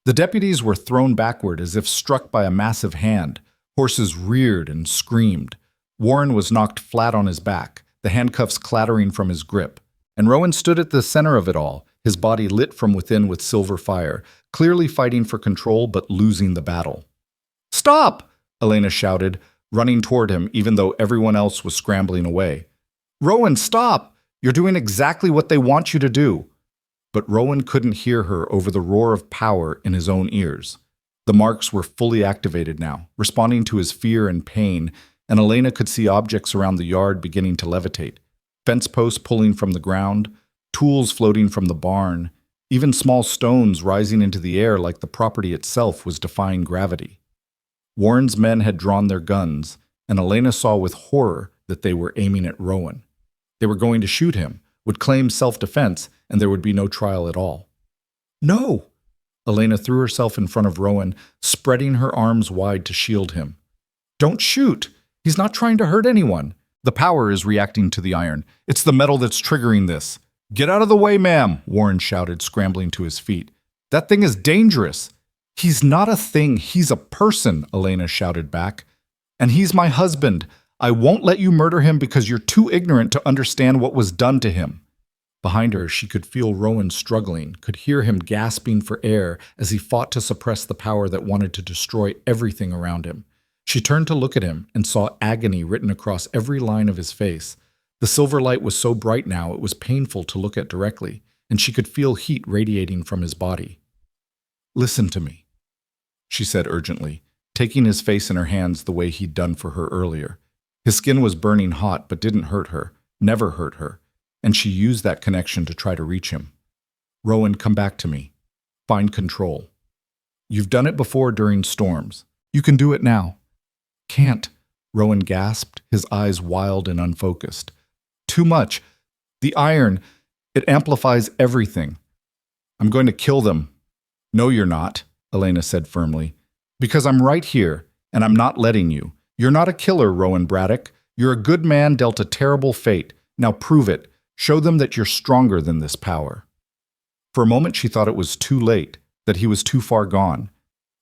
The deputies were thrown backward as if struck by a massive hand. Horses reared and screamed. Warren was knocked flat on his back, the handcuffs clattering from his grip. And Rowan stood at the center of it all, his body lit from within with silver fire, clearly fighting for control but losing the battle. "Stop!" Elena shouted, running toward him even though everyone else was scrambling away. "Rowan, stop! You're doing exactly what they want you to do." But Rowan couldn't hear her over the roar of power in his own ears. The marks were fully activated now, responding to his fear and pain, and Elena could see objects around the yard beginning to levitate. Fence posts pulling from the ground, tools floating from the barn, even small stones rising into the air like the property itself was defying gravity. Warren's men had drawn their guns, and Elena saw with horror that they were aiming at Rowan. They were going to shoot him, would claim self-defense, and there would be no trial at all. "No!" Elena threw herself in front of Rowan, spreading her arms wide to shield him. "Don't shoot! He's not trying to hurt anyone. The power is reacting to the iron. It's the metal that's triggering this." "Get out of the way, ma'am," Warren shouted, scrambling to his feet. "That thing is dangerous." "He's not a thing, he's a person," Elena shouted back. "And he's my husband. I won't let you murder him because you're too ignorant to understand what was done to him." Behind her, she could feel Rowan struggling, could hear him gasping for air as he fought to suppress the power that wanted to destroy everything around him. She turned to look at him and saw agony written across every line of his face. The silver light was so bright now it was painful to look at directly, and she could feel heat radiating from his body. "Listen to me," she said urgently, taking his face in her hands the way he'd done for her earlier. His skin was burning hot but didn't hurt her, never hurt her, and she used that connection to try to reach him. "Rowan, come back to me. Find control. You've done it before during storms. You can do it now." "Can't," Rowan gasped, his eyes wild and unfocused. "Too much. The iron, it amplifies everything. I'm going to kill them." "No, you're not," Elena said firmly. "Because I'm right here, and I'm not letting you. You're not a killer, Rowan Braddock. You're a good man dealt a terrible fate. Now prove it. Show them that you're stronger than this power." For a moment she thought it was too late, that he was too far gone.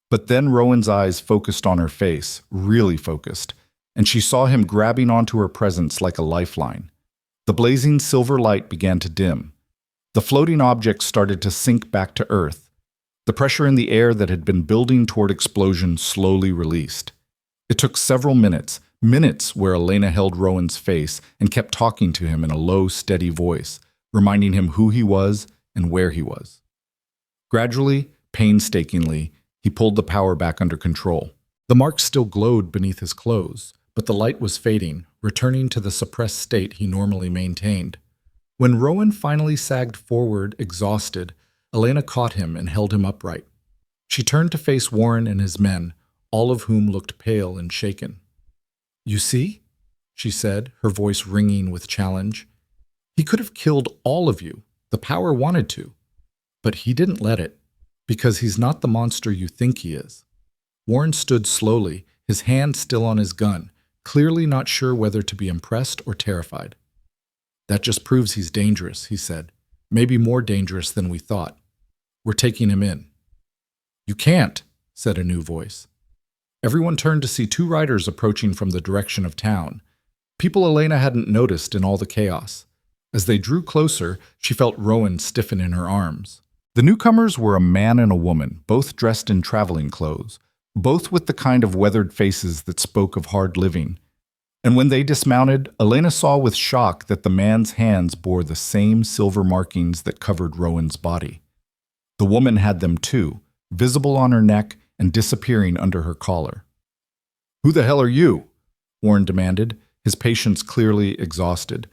But then Rowan's eyes focused on her face, really focused, and she saw him grabbing onto her presence like a lifeline. The blazing silver light began to dim. The floating objects started to sink back to earth. The pressure in the air that had been building toward explosion slowly released. It took several minutes where Elena held Rowan's face and kept talking to him in a low, steady voice, reminding him who he was and where he was. Gradually, painstakingly, he pulled the power back under control. The marks still glowed beneath his clothes, but the light was fading, returning to the suppressed state he normally maintained. When Rowan finally sagged forward, exhausted, Elena caught him and held him upright. She turned to face Warren and his men, all of whom looked pale and shaken. "You see?" she said, her voice ringing with challenge. "He could have killed all of you. The power wanted to. But he didn't let it, because he's not the monster you think he is." Warren stood slowly, his hand still on his gun, clearly not sure whether to be impressed or terrified. "That just proves he's dangerous," he said. "Maybe more dangerous than we thought. We're taking him in." "You can't," said a new voice. Everyone turned to see two riders approaching from the direction of town, people Elena hadn't noticed in all the chaos. As they drew closer, she felt Rowan stiffen in her arms. The newcomers were a man and a woman, both dressed in traveling clothes, both with the kind of weathered faces that spoke of hard living. And when they dismounted, Elena saw with shock that the man's hands bore the same silver markings that covered Rowan's body. The woman had them too, visible on her neck and disappearing under her collar. "Who the hell are you?" Warren demanded, his patience clearly exhausted.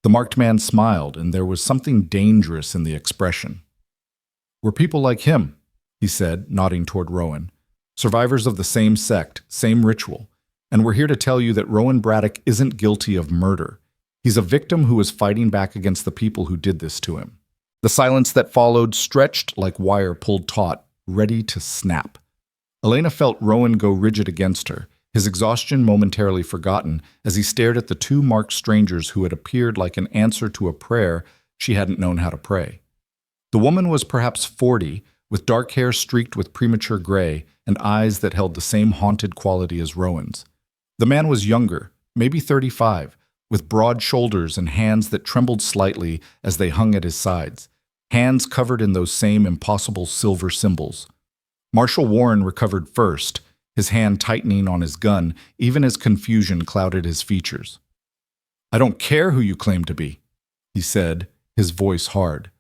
The marked man smiled, and there was something dangerous in the expression. "We're people like him," he said, nodding toward Rowan. "Survivors of the same sect, same ritual. And we're here to tell you that Rowan Braddock isn't guilty of murder. He's a victim who is fighting back against the people who did this to him." The silence that followed stretched like wire pulled taut, ready to snap. Elena felt Rowan go rigid against her, his exhaustion momentarily forgotten as he stared at the two marked strangers who had appeared like an answer to a prayer she hadn't known how to pray. The woman was perhaps 40, with dark hair streaked with premature gray and eyes that held the same haunted quality as Rowan's. The man was younger, maybe 35, with broad shoulders and hands that trembled slightly as they hung at his sides, hands covered in those same impossible silver symbols. Marshal Warren recovered first, his hand tightening on his gun even as confusion clouded his features. "I don't care who you claim to be," he said, his voice hard.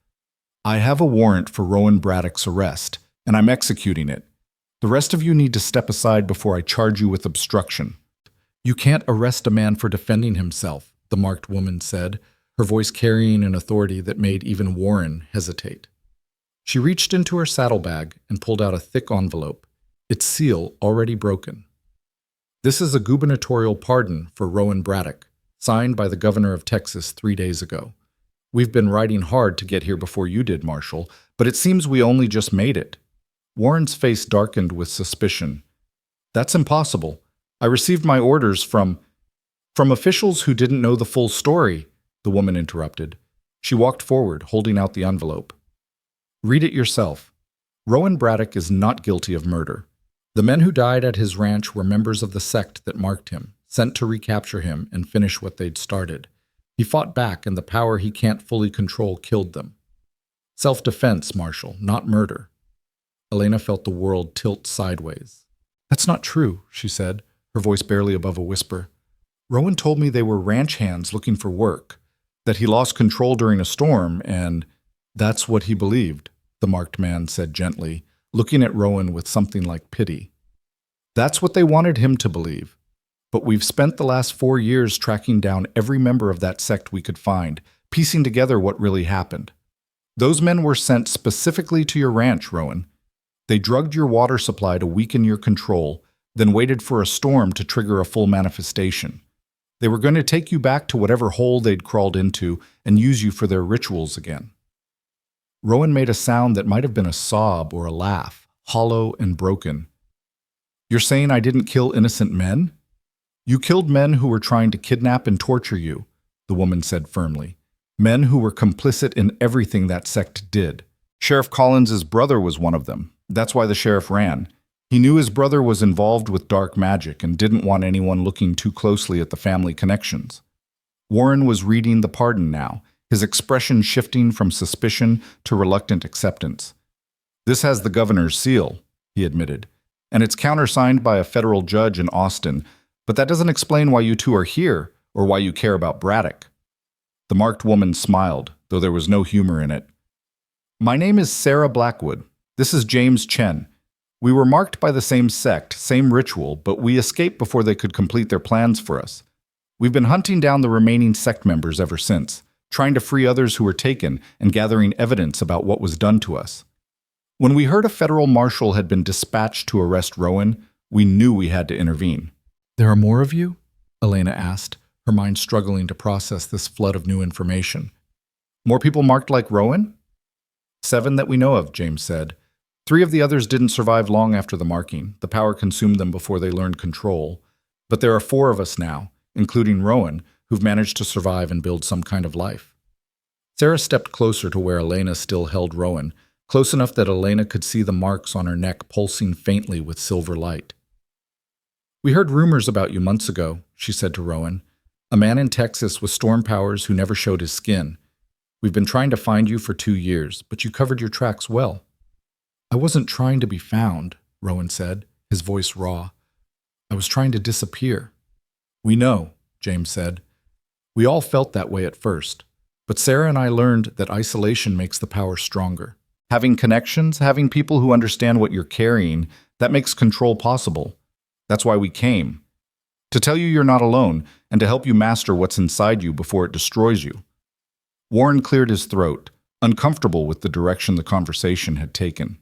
"I have a warrant for Rowan Braddock's arrest, and I'm executing it. The rest of you need to step aside before I charge you with obstruction." "You can't arrest a man for defending himself," the marked woman said, her voice carrying an authority that made even Warren hesitate. She reached into her saddlebag and pulled out a thick envelope, its seal already broken. "This is a gubernatorial pardon for Rowan Braddock, signed by the governor of Texas 3 days ago. We've been riding hard to get here before you did, Marshal, but it seems we only just made it." Warren's face darkened with suspicion. "That's impossible. I received my orders from officials who didn't know the full story," the woman interrupted. She walked forward, holding out the envelope. "Read it yourself. Rowan Braddock is not guilty of murder. The men who died at his ranch were members of the sect that marked him, sent to recapture him and finish what they'd started. He fought back, and the power he can't fully control killed them. Self-defense, Marshal, not murder." Elena felt the world tilt sideways. "That's not true," she said, her voice barely above a whisper. "Rowan told me they were ranch hands looking for work, that he lost control during a storm, and that's what he believed," the marked man said gently, looking at Rowan with something like pity. "That's what they wanted him to believe. But we've spent the last 4 years tracking down every member of that sect we could find, piecing together what really happened. Those men were sent specifically to your ranch, Rowan. They drugged your water supply to weaken your control, then waited for a storm to trigger a full manifestation. They were going to take you back to whatever hole they'd crawled into and use you for their rituals again." Rowan made a sound that might have been a sob or a laugh, hollow and broken. "You're saying I didn't kill innocent men?" "You killed men who were trying to kidnap and torture you," the woman said firmly. "Men who were complicit in everything that sect did. Sheriff Collins's brother was one of them. That's why the sheriff ran. He knew his brother was involved with dark magic and didn't want anyone looking too closely at the family connections." Warren was reading the pardon now, his expression shifting from suspicion to reluctant acceptance. "This has the governor's seal," he admitted, "and it's countersigned by a federal judge in Austin, but that doesn't explain why you two are here or why you care about Braddock." The marked woman smiled, though there was no humor in it. "My name is Sarah Blackwood. This is James Chen. We were marked by the same sect, same ritual, but we escaped before they could complete their plans for us. We've been hunting down the remaining sect members ever since, trying to free others who were taken and gathering evidence about what was done to us. When we heard a federal marshal had been dispatched to arrest Rowan, we knew we had to intervene." "There are more of you?" Elena asked, her mind struggling to process this flood of new information. "More people marked like Rowan?" "7 that we know of," James said. 3 of the others didn't survive long after the marking. The power consumed them before they learned control. But there are 4 of us now, including Rowan, who've managed to survive and build some kind of life." Sarah stepped closer to where Elena still held Rowan, close enough that Elena could see the marks on her neck pulsing faintly with silver light. "We heard rumors about you months ago," she said to Rowan. "A man in Texas with storm powers who never showed his skin. We've been trying to find you for 2 years, but you covered your tracks well." "I wasn't trying to be found," Rowan said, his voice raw. "I was trying to disappear." "We know," James said. "We all felt that way at first, but Sarah and I learned that isolation makes the power stronger. Having connections, having people who understand what you're carrying, that makes control possible. That's why we came. To tell you you're not alone, and to help you master what's inside you before it destroys you." Warren cleared his throat, uncomfortable with the direction the conversation had taken.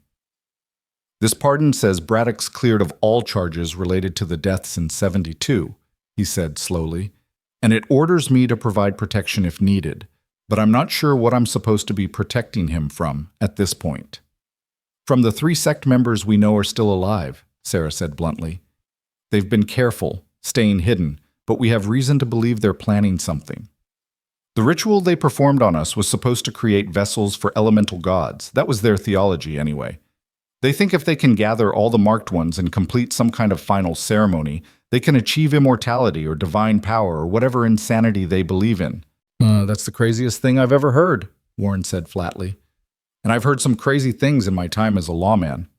"This pardon says Braddock's cleared of all charges related to the deaths in 72, he said slowly, "and it orders me to provide protection if needed, but I'm not sure what I'm supposed to be protecting him from at this point." "From the 3 sect members we know are still alive," Sarah said bluntly. They've been careful, staying hidden, but we have reason to believe they're planning something. The ritual they performed on us was supposed to create vessels for elemental gods. That was their theology, anyway. They think if they can gather all the marked ones and complete some kind of final ceremony, they can achieve immortality or divine power or whatever insanity they believe in. That's the craziest thing I've ever heard, Warren said flatly. And I've heard some crazy things in my time as a lawman.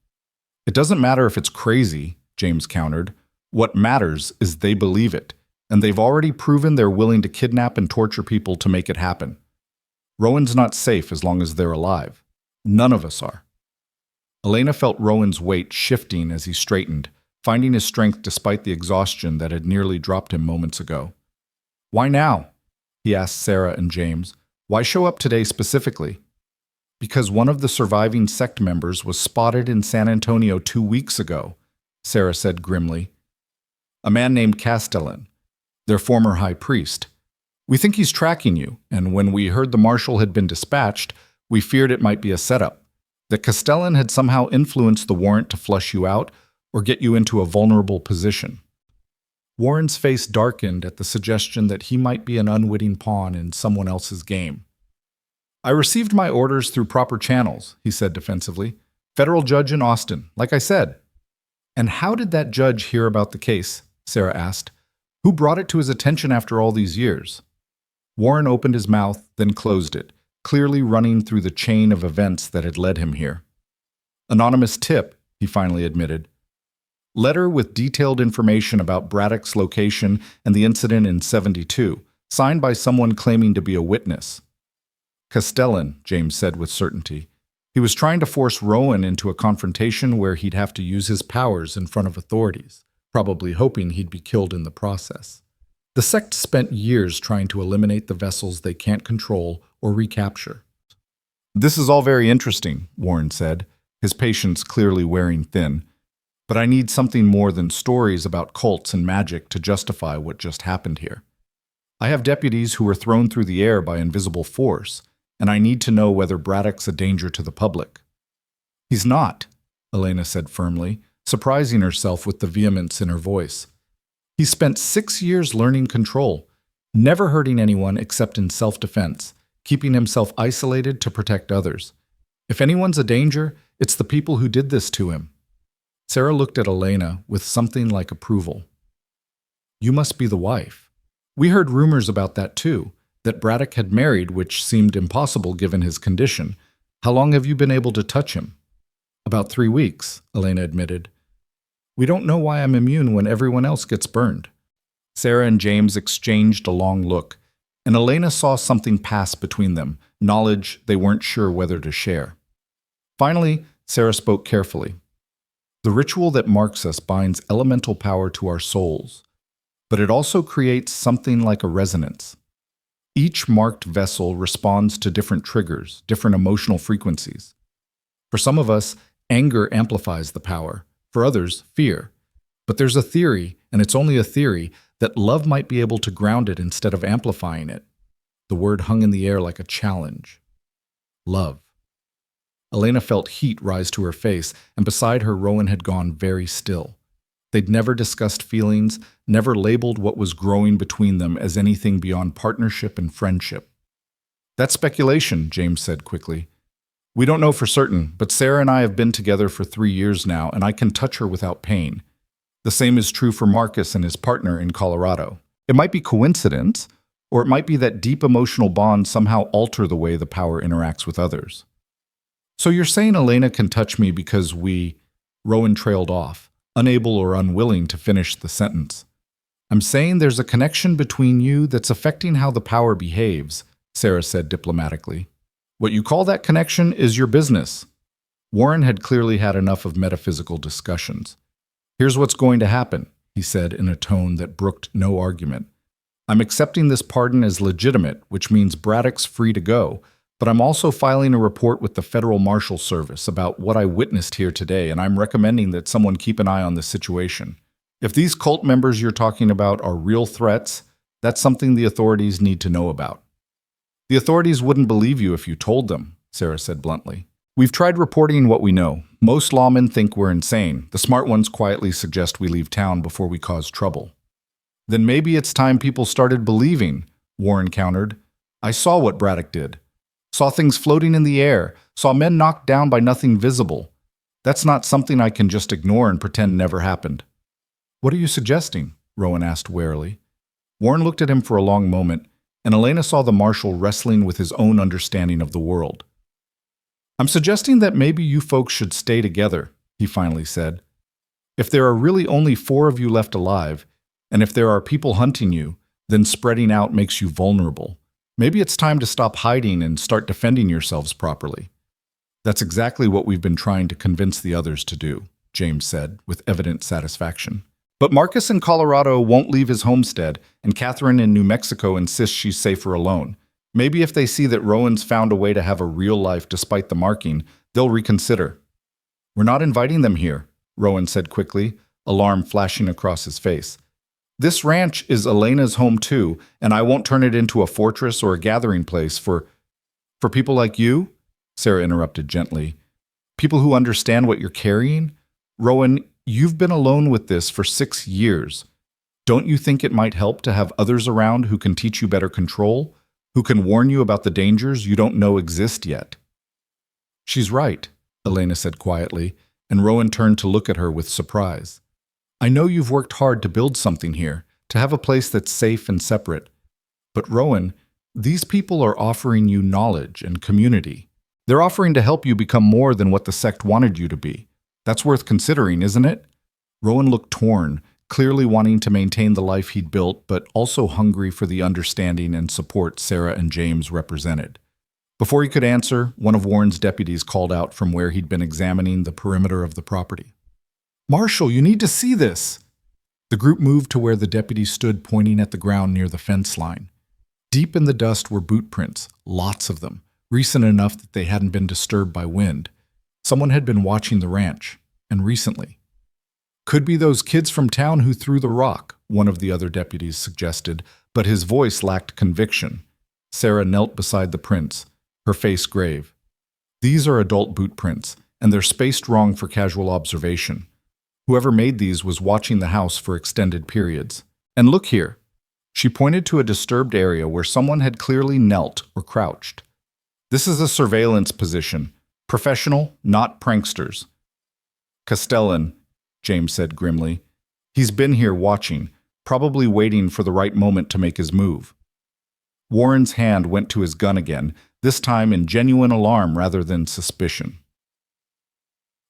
It doesn't matter if it's crazy, James countered. What matters is they believe it, and they've already proven they're willing to kidnap and torture people to make it happen. Rowan's not safe as long as they're alive. None of us are. Elena felt Rowan's weight shifting as he straightened, finding his strength despite the exhaustion that had nearly dropped him moments ago. Why now? He asked Sarah and James. Why show up today specifically? Because one of the surviving sect members was spotted in San Antonio 2 weeks ago, Sarah said grimly. A man named Castellan, their former high priest. We think he's tracking you, and when we heard the marshal had been dispatched, we feared it might be a setup, that Castellan had somehow influenced the warrant to flush you out or get you into a vulnerable position. Warren's face darkened at the suggestion that he might be an unwitting pawn in someone else's game. I received my orders through proper channels, he said defensively. Federal judge in Austin, like I said. And how did that judge hear about the case? Sarah asked. Who brought it to his attention after all these years? Warren opened his mouth, then closed it, clearly running through the chain of events that had led him here. Anonymous tip, he finally admitted. Letter with detailed information about Braddock's location and the incident in 72, signed by someone claiming to be a witness. Castellan, James said with certainty. He was trying to force Rowan into a confrontation where he'd have to use his powers in front of authorities, probably hoping he'd be killed in the process. The sect spent years trying to eliminate the vessels they can't control or recapture. This is all very interesting, Warren said, his patience clearly wearing thin. But I need something more than stories about cults and magic to justify what just happened here. I have deputies who were thrown through the air by invisible force, and I need to know whether Braddock's a danger to the public. He's not, Elena said firmly, surprising herself with the vehemence in her voice. He spent 6 years learning control, never hurting anyone except in self-defense, keeping himself isolated to protect others. If anyone's a danger, it's the people who did this to him. Sarah looked at Elena with something like approval. You must be the wife. We heard rumors about that too, that Braddock had married, which seemed impossible given his condition. How long have you been able to touch him? About 3 weeks, Elena admitted. We don't know why I'm immune when everyone else gets burned. Sarah and James exchanged a long look, and Elena saw something pass between them, knowledge they weren't sure whether to share. Finally, Sarah spoke carefully. The ritual that marks us binds elemental power to our souls, but it also creates something like a resonance. Each marked vessel responds to different triggers, different emotional frequencies. For some of us, anger amplifies the power. For others, fear. But there's a theory, and it's only a theory, that love might be able to ground it instead of amplifying it. The word hung in the air like a challenge. Love. Elena felt heat rise to her face, and beside her, Rowan had gone very still. They'd never discussed feelings, never labeled what was growing between them as anything beyond partnership and friendship. That's speculation, James said quickly. We don't know for certain, but Sarah and I have been together for 3 years now, and I can touch her without pain. The same is true for Marcus and his partner in Colorado. It might be coincidence, or it might be that deep emotional bonds somehow alter the way the power interacts with others. So you're saying Elena can touch me because Rowan trailed off, unable or unwilling to finish the sentence. I'm saying there's a connection between you that's affecting how the power behaves, Sarah said diplomatically. What you call that connection is your business. Warren had clearly had enough of metaphysical discussions. Here's what's going to happen, he said in a tone that brooked no argument. I'm accepting this pardon as legitimate, which means Braddock's free to go, but I'm also filing a report with the Federal Marshal Service about what I witnessed here today, and I'm recommending that someone keep an eye on this situation. If these cult members you're talking about are real threats, that's something the authorities need to know about. The authorities wouldn't believe you if you told them, Sarah said bluntly. We've tried reporting what we know, Most lawmen think we're insane. The smart ones quietly suggest we leave town before we cause trouble. Then maybe it's time people started believing, Warren countered. I saw what Braddock did. Saw things floating in the air. Saw men knocked down by nothing visible. That's not something I can just ignore and pretend never happened. What are you suggesting? Rowan asked warily. Warren looked at him for a long moment, and Elena saw the marshal wrestling with his own understanding of the world. I'm suggesting that maybe you folks should stay together, he finally said. If there are really only 4 of you left alive, and if there are people hunting you, then spreading out makes you vulnerable. Maybe it's time to stop hiding and start defending yourselves properly. That's exactly what we've been trying to convince the others to do, James said, with evident satisfaction. But Marcus in Colorado won't leave his homestead, and Catherine in New Mexico insists she's safer alone. Maybe if they see that Rowan's found a way to have a real life despite the marking, they'll reconsider. We're not inviting them here, Rowan said quickly, alarm flashing across his face. This ranch is Elena's home too, and I won't turn it into a fortress or a gathering place for people like you? Sarah interrupted gently. People who understand what you're carrying? Rowan, you've been alone with this for 6 years. Don't you think it might help to have others around who can teach you better control, who can warn you about the dangers you don't know exist yet? She's right, Elena said quietly, and Rowan turned to look at her with surprise. I know you've worked hard to build something here, to have a place that's safe and separate. But Rowan, these people are offering you knowledge and community. They're offering to help you become more than what the sect wanted you to be. That's worth considering, isn't it? Rowan looked torn, clearly wanting to maintain the life he'd built, but also hungry for the understanding and support Sarah and James represented. Before he could answer, one of Warren's deputies called out from where he'd been examining the perimeter of the property. Marshal, you need to see this! The group moved to where the deputy stood pointing at the ground near the fence line. Deep in the dust were boot prints, lots of them, recent enough that they hadn't been disturbed by wind. Someone had been watching the ranch, and recently. Could be those kids from town who threw the rock, one of the other deputies suggested, but his voice lacked conviction. Sarah knelt beside the prints, her face grave. These are adult boot prints, and they're spaced wrong for casual observation. Whoever made these was watching the house for extended periods. And look here. She pointed to a disturbed area where someone had clearly knelt or crouched. This is a surveillance position. Professional, not pranksters. Castellan, James said grimly. He's been here watching, probably waiting for the right moment to make his move. Warren's hand went to his gun again, this time in genuine alarm rather than suspicion.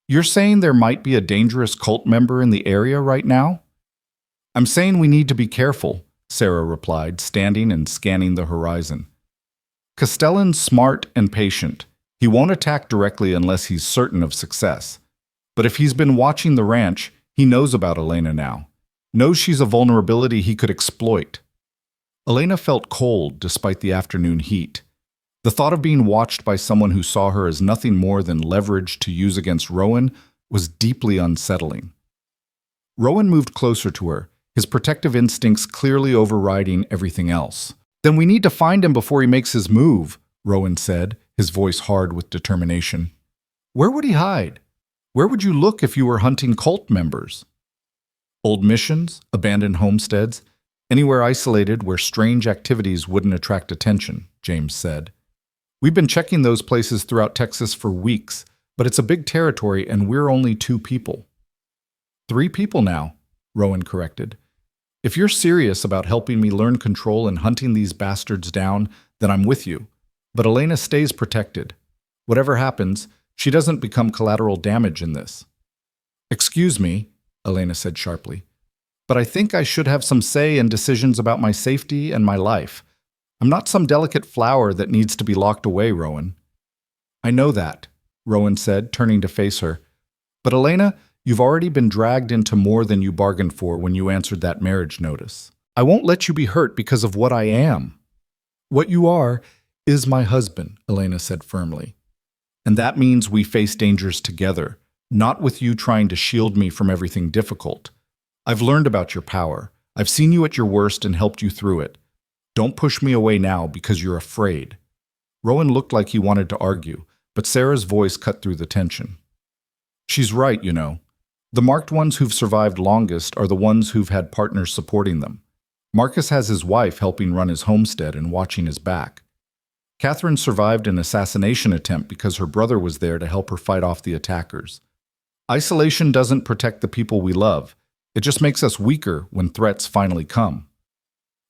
You're saying there might be a dangerous cult member in the area right now? I'm saying we need to be careful, Sarah replied, standing and scanning the horizon. Castellan's smart and patient. He won't attack directly unless he's certain of success. But if he's been watching the ranch, he knows about Elena now. Knows she's a vulnerability he could exploit. Elena felt cold despite the afternoon heat. The thought of being watched by someone who saw her as nothing more than leverage to use against Rowan was deeply unsettling. Rowan moved closer to her, his protective instincts clearly overriding everything else. Then we need to find him before he makes his move, Rowan said, his voice hard with determination. Where would he hide? Where would you look if you were hunting cult members? Old missions, abandoned homesteads, anywhere isolated where strange activities wouldn't attract attention, James said. We've been checking those places throughout Texas for weeks, but it's a big territory and we're only 2 people. 3 people now, Rowan corrected. If you're serious about helping me learn control and hunting these bastards down, then I'm with you. But Elena stays protected. Whatever happens, she doesn't become collateral damage in this. Excuse me, Elena said sharply, but I think I should have some say in decisions about my safety and my life. I'm not some delicate flower that needs to be locked away, Rowan. I know that, Rowan said, turning to face her. But Elena, you've already been dragged into more than you bargained for when you answered that marriage notice. I won't let you be hurt because of what I am. What you are is my husband, Elena said firmly. And that means we face dangers together, not with you trying to shield me from everything difficult. I've learned about your power. I've seen you at your worst and helped you through it. Don't push me away now because you're afraid. Rowan looked like he wanted to argue, but Sarah's voice cut through the tension. She's right, you know. The marked ones who've survived longest are the ones who've had partners supporting them. Marcus has his wife helping run his homestead and watching his back. Catherine survived an assassination attempt because her brother was there to help her fight off the attackers. Isolation doesn't protect the people we love. It just makes us weaker when threats finally come.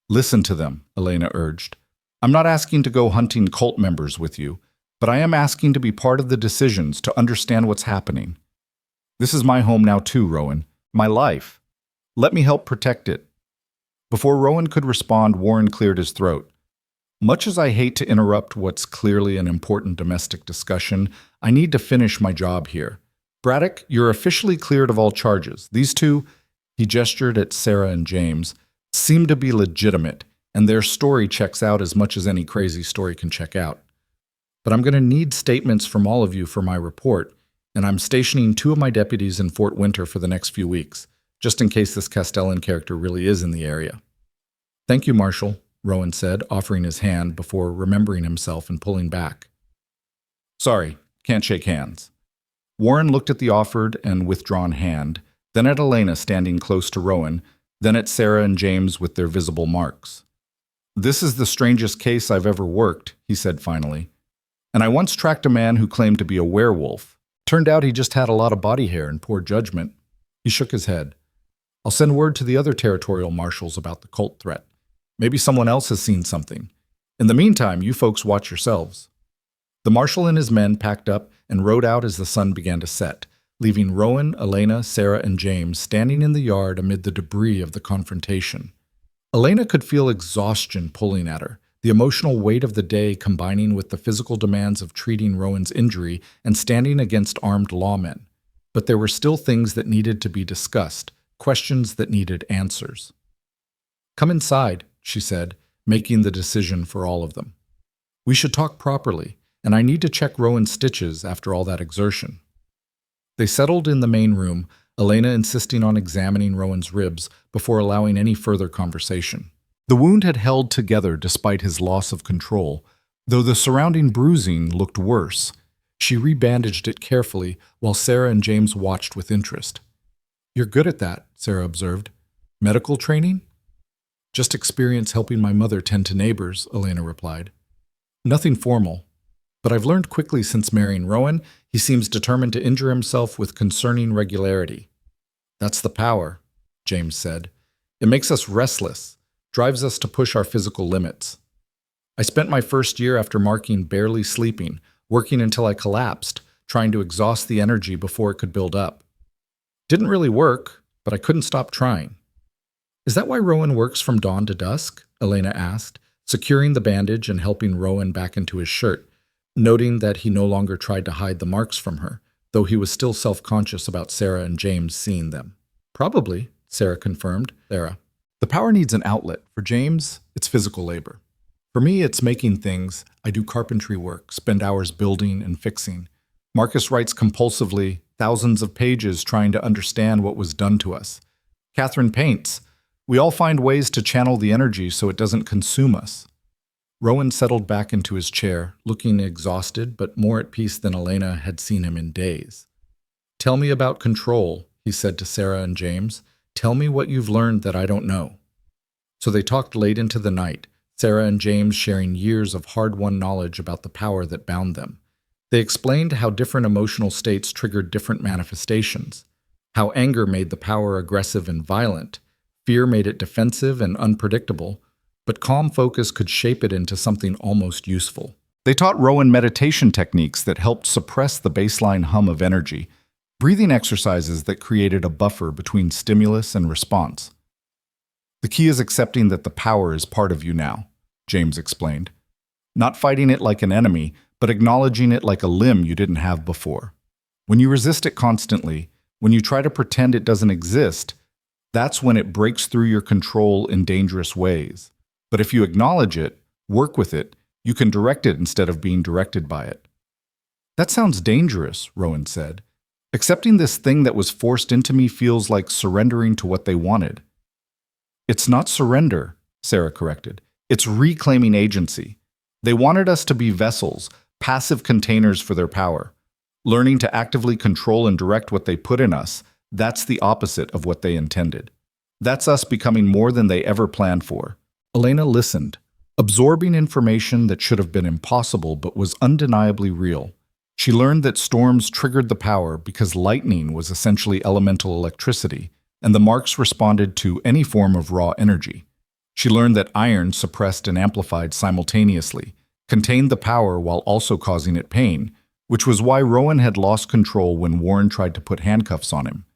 Listen to them, Elena urged. I'm not asking to go hunting cult members with you, but I am asking to be part of the decisions, to understand what's happening. This is my home now too, Rowan. My life. Let me help protect it. Before Rowan could respond, Warren cleared his throat. Much as I hate to interrupt what's clearly an important domestic discussion, I need to finish my job here. Braddock, you're officially cleared of all charges. These two, he gestured at Sarah and James, seem to be legitimate, and their story checks out as much as any crazy story can check out. But I'm going to need statements from all of you for my report, and I'm stationing 2 of my deputies in Fort Winter for the next few weeks, just in case this Castellan character really is in the area. Thank you, Marshal, Rowan said, offering his hand before remembering himself and pulling back. Sorry, can't shake hands. Warren looked at the offered and withdrawn hand, then at Elena standing close to Rowan, then at Sarah and James with their visible marks. This is the strangest case I've ever worked, he said finally. And I once tracked a man who claimed to be a werewolf. Turned out he just had a lot of body hair and poor judgment. He shook his head. I'll send word to the other territorial marshals about the cult threat. Maybe someone else has seen something. In the meantime, you folks watch yourselves. The marshal and his men packed up and rode out as the sun began to set, leaving Rowan, Elena, Sarah, and James standing in the yard amid the debris of the confrontation. Elena could feel exhaustion pulling at her, the emotional weight of the day combining with the physical demands of treating Rowan's injury and standing against armed lawmen. But there were still things that needed to be discussed, questions that needed answers. Come inside, she said, making the decision for all of them. We should talk properly, and I need to check Rowan's stitches after all that exertion. They settled in the main room, Elena insisting on examining Rowan's ribs before allowing any further conversation. The wound had held together despite his loss of control, though the surrounding bruising looked worse. She rebandaged it carefully while Sarah and James watched with interest. You're good at that, Sarah observed. Medical training? Just experience helping my mother tend to neighbors, Elena replied. Nothing formal, but I've learned quickly since marrying Rowan, he seems determined to injure himself with concerning regularity. That's the power, James said. It makes us restless, drives us to push our physical limits. I spent my first year after marking barely sleeping, working until I collapsed, trying to exhaust the energy before it could build up. Didn't really work, but I couldn't stop trying. Is that why Rowan works from dawn to dusk? Elena asked, securing the bandage and helping Rowan back into his shirt, noting that he no longer tried to hide the marks from her, though he was still self-conscious about Sarah and James seeing them. Probably, Sarah confirmed. Sarah. The power needs an outlet. For James, it's physical labor. For me, it's making things. I do carpentry work, spend hours building and fixing. Marcus writes compulsively, thousands of pages trying to understand what was done to us. Catherine paints. We all find ways to channel the energy so it doesn't consume us. Rowan settled back into his chair, looking exhausted but more at peace than Elena had seen him in days. Tell me about control, he said to Sarah and James. Tell me what you've learned that I don't know. So they talked late into the night, Sarah and James sharing years of hard-won knowledge about the power that bound them. They explained how different emotional states triggered different manifestations, how anger made the power aggressive and violent, fear made it defensive and unpredictable, but calm focus could shape it into something almost useful. They taught Rowan meditation techniques that helped suppress the baseline hum of energy, breathing exercises that created a buffer between stimulus and response. The key is accepting that the power is part of you now, James explained. Not fighting it like an enemy, but acknowledging it like a limb you didn't have before. When you resist it constantly, when you try to pretend it doesn't exist, that's when it breaks through your control in dangerous ways. But if you acknowledge it, work with it, you can direct it instead of being directed by it. That sounds dangerous, Rowan said. Accepting this thing that was forced into me feels like surrendering to what they wanted. It's not surrender, Sarah corrected. It's reclaiming agency. They wanted us to be vessels, passive containers for their power. Learning to actively control and direct what they put in us, that's the opposite of what they intended. That's us becoming more than they ever planned for. Elena listened, absorbing information that should have been impossible but was undeniably real. She learned that storms triggered the power because lightning was essentially elemental electricity, and the marks responded to any form of raw energy. She learned that iron suppressed and amplified simultaneously, contained the power while also causing it pain, which was why Rowan had lost control when Warren tried to put handcuffs on him.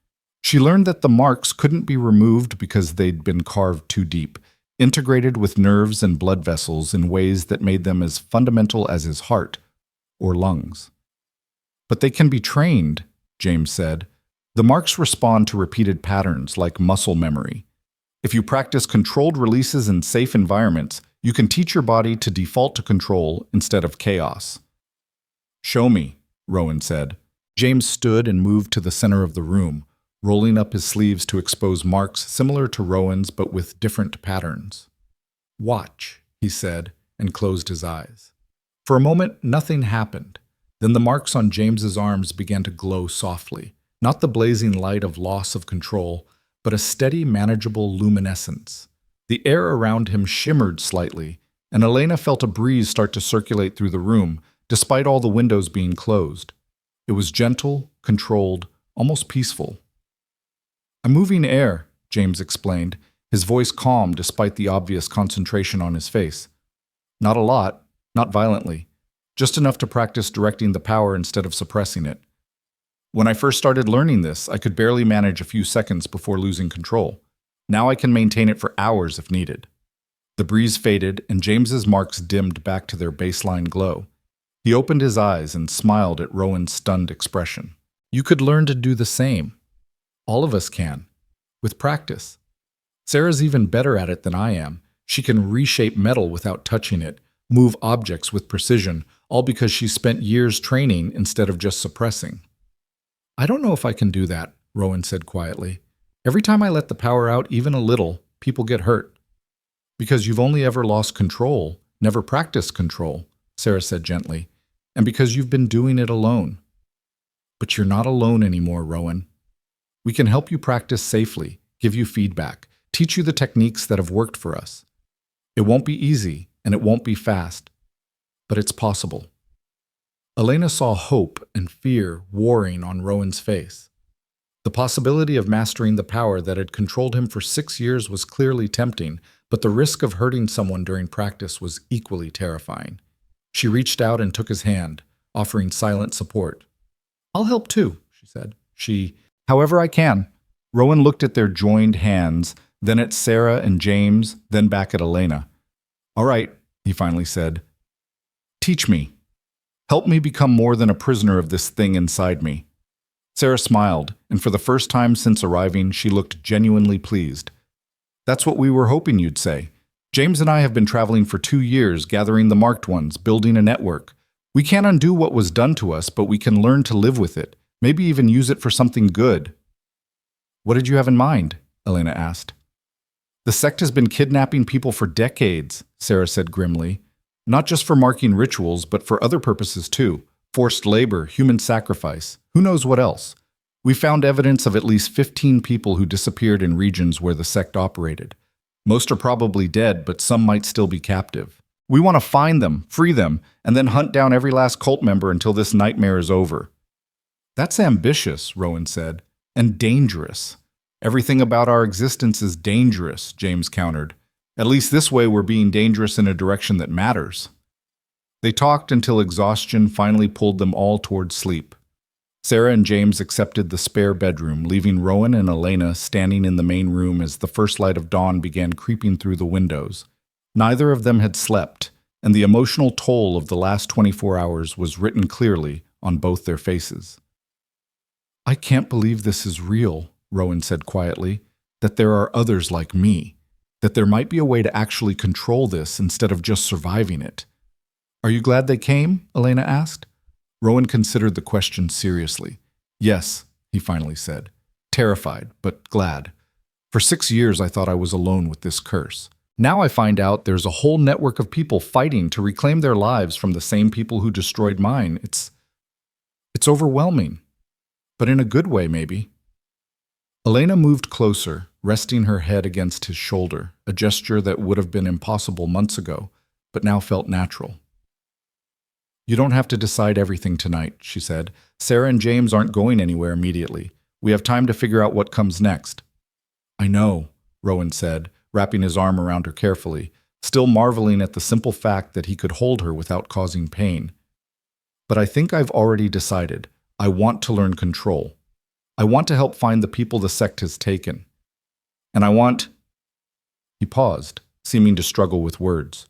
She learned that the marks couldn't be removed because they'd been carved too deep, integrated with nerves and blood vessels in ways that made them as fundamental as his heart or lungs. But they can be trained, James said. The marks respond to repeated patterns like muscle memory. If you practice controlled releases in safe environments, you can teach your body to default to control instead of chaos. Show me, Rowan said. James stood and moved to the center of the room, rolling up his sleeves to expose marks similar to Rowan's but with different patterns. Watch, he said, and closed his eyes. For a moment, nothing happened. Then the marks on James's arms began to glow softly, not the blazing light of loss of control, but a steady, manageable luminescence. The air around him shimmered slightly, and Elena felt a breeze start to circulate through the room, despite all the windows being closed. It was gentle, controlled, almost peaceful. "I'm moving air," James explained, his voice calm despite the obvious concentration on his face. "Not a lot, not violently, just enough to practice directing the power instead of suppressing it. When I first started learning this, I could barely manage a few seconds before losing control. Now I can maintain it for hours if needed." The breeze faded, and James's marks dimmed back to their baseline glow. He opened his eyes and smiled at Rowan's stunned expression. "You could learn to do the same. All of us can, with practice. Sarah's even better at it than I am. She can reshape metal without touching it, move objects with precision, all because she spent years training instead of just suppressing." "I don't know if I can do that," Rowan said quietly. "Every time I let the power out even a little, people get hurt." "Because you've only ever lost control, never practiced control," Sarah said gently, "and because you've been doing it alone." "But you're not alone anymore, Rowan. We can help you practice safely, give you feedback, teach you the techniques that have worked for us. It won't be easy, and it won't be fast, but it's possible." Elena saw hope and fear warring on Rowan's face. The possibility of mastering the power that had controlled him for 6 years was clearly tempting, but the risk of hurting someone during practice was equally terrifying. She reached out and took his hand, offering silent support. "I'll help too," she said. "However I can." Rowan looked at their joined hands, then at Sarah and James, then back at Elena. "All right," he finally said. "Teach me. Help me become more than a prisoner of this thing inside me." Sarah smiled, and for the first time since arriving, she looked genuinely pleased. "That's what we were hoping you'd say. James and I have been traveling for 2 years, gathering the marked ones, building a network. We can't undo what was done to us, but we can learn to live with it, maybe even use it for something good." "What did you have in mind?" Elena asked. "The sect has been kidnapping people for decades," Sarah said grimly. "Not just for marking rituals, but for other purposes too. Forced labor, human sacrifice, who knows what else. We found evidence of at least 15 people who disappeared in regions where the sect operated. Most are probably dead, but some might still be captive. We want to find them, free them, and then hunt down every last cult member until this nightmare is over." "That's ambitious," Rowan said, "and dangerous." "Everything about our existence is dangerous," James countered. "At least this way we're being dangerous in a direction that matters." They talked until exhaustion finally pulled them all towards sleep. Sarah and James accepted the spare bedroom, leaving Rowan and Elena standing in the main room as the first light of dawn began creeping through the windows. Neither of them had slept, and the emotional toll of the last 24 hours was written clearly on both their faces. "I can't believe this is real," Rowan said quietly, "that there are others like me, that there might be a way to actually control this instead of just surviving it." "Are you glad they came?" Elena asked. Rowan considered the question seriously. "Yes," he finally said. "Terrified, but glad. For 6 years I thought I was alone with this curse. Now I find out there's a whole network of people fighting to reclaim their lives from the same people who destroyed mine. It's It's overwhelming, but in a good way, maybe. Elena moved closer, resting her head against his shoulder, a gesture that would have been impossible months ago, but now felt natural. You don't have to decide everything tonight, she said. Sarah and James aren't going anywhere immediately. We have time to figure out what comes next. I know, Rowan said, wrapping his arm around her carefully, still marveling at the simple fact that he could hold her without causing pain. But I think I've already decided. I want to learn control. I want to help find the people the sect has taken. And I want... He paused, seeming to struggle with words.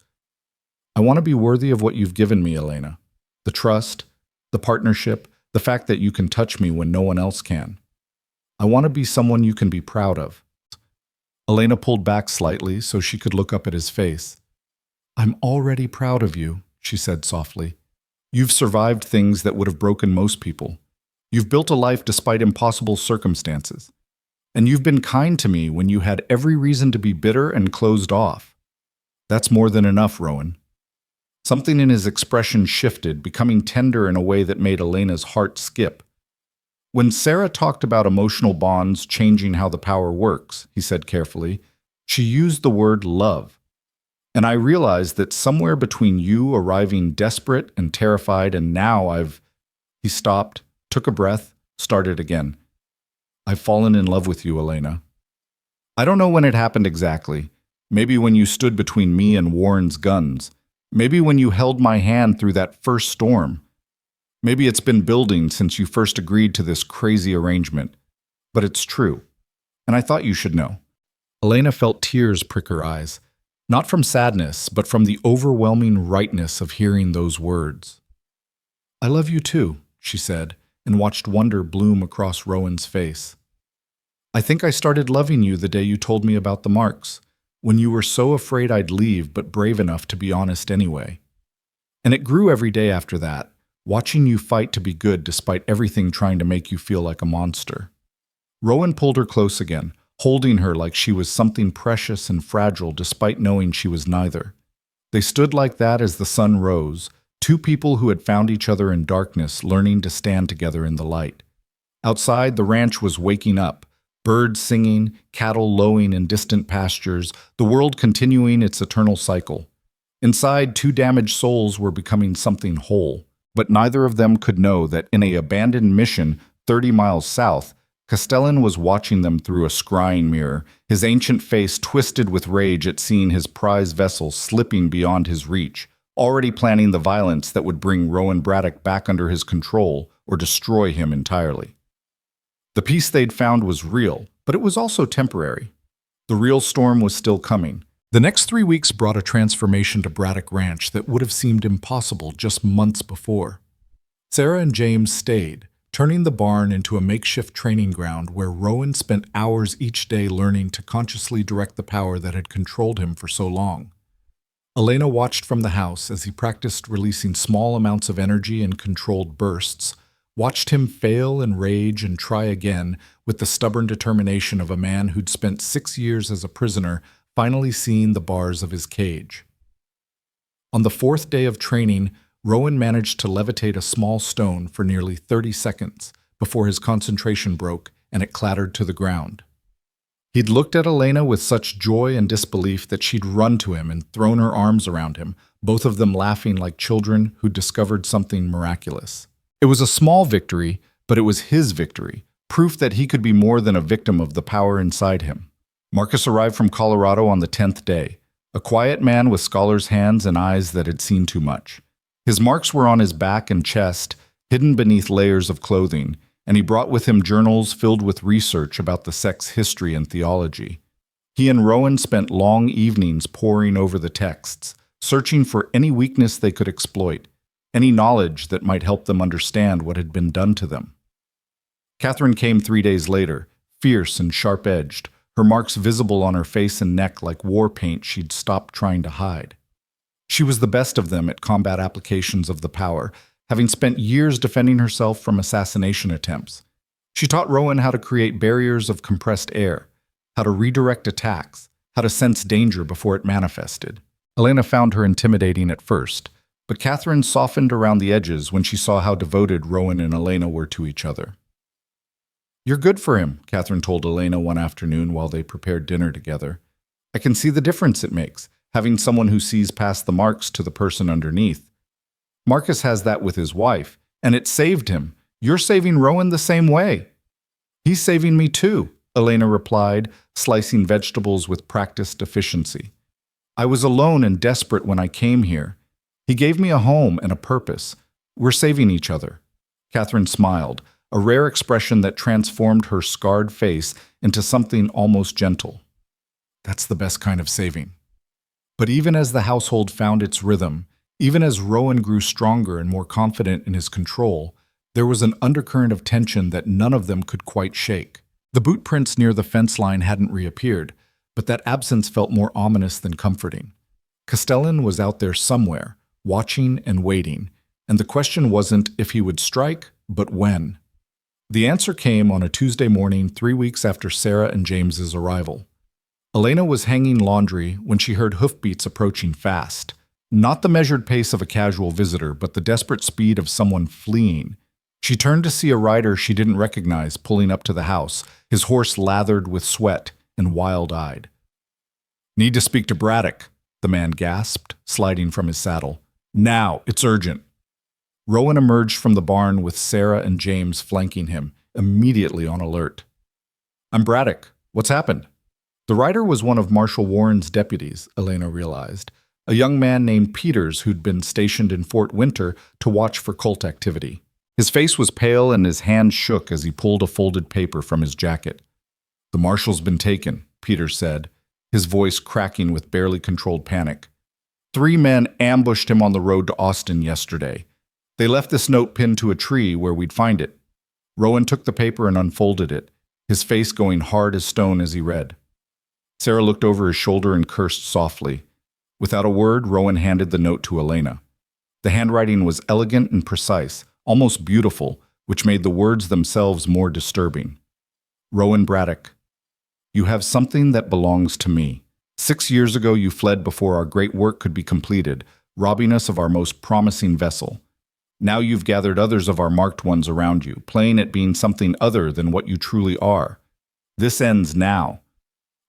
I want to be worthy of what you've given me, Elena. The trust, the partnership, the fact that you can touch me when no one else can. I want to be someone you can be proud of. Elena pulled back slightly so she could look up at his face. I'm already proud of you, she said softly. You've survived things that would have broken most people. You've built a life despite impossible circumstances. And you've been kind to me when you had every reason to be bitter and closed off. That's more than enough, Rowan. Something in his expression shifted, becoming tender in a way that made Elena's heart skip. When Sarah talked about emotional bonds changing how the power works, he said carefully, she used the word love. And I realized that somewhere between you arriving desperate and terrified and now He stopped, took a breath, started again. I've fallen in love with you, Elena. I don't know when it happened exactly. Maybe when you stood between me and Warren's guns. Maybe when you held my hand through that first storm. Maybe it's been building since you first agreed to this crazy arrangement. But it's true. And I thought you should know. Elena felt tears prick her eyes. Not from sadness, but from the overwhelming rightness of hearing those words. I love you too, she said, and watched wonder bloom across Rowan's face. I think I started loving you the day you told me about the marks, when you were so afraid I'd leave but brave enough to be honest anyway. And it grew every day after that, watching you fight to be good despite everything trying to make you feel like a monster. Rowan pulled her close again, holding her like she was something precious and fragile despite knowing she was neither. They stood like that as the sun rose, two people who had found each other in darkness learning to stand together in the light. Outside, the ranch was waking up, birds singing, cattle lowing in distant pastures, the world continuing its eternal cycle. Inside, two damaged souls were becoming something whole, but neither of them could know that in an abandoned mission 30 miles south, Castellan was watching them through a scrying mirror, his ancient face twisted with rage at seeing his prize vessel slipping beyond his reach, already planning the violence that would bring Rowan Braddock back under his control or destroy him entirely. The peace they'd found was real, but it was also temporary. The real storm was still coming. The next 3 weeks brought a transformation to Braddock Ranch that would have seemed impossible just months before. Sarah and James stayed, turning the barn into a makeshift training ground where Rowan spent hours each day learning to consciously direct the power that had controlled him for so long. Elena watched from the house as he practiced releasing small amounts of energy in controlled bursts, watched him fail and rage and try again with the stubborn determination of a man who'd spent 6 years as a prisoner finally seeing the bars of his cage. On the 4th day of training, Rowan managed to levitate a small stone for nearly 30 seconds before his concentration broke and it clattered to the ground. He'd looked at Elena with such joy and disbelief that she'd run to him and thrown her arms around him, both of them laughing like children who'd discovered something miraculous. It was a small victory, but it was his victory, proof that he could be more than a victim of the power inside him. Marcus arrived from Colorado on the 10th day, a quiet man with scholar's hands and eyes that had seen too much. His marks were on his back and chest, hidden beneath layers of clothing, and he brought with him journals filled with research about the sect's history and theology. He and Rowan spent long evenings poring over the texts, searching for any weakness they could exploit, any knowledge that might help them understand what had been done to them. Catherine came 3 days later, fierce and sharp-edged, her marks visible on her face and neck like war paint she'd stopped trying to hide. She was the best of them at combat applications of the power, having spent years defending herself from assassination attempts. She taught Rowan how to create barriers of compressed air, how to redirect attacks, how to sense danger before it manifested. Elena found her intimidating at first, But Catherine softened around the edges when she saw how devoted Rowan and Elena were to each other. "You're good for him," Catherine told Elena one afternoon while they prepared dinner together. "I can see the difference it makes, having someone who sees past the marks to the person underneath. Marcus has that with his wife, and it saved him. You're saving Rowan the same way." "He's saving me too," Elena replied, slicing vegetables with practiced efficiency. "I was alone and desperate when I came here. He gave me a home and a purpose. We're saving each other." Catherine smiled, a rare expression that transformed her scarred face into something almost gentle. "That's the best kind of saving." But even as the household found its rhythm, even as Rowan grew stronger and more confident in his control, there was an undercurrent of tension that none of them could quite shake. The boot prints near the fence line hadn't reappeared, but that absence felt more ominous than comforting. Castellan was out there somewhere, watching and waiting, and the question wasn't if he would strike, but when. The answer came on a Tuesday morning 3 weeks after Sarah and James's arrival. Elena was hanging laundry when she heard hoofbeats approaching fast. Not the measured pace of a casual visitor, but the desperate speed of someone fleeing. She turned to see a rider she didn't recognize pulling up to the house, his horse lathered with sweat and wild-eyed. "Need to speak to Braddock," the man gasped, sliding from his saddle. "Now, it's urgent." Rowan emerged from the barn with Sarah and James flanking him, immediately on alert. "I'm Braddock. What's happened?" The rider was one of Marshal Warren's deputies, Elena realized, a young man named Peters who'd been stationed in Fort Winter to watch for cult activity. His face was pale and his hand shook as he pulled a folded paper from his jacket. "The marshal's been taken," Peters said, his voice cracking with barely controlled panic. 3 men ambushed him on the road to Austin yesterday. They left this note pinned to a tree where we'd find it. Rowan took the paper and unfolded it, his face going hard as stone as he read. Sarah looked over his shoulder and cursed softly. Without a word, Rowan handed the note to Elena. The handwriting was elegant and precise, almost beautiful, which made the words themselves more disturbing. "Rowan Braddock, you have something that belongs to me. 6 years ago you fled before our great work could be completed, robbing us of our most promising vessel. Now you've gathered others of our marked ones around you, playing at being something other than what you truly are. This ends now.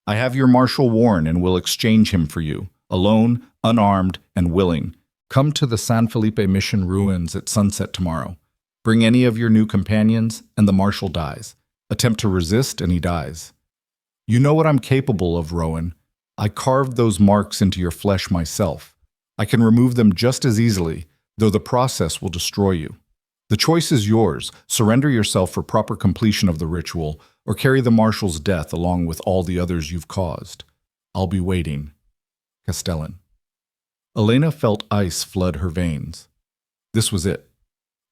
I have your Marshal Warren and will exchange him for you, alone, unarmed, and willing. Come to the San Felipe Mission ruins at sunset tomorrow. Bring any of your new companions, and the Marshal dies. Attempt to resist, and he dies. You know what I'm capable of, Rowan. I carved those marks into your flesh myself. I can remove them just as easily, though the process will destroy you. The choice is yours. Surrender yourself for proper completion of the ritual, or carry the Marshal's death along with all the others you've caused. I'll be waiting. Castellan. Elena felt ice flood her veins. This was it.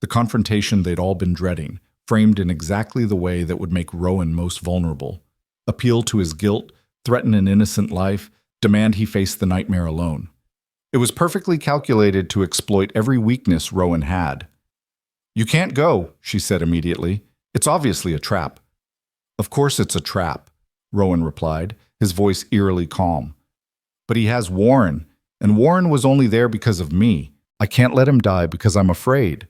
The confrontation they'd all been dreading, framed in exactly the way that would make Rowan most vulnerable. Appeal to his guilt, threaten an innocent life, demand he face the nightmare alone. It was perfectly calculated to exploit every weakness Rowan had. You can't go, she said immediately. It's obviously a trap. Of course it's a trap, Rowan replied, his voice eerily calm. But he has Warren, and Warren was only there because of me. I can't let him die because I'm afraid.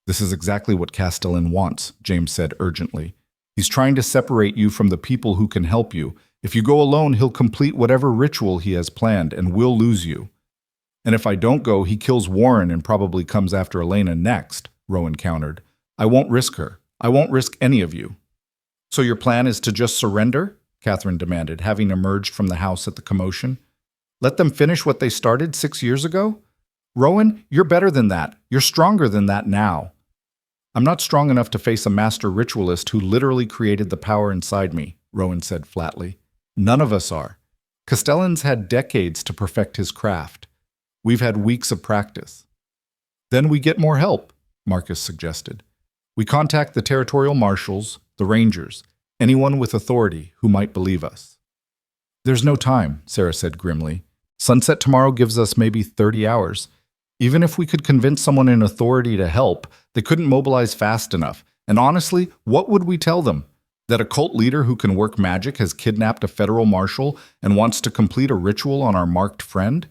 This is exactly what Castellan wants, James said urgently. He's trying to separate you from the people who can help you. If you go alone, he'll complete whatever ritual he has planned, and we'll lose you. And if I don't go, he kills Warren and probably comes after Elena next, Rowan countered. I won't risk her. I won't risk any of you. So your plan is to just surrender? Catherine demanded, having emerged from the house at the commotion. Let them finish what they started 6 years ago? Rowan, you're better than that. You're stronger than that now. I'm not strong enough to face a master ritualist who literally created the power inside me, Rowan said flatly. None of us are. Castellan's had decades to perfect his craft. We've had weeks of practice. Then we get more help, Marcus suggested. We contact the territorial marshals, the rangers, anyone with authority who might believe us. There's no time, Sarah said grimly. Sunset tomorrow gives us maybe 30 hours. Even if we could convince someone in authority to help, they couldn't mobilize fast enough. And honestly, what would we tell them? That a cult leader who can work magic has kidnapped a federal marshal and wants to complete a ritual on our marked friend?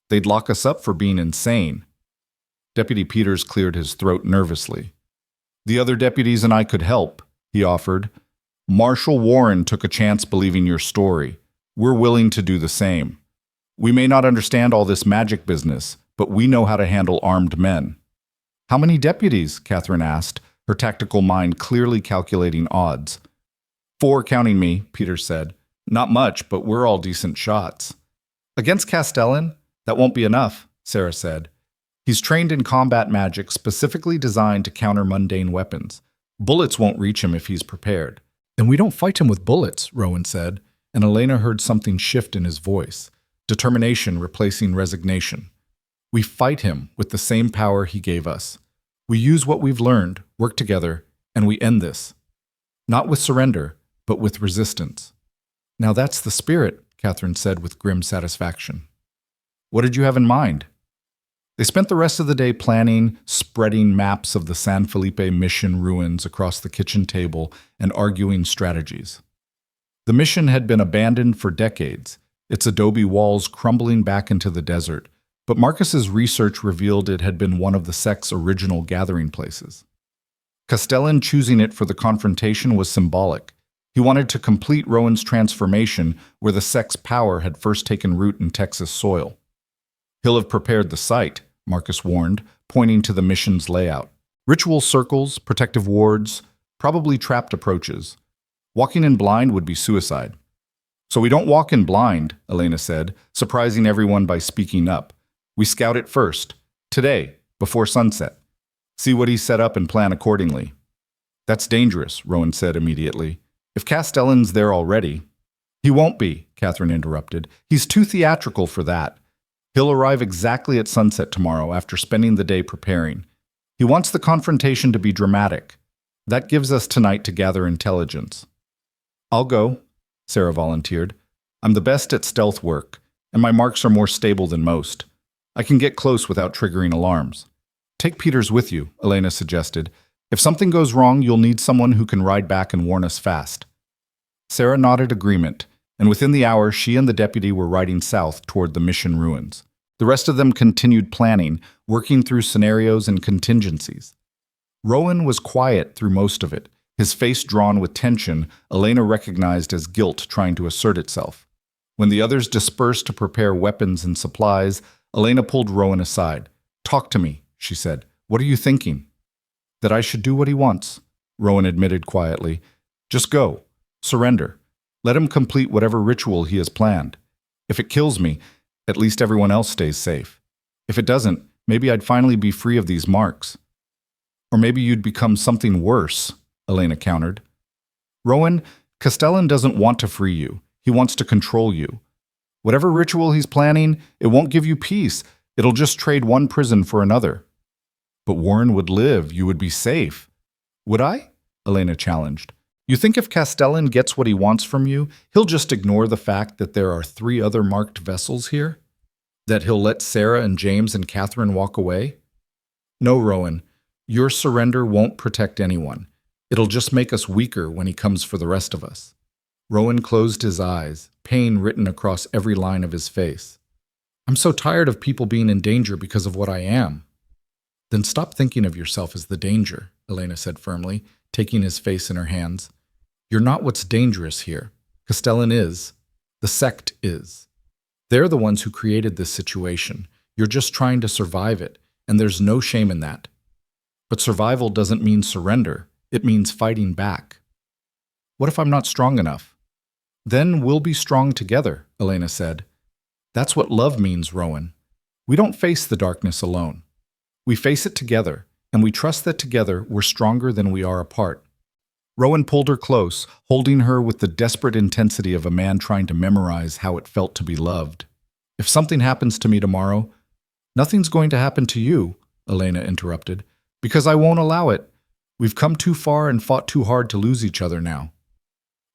They'd lock us up for being insane. Deputy Peters cleared his throat nervously. The other deputies and I could help, he offered. Marshal Warren took a chance believing your story. We're willing to do the same. We may not understand all this magic business, but we know how to handle armed men. How many deputies? Catherine asked, her tactical mind clearly calculating odds. 4 counting me, Peters said. Not much, but we're all decent shots. Against Castellan? That won't be enough, Sarah said. He's trained in combat magic specifically designed to counter mundane weapons. Bullets won't reach him if he's prepared. And we don't fight him with bullets, Rowan said, and Elena heard something shift in his voice, determination replacing resignation. We fight him with the same power he gave us. We use what we've learned, work together, and we end this. Not with surrender, but with resistance. Now that's the spirit, Catherine said with grim satisfaction. What did you have in mind? They spent the rest of the day planning, spreading maps of the San Felipe mission ruins across the kitchen table and arguing strategies. The mission had been abandoned for decades, its adobe walls crumbling back into the desert, but Marcus's research revealed it had been one of the sect's original gathering places. Castellan choosing it for the confrontation was symbolic. He wanted to complete Rowan's transformation where the sect's power had first taken root in Texas soil. He'll have prepared the site, Marcus warned, pointing to the mission's layout. Ritual circles, protective wards, probably trapped approaches. Walking in blind would be suicide. So we don't walk in blind, Elena said, surprising everyone by speaking up. We scout it first, today, before sunset. See what he's set up and plan accordingly. That's dangerous, Rowan said immediately. If Castellan's there already. He won't be, Catherine interrupted. He's too theatrical for that. He'll arrive exactly at sunset tomorrow after spending the day preparing. He wants the confrontation to be dramatic. That gives us tonight to gather intelligence. I'll go, Sarah volunteered. I'm the best at stealth work, and my marks are more stable than most. I can get close without triggering alarms. Take Peters with you, Elena suggested. If something goes wrong, you'll need someone who can ride back and warn us fast. Sarah nodded agreement, and within the hour she and the deputy were riding south toward the mission ruins. The rest of them continued planning, working through scenarios and contingencies. Rowan was quiet through most of it, his face drawn with tension Elena recognized as guilt trying to assert itself. When the others dispersed to prepare weapons and supplies, Elena pulled Rowan aside. "Talk to me," she said. "What are you thinking?" "That I should do what he wants," Rowan admitted quietly. "Just go. Surrender. Let him complete whatever ritual he has planned. If it kills me, at least everyone else stays safe. If it doesn't, maybe I'd finally be free of these marks." "Or maybe you'd become something worse," Elena countered. "Rowan, Castellan doesn't want to free you. He wants to control you. Whatever ritual he's planning, it won't give you peace. It'll just trade one prison for another." "But Warren would live. You would be safe." "Would I?" Elena challenged. "You think if Castellan gets what he wants from you, he'll just ignore the fact that there are 3 other marked vessels here? That he'll let Sarah and James and Catherine walk away?" "No, Rowan. Your surrender won't protect anyone. It'll just make us weaker when he comes for the rest of us." Rowan closed his eyes, pain written across every line of his face. "I'm so tired of people being in danger because of what I am." "Then stop thinking of yourself as the danger," Elena said firmly, taking his face in her hands. "You're not what's dangerous here. Castellan is. The sect is. They're the ones who created this situation. You're just trying to survive it, and there's no shame in that. But survival doesn't mean surrender. It means fighting back." "What if I'm not strong enough?" "Then we'll be strong together," Elena said. "That's what love means, Rowan. We don't face the darkness alone. We face it together, and we trust that together we're stronger than we are apart." Rowan pulled her close, holding her with the desperate intensity of a man trying to memorize how it felt to be loved. "If something happens to me tomorrow—" "Nothing's going to happen to you," Elena interrupted, "because I won't allow it. We've come too far and fought too hard to lose each other now."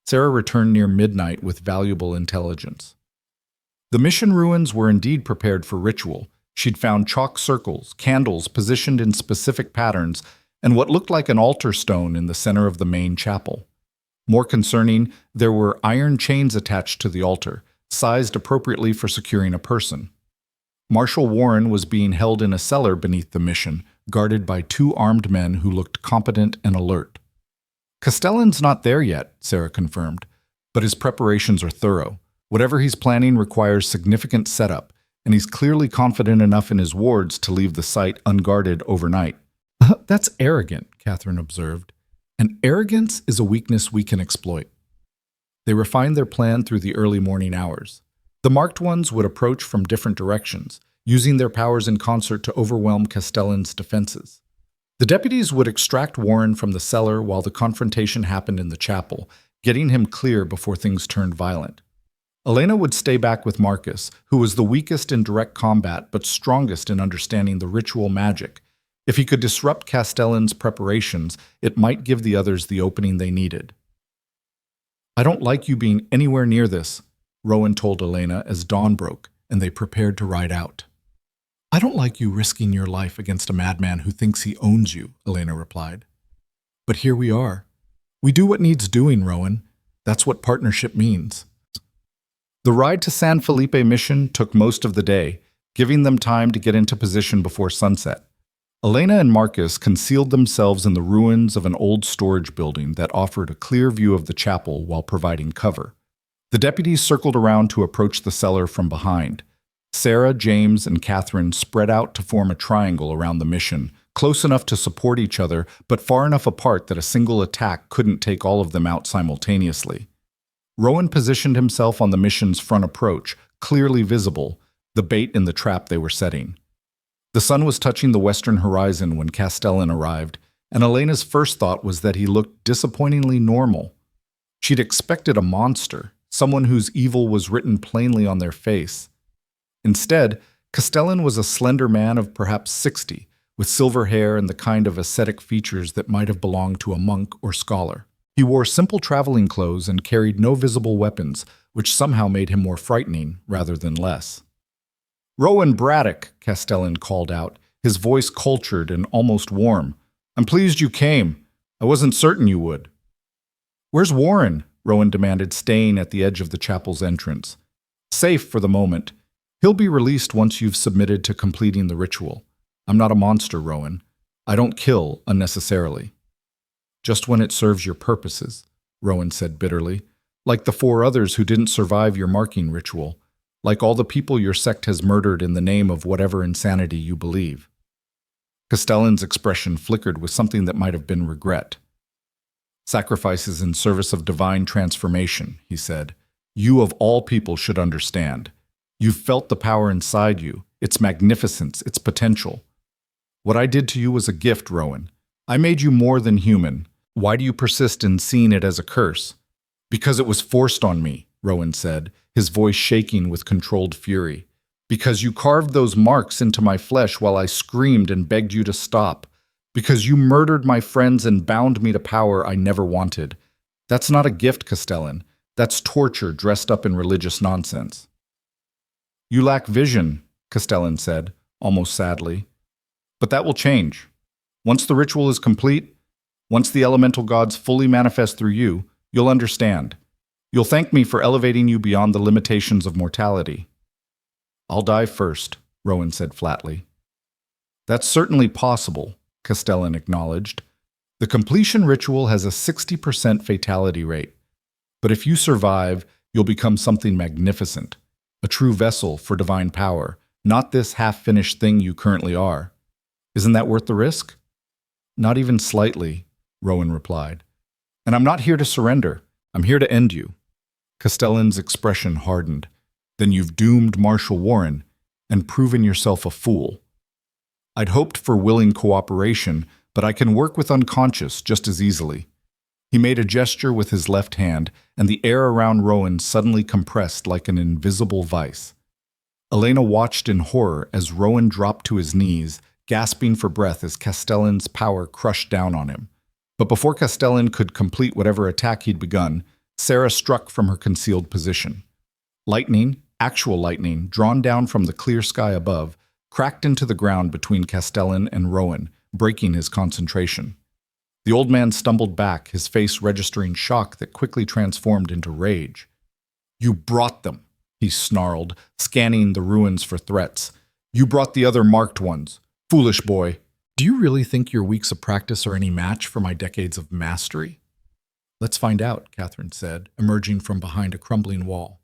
Sarah returned near midnight with valuable intelligence. The mission ruins were indeed prepared for ritual. She'd found chalk circles, candles positioned in specific patterns, and what looked like an altar stone in the center of the main chapel. More concerning, there were iron chains attached to the altar, sized appropriately for securing a person. Marshal Warren was being held in a cellar beneath the mission, guarded by two armed men who looked competent and alert. Castellan's not there yet, Sarah confirmed, but his preparations are thorough. Whatever he's planning requires significant setup, and he's clearly confident enough in his wards to leave the site unguarded overnight. That's arrogant, Catherine observed, and arrogance is a weakness we can exploit. They refined their plan through the early morning hours. The marked ones would approach from different directions, using their powers in concert to overwhelm Castellan's defenses. The deputies would extract Warren from the cellar while the confrontation happened in the chapel, getting him clear before things turned violent. Elena would stay back with Marcus, who was the weakest in direct combat but strongest in understanding the ritual magic. If he could disrupt Castellan's preparations, it might give the others the opening they needed. "I don't like you being anywhere near this," Rowan told Elena as dawn broke and they prepared to ride out. "I don't like you risking your life against a madman who thinks he owns you," Elena replied. "But here we are. We do what needs doing, Rowan. That's what partnership means." The ride to San Felipe mission took most of the day, giving them time to get into position before sunset. Elena and Marcus concealed themselves in the ruins of an old storage building that offered a clear view of the chapel while providing cover. The deputies circled around to approach the cellar from behind. Sarah, James, and Catherine spread out to form a triangle around the mission, close enough to support each other, but far enough apart that a single attack couldn't take all of them out simultaneously. Rowan positioned himself on the mission's front approach, clearly visible, the bait in the trap they were setting. The sun was touching the western horizon when Castellan arrived, and Elena's first thought was that he looked disappointingly normal. She'd expected a monster, someone whose evil was written plainly on their face. Instead, Castellan was a slender man of perhaps 60, with silver hair and the kind of ascetic features that might have belonged to a monk or scholar. He wore simple traveling clothes and carried no visible weapons, which somehow made him more frightening rather than less. "Rowan Braddock," Castellan called out, his voice cultured and almost warm. "I'm pleased you came. I wasn't certain you would." "Where's Warren?" Rowan demanded, staying at the edge of the chapel's entrance. "Safe for the moment. He'll be released once you've submitted to completing the ritual. I'm not a monster, Rowan. I don't kill unnecessarily." "Just when it serves your purposes," Rowan said bitterly. "Like the 4 others who didn't survive your marking ritual. Like all the people your sect has murdered in the name of whatever insanity you believe." Castellan's expression flickered with something that might have been regret. "Sacrifices in service of divine transformation," he said. "You of all people should understand. You've felt the power inside you, its magnificence, its potential. What I did to you was a gift, Rowan. I made you more than human. Why do you persist in seeing it as a curse?" "Because it was forced on me," Rowan said, his voice shaking with controlled fury. "Because you carved those marks into my flesh while I screamed and begged you to stop. Because you murdered my friends and bound me to power I never wanted. That's not a gift, Castellan. That's torture dressed up in religious nonsense." "You lack vision," Castellan said, almost sadly. "But that will change. Once the ritual is complete, once the elemental gods fully manifest through you, you'll understand. You'll thank me for elevating you beyond the limitations of mortality." "I'll die first," Rowan said flatly. "That's certainly possible," Castellan acknowledged. "The completion ritual has a 60% fatality rate. But if you survive, you'll become something magnificent, a true vessel for divine power, not this half-finished thing you currently are. Isn't that worth the risk?" "Not even slightly," Rowan replied. "And I'm not here to surrender. I'm here to end you." Castellan's expression hardened. "Then you've doomed Marshal Warren and proven yourself a fool. I'd hoped for willing cooperation, but I can work with unconscious just as easily." He made a gesture with his left hand, and the air around Rowan suddenly compressed like an invisible vice. Elena watched in horror as Rowan dropped to his knees, gasping for breath as Castellan's power crushed down on him. But before Castellan could complete whatever attack he'd begun, Sarah struck from her concealed position. Lightning, actual lightning, drawn down from the clear sky above, cracked into the ground between Castellan and Rowan, breaking his concentration. The old man stumbled back, his face registering shock that quickly transformed into rage. "You brought them," he snarled, scanning the ruins for threats. You brought the other marked ones. Foolish boy. Do you really think your weeks of practice are any match for my decades of mastery? Let's find out, Catherine said, emerging from behind a crumbling wall.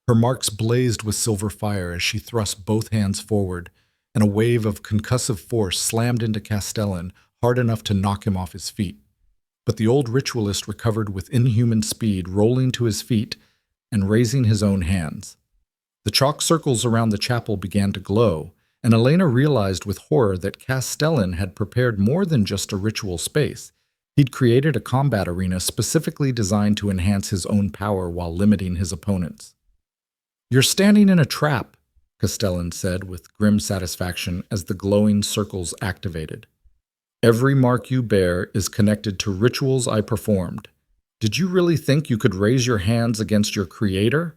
Her marks blazed with silver fire as she thrust both hands forward, and a wave of concussive force slammed into Castellan, hard enough to knock him off his feet. But the old ritualist recovered with inhuman speed, rolling to his feet and raising his own hands. The chalk circles around the chapel began to glow, and Elena realized with horror that Castellan had prepared more than just a ritual space. He'd created a combat arena specifically designed to enhance his own power while limiting his opponents. "You're standing in a trap," Castellan said with grim satisfaction as the glowing circles activated. "Every mark you bear is connected to rituals I performed. Did you really think you could raise your hands against your creator?"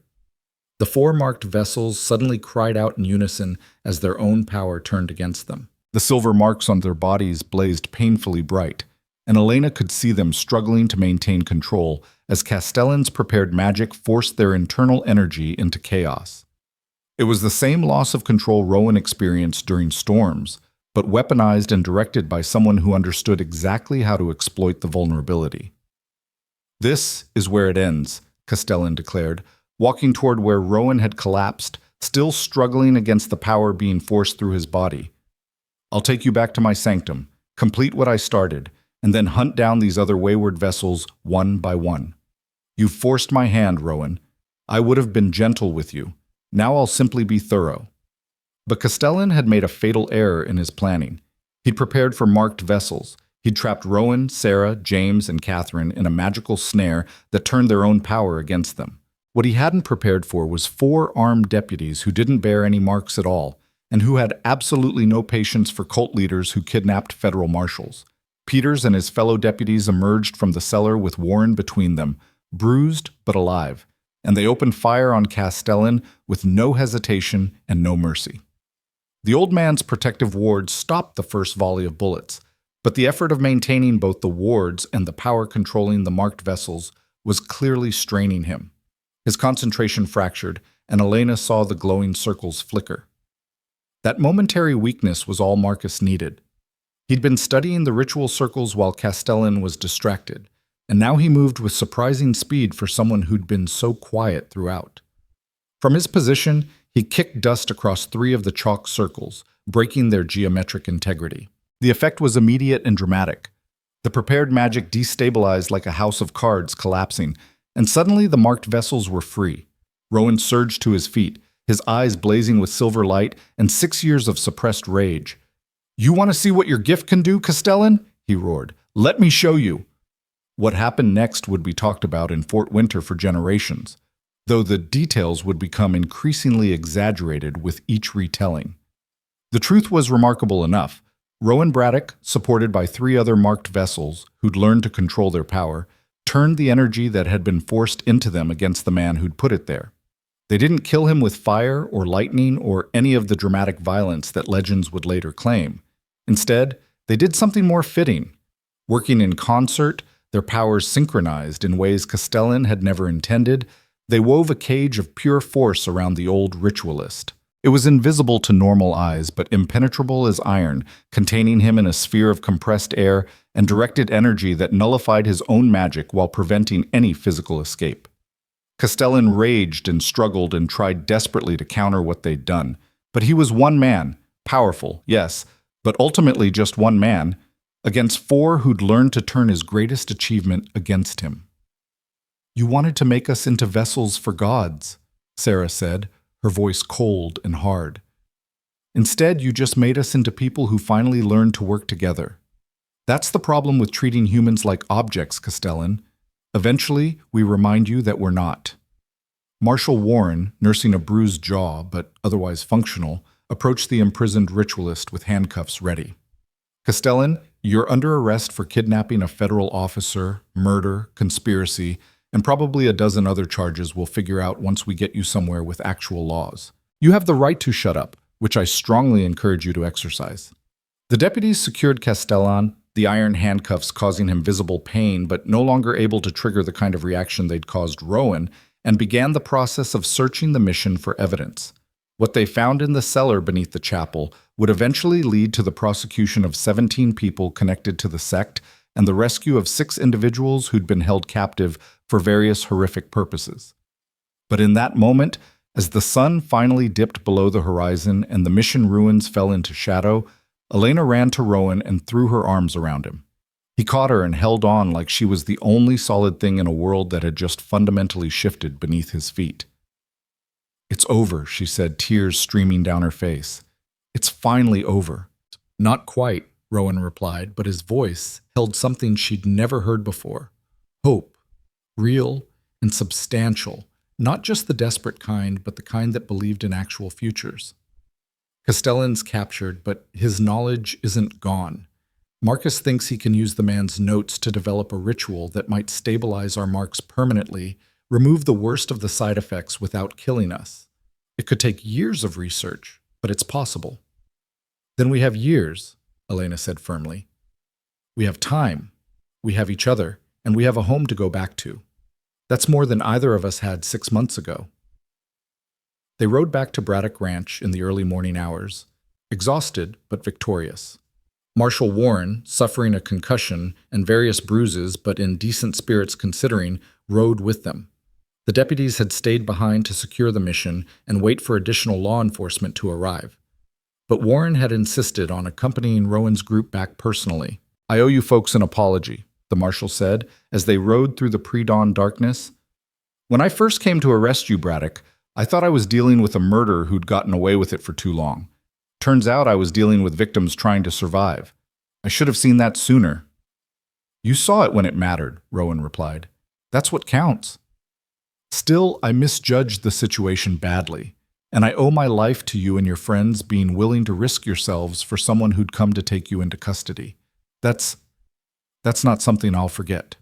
The four marked vessels suddenly cried out in unison as their own power turned against them. The silver marks on their bodies blazed painfully bright, and Elena could see them struggling to maintain control as Castellan's prepared magic forced their internal energy into chaos. It was the same loss of control Rowan experienced during storms, but weaponized and directed by someone who understood exactly how to exploit the vulnerability. "This is where it ends," Castellan declared, walking toward where Rowan had collapsed, still struggling against the power being forced through his body. "I'll take you back to my sanctum, complete what I started, and then hunt down these other wayward vessels one by one. You've forced my hand, Rowan. I would have been gentle with you. Now I'll simply be thorough." But Castellan had made a fatal error in his planning. He'd prepared for marked vessels. He'd trapped Rowan, Sarah, James, and Catherine in a magical snare that turned their own power against them. What he hadn't prepared for was 4 armed deputies who didn't bear any marks at all, and who had absolutely no patience for cult leaders who kidnapped federal marshals. Peters and his fellow deputies emerged from the cellar with Warren between them, bruised but alive, and they opened fire on Castellan with no hesitation and no mercy. The old man's protective wards stopped the first volley of bullets, but the effort of maintaining both the wards and the power controlling the marked vessels was clearly straining him. His concentration fractured, and Elena saw the glowing circles flicker. That momentary weakness was all Marcus needed. He'd been studying the ritual circles while Castellan was distracted, and now he moved with surprising speed for someone who'd been so quiet throughout. From his position, he kicked dust across 3 of the chalk circles, breaking their geometric integrity. The effect was immediate and dramatic. The prepared magic destabilized like a house of cards collapsing, and suddenly the marked vessels were free. Rowan surged to his feet, his eyes blazing with silver light and 6 years of suppressed rage. "You want to see what your gift can do, Castellan?" he roared. "Let me show you." What happened next would be talked about in Fort Winter for generations, though the details would become increasingly exaggerated with each retelling. The truth was remarkable enough. Rowan Braddock, supported by 3 other marked vessels who'd learned to control their power, turned the energy that had been forced into them against the man who'd put it there. They didn't kill him with fire or lightning or any of the dramatic violence that legends would later claim. Instead, they did something more fitting. Working in concert, their powers synchronized in ways Castellan had never intended, they wove a cage of pure force around the old ritualist. It was invisible to normal eyes, but impenetrable as iron, containing him in a sphere of compressed air and directed energy that nullified his own magic while preventing any physical escape. Castellan raged and struggled and tried desperately to counter what they'd done. But he was one man, powerful, yes, but ultimately just one man, against 4 who'd learned to turn his greatest achievement against him. "You wanted to make us into vessels for gods," Sarah said, her voice cold and hard. "Instead, you just made us into people who finally learned to work together. That's the problem with treating humans like objects, Castellan. Eventually, we remind you that we're not." Marshal Warren, nursing a bruised jaw, but otherwise functional, approached the imprisoned ritualist with handcuffs ready. "Castellan, you're under arrest for kidnapping a federal officer, murder, conspiracy, and probably a dozen other charges we'll figure out once we get you somewhere with actual laws. You have the right to shut up, which I strongly encourage you to exercise." The deputies secured Castellan, the iron handcuffs causing him visible pain but no longer able to trigger the kind of reaction they'd caused Rowan, and began the process of searching the mission for evidence. What they found in the cellar beneath the chapel would eventually lead to the prosecution of 17 people connected to the sect and the rescue of 6 individuals who'd been held captive for various horrific purposes. But in that moment, as the sun finally dipped below the horizon and the mission ruins fell into shadow, Elena ran to Rowan and threw her arms around him. He caught her and held on like she was the only solid thing in a world that had just fundamentally shifted beneath his feet. "It's over," she said, tears streaming down her face. "It's finally over." "Not quite," Rowan replied, but his voice held something she'd never heard before. Hope. Real and substantial. Not just the desperate kind, but the kind that believed in actual futures. Castellan's captured, but his knowledge isn't gone. Marcus thinks he can use the man's notes to develop a ritual that might stabilize our marks permanently, remove the worst of the side effects without killing us. It could take years of research, but it's possible. "Then we have years," Elena said firmly. "We have time, we have each other, and we have a home to go back to. That's more than either of us had 6 months ago." They rode back to Braddock Ranch in the early morning hours, exhausted but victorious. Marshal Warren, suffering a concussion and various bruises but in decent spirits considering, rode with them. The deputies had stayed behind to secure the mission and wait for additional law enforcement to arrive. But Warren had insisted on accompanying Rowan's group back personally. "I owe you folks an apology," the marshal said as they rode through the pre-dawn darkness. "When I first came to arrest you, Braddock, I thought I was dealing with a murderer who'd gotten away with it for too long. Turns out I was dealing with victims trying to survive. I should have seen that sooner." "You saw it when it mattered," Rowan replied. "That's what counts." "Still, I misjudged the situation badly, and I owe my life to you and your friends being willing to risk yourselves for someone who'd come to take you into custody. That's not something I'll forget."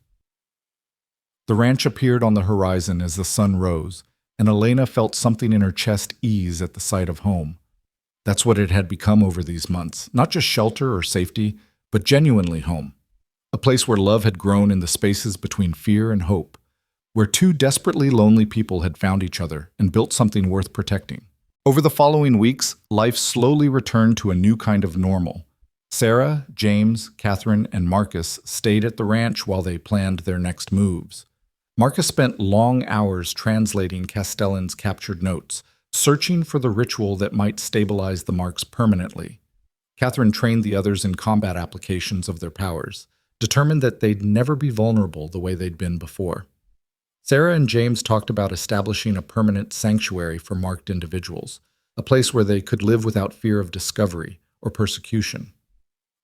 The ranch appeared on the horizon as the sun rose, and Elena felt something in her chest ease at the sight of home. That's what it had become over these months, not just shelter or safety, but genuinely home. A place where love had grown in the spaces between fear and hope, where 2 desperately lonely people had found each other and built something worth protecting. Over the following weeks, life slowly returned to a new kind of normal. Sarah, James, Catherine, and Marcus stayed at the ranch while they planned their next moves. Marcus spent long hours translating Castellan's captured notes, searching for the ritual that might stabilize the marks permanently. Catherine trained the others in combat applications of their powers, determined that they'd never be vulnerable the way they'd been before. Sarah and James talked about establishing a permanent sanctuary for marked individuals, a place where they could live without fear of discovery or persecution.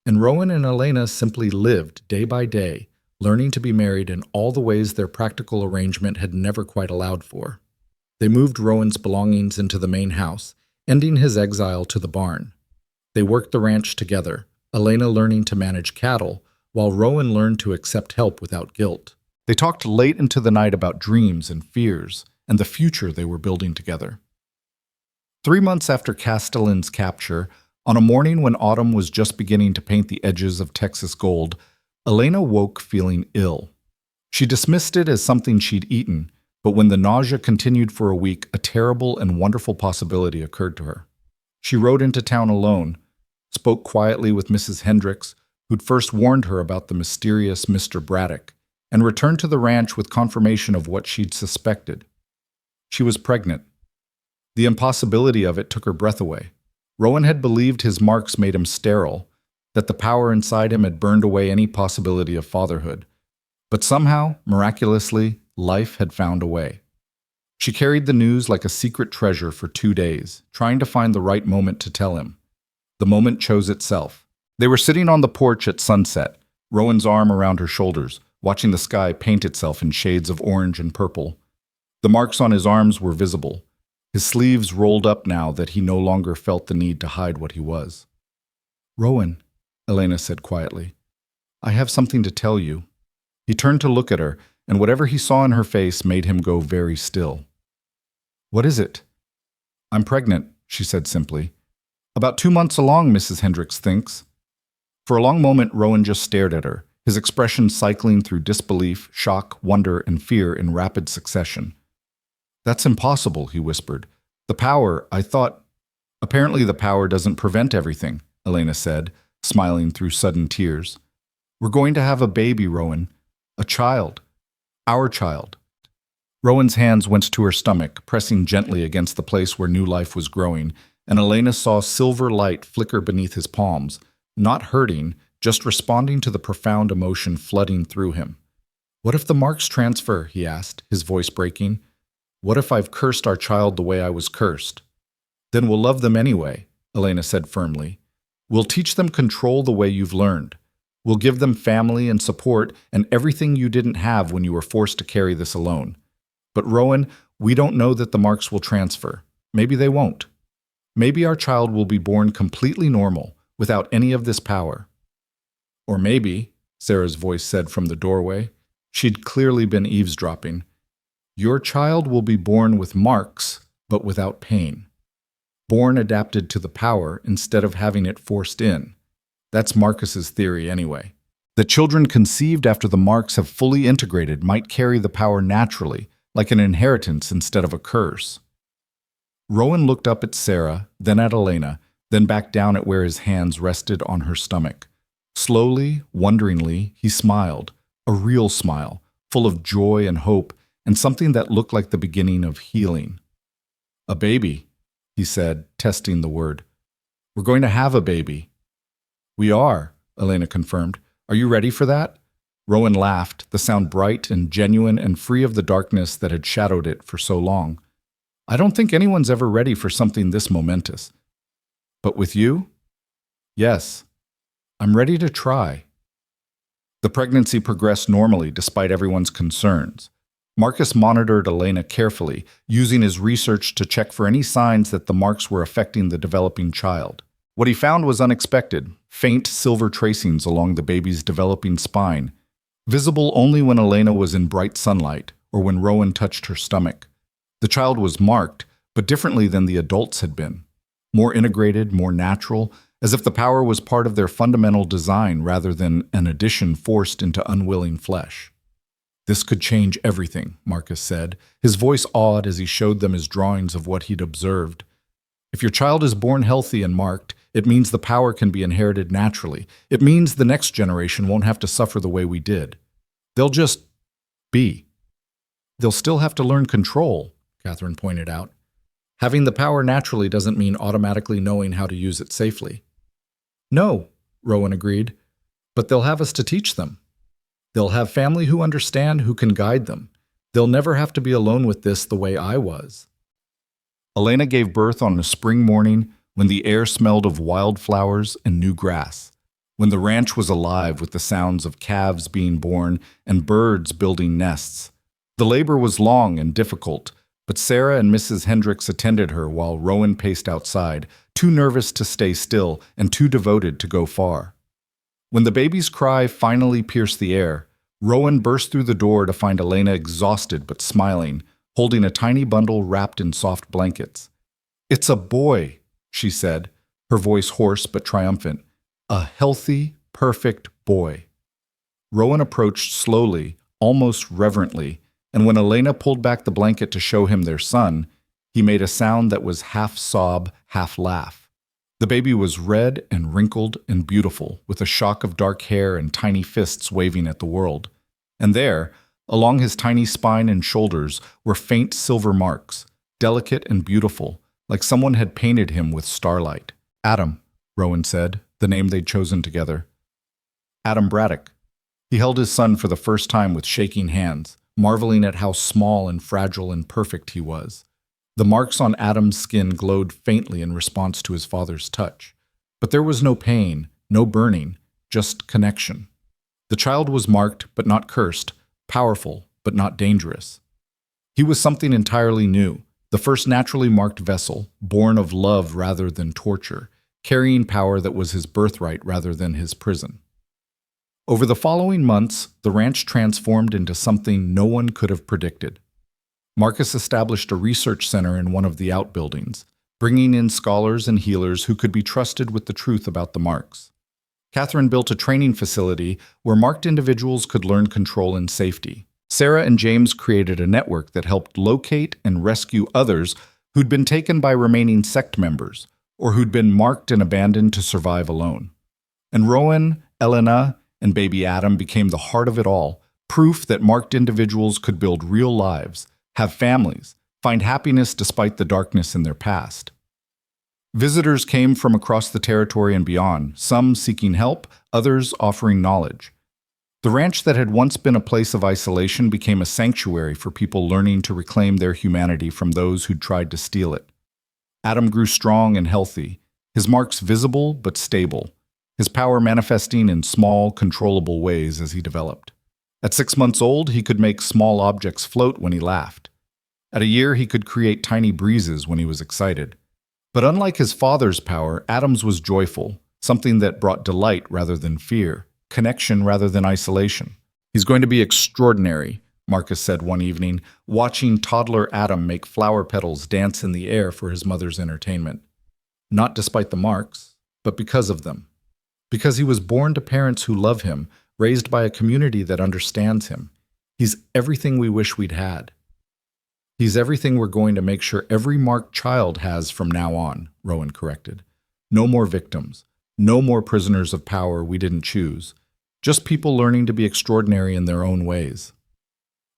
And Rowan and Elena simply lived day by day, learning to be married in all the ways their practical arrangement had never quite allowed for. They moved Rowan's belongings into the main house, ending his exile to the barn. They worked the ranch together, Elena learning to manage cattle, while Rowan learned to accept help without guilt. They talked late into the night about dreams and fears, and the future they were building together. 3 months after Castellan's capture, on a morning when autumn was just beginning to paint the edges of Texas gold, Elena woke feeling ill. She dismissed it as something she'd eaten, but when the nausea continued for a week, a terrible and wonderful possibility occurred to her. She rode into town alone, spoke quietly with Mrs. Hendricks, who'd first warned her about the mysterious Mr. Braddock, and returned to the ranch with confirmation of what she'd suspected. She was pregnant. The impossibility of it took her breath away. Rowan had believed his marks made him sterile, that the power inside him had burned away any possibility of fatherhood. But somehow, miraculously, life had found a way. She carried the news like a secret treasure for 2 days, trying to find the right moment to tell him. The moment chose itself. They were sitting on the porch at sunset, Rowan's arm around her shoulders, watching the sky paint itself in shades of orange and purple. The marks on his arms were visible, his sleeves rolled up now that he no longer felt the need to hide what he was. "Rowan," Elena said quietly, "I have something to tell you." He turned to look at her, and whatever he saw in her face made him go very still. "What is it?" "I'm pregnant," she said simply. "About 2 months along, Mrs. Hendricks thinks." For a long moment, Rowan just stared at her, his expression cycling through disbelief, shock, wonder, and fear in rapid succession. "That's impossible," he whispered. "The power, I thought Apparently the power doesn't prevent everything, Elena said, smiling through sudden tears. We're going to have a baby, Rowan. A child. Our child. Rowan's hands went to her stomach, pressing gently against the place where new life was growing, and Elena saw silver light flicker beneath his palms, not hurting, just responding to the profound emotion flooding through him. What if the marks transfer? He asked, his voice breaking. What if I've cursed our child the way I was cursed? Then we'll love them anyway, Elena said firmly. We'll teach them control the way you've learned. We'll give them family and support and everything you didn't have when you were forced to carry this alone. But Rowan, we don't know that the marks will transfer. Maybe they won't. Maybe our child will be born completely normal, without any of this power. Or maybe, Sarah's voice said from the doorway, she'd clearly been eavesdropping, your child will be born with marks, but without pain. Born adapted to the power instead of having it forced in. That's Marcus's theory anyway. That children conceived after the marks have fully integrated might carry the power naturally, like an inheritance instead of a curse. Rowan looked up at Sarah, then at Elena, then back down at where his hands rested on her stomach. Slowly, wonderingly, he smiled, a real smile, full of joy and hope, and something that looked like the beginning of healing. A baby, he said, testing the word. We're going to have a baby. We are, Elena confirmed. Are you ready for that? Rowan laughed, the sound bright and genuine and free of the darkness that had shadowed it for so long. I don't think anyone's ever ready for something this momentous. But with you? Yes. I'm ready to try. The pregnancy progressed normally despite everyone's concerns. Marcus monitored Elena carefully, using his research to check for any signs that the marks were affecting the developing child. What he found was unexpected, faint silver tracings along the baby's developing spine, visible only when Elena was in bright sunlight or when Rowan touched her stomach. The child was marked, but differently than the adults had been. More integrated, more natural, as if the power was part of their fundamental design rather than an addition forced into unwilling flesh. This could change everything, Marcus said, his voice awed as he showed them his drawings of what he'd observed. If your child is born healthy and marked, it means the power can be inherited naturally. It means the next generation won't have to suffer the way we did. They'll just be. They'll still have to learn control, Catherine pointed out. Having the power naturally doesn't mean automatically knowing how to use it safely. No, Rowan agreed, but they'll have us to teach them. They'll have family who understand, who can guide them. They'll never have to be alone with this the way I was. Elena gave birth on a spring morning when the air smelled of wildflowers and new grass, when the ranch was alive with the sounds of calves being born and birds building nests. The labor was long and difficult, but Sarah and Mrs. Hendricks attended her while Rowan paced outside, too nervous to stay still and too devoted to go far. When the baby's cry finally pierced the air, Rowan burst through the door to find Elena exhausted but smiling, holding a tiny bundle wrapped in soft blankets. It's a boy, she said, her voice hoarse but triumphant. A healthy, perfect boy. Rowan approached slowly, almost reverently, and when Elena pulled back the blanket to show him their son, he made a sound that was half sob, half laugh. The baby was red and wrinkled and beautiful, with a shock of dark hair and tiny fists waving at the world. And there, along his tiny spine and shoulders, were faint silver marks, delicate and beautiful, like someone had painted him with starlight. Adam, Rowan said, the name they'd chosen together. Adam Braddock. He held his son for the first time with shaking hands, marveling at how small and fragile and perfect he was. The marks on Adam's skin glowed faintly in response to his father's touch. But there was no pain, no burning, just connection. The child was marked but not cursed, powerful but not dangerous. He was something entirely new, the first naturally marked vessel, born of love rather than torture, carrying power that was his birthright rather than his prison. Over the following months, the ranch transformed into something no one could have predicted. Marcus established a research center in one of the outbuildings, bringing in scholars and healers who could be trusted with the truth about the marks. Catherine built a training facility where marked individuals could learn control and safety. Sarah and James created a network that helped locate and rescue others who'd been taken by remaining sect members, or who'd been marked and abandoned to survive alone. And Rowan, Elena, and baby Adam became the heart of it all, proof that marked individuals could build real lives, have families, find happiness despite the darkness in their past. Visitors came from across the territory and beyond, some seeking help, others offering knowledge. The ranch that had once been a place of isolation became a sanctuary for people learning to reclaim their humanity from those who'd tried to steal it. Adam grew strong and healthy, his marks visible but stable, his power manifesting in small, controllable ways as he developed. At 6 months old, he could make small objects float when he laughed. At a year, he could create tiny breezes when he was excited. But unlike his father's power, Adam's was joyful, something that brought delight rather than fear, connection rather than isolation. "He's going to be extraordinary," Marcus said one evening, watching toddler Adam make flower petals dance in the air for his mother's entertainment. Not despite the marks, but because of them. Because he was born to parents who love him, raised by a community that understands him. He's everything we wish we'd had. He's everything we're going to make sure every marked child has from now on, Rowan corrected. No more victims. No more prisoners of power we didn't choose. Just people learning to be extraordinary in their own ways.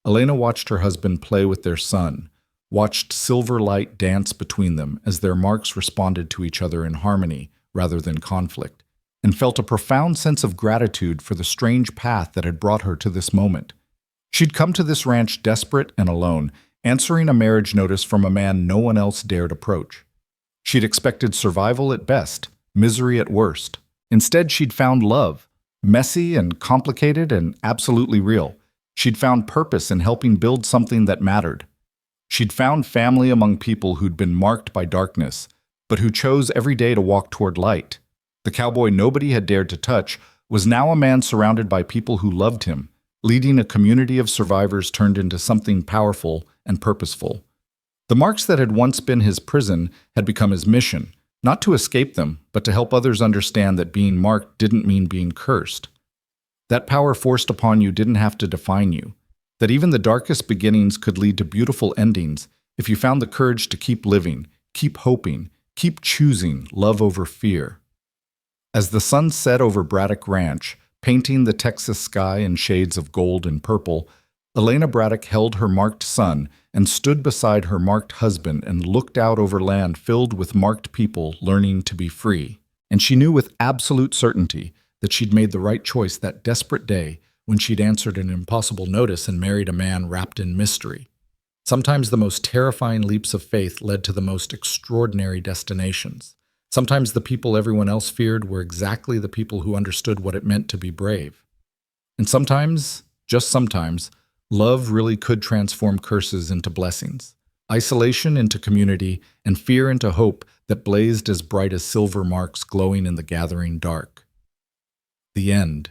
Elena watched her husband play with their son, watched silver light dance between them as their marks responded to each other in harmony rather than conflict, and felt a profound sense of gratitude for the strange path that had brought her to this moment. She'd come to this ranch desperate and alone, answering a marriage notice from a man no one else dared approach. She'd expected survival at best, misery at worst. Instead, she'd found love, messy and complicated and absolutely real. She'd found purpose in helping build something that mattered. She'd found family among people who'd been marked by darkness, but who chose every day to walk toward light. The cowboy nobody had dared to touch was now a man surrounded by people who loved him, leading a community of survivors turned into something powerful and purposeful. The marks that had once been his prison had become his mission, not to escape them, but to help others understand that being marked didn't mean being cursed. That power forced upon you didn't have to define you, that even the darkest beginnings could lead to beautiful endings if you found the courage to keep living, keep hoping, keep choosing love over fear. As the sun set over Braddock Ranch, painting the Texas sky in shades of gold and purple, Elena Braddock held her marked son and stood beside her marked husband and looked out over land filled with marked people learning to be free. And she knew with absolute certainty that she'd made the right choice that desperate day when she'd answered an impossible notice and married a man wrapped in mystery. Sometimes the most terrifying leaps of faith led to the most extraordinary destinations. Sometimes the people everyone else feared were exactly the people who understood what it meant to be brave. And sometimes, just sometimes, love really could transform curses into blessings, isolation into community, and fear into hope that blazed as bright as silver marks glowing in the gathering dark. The end.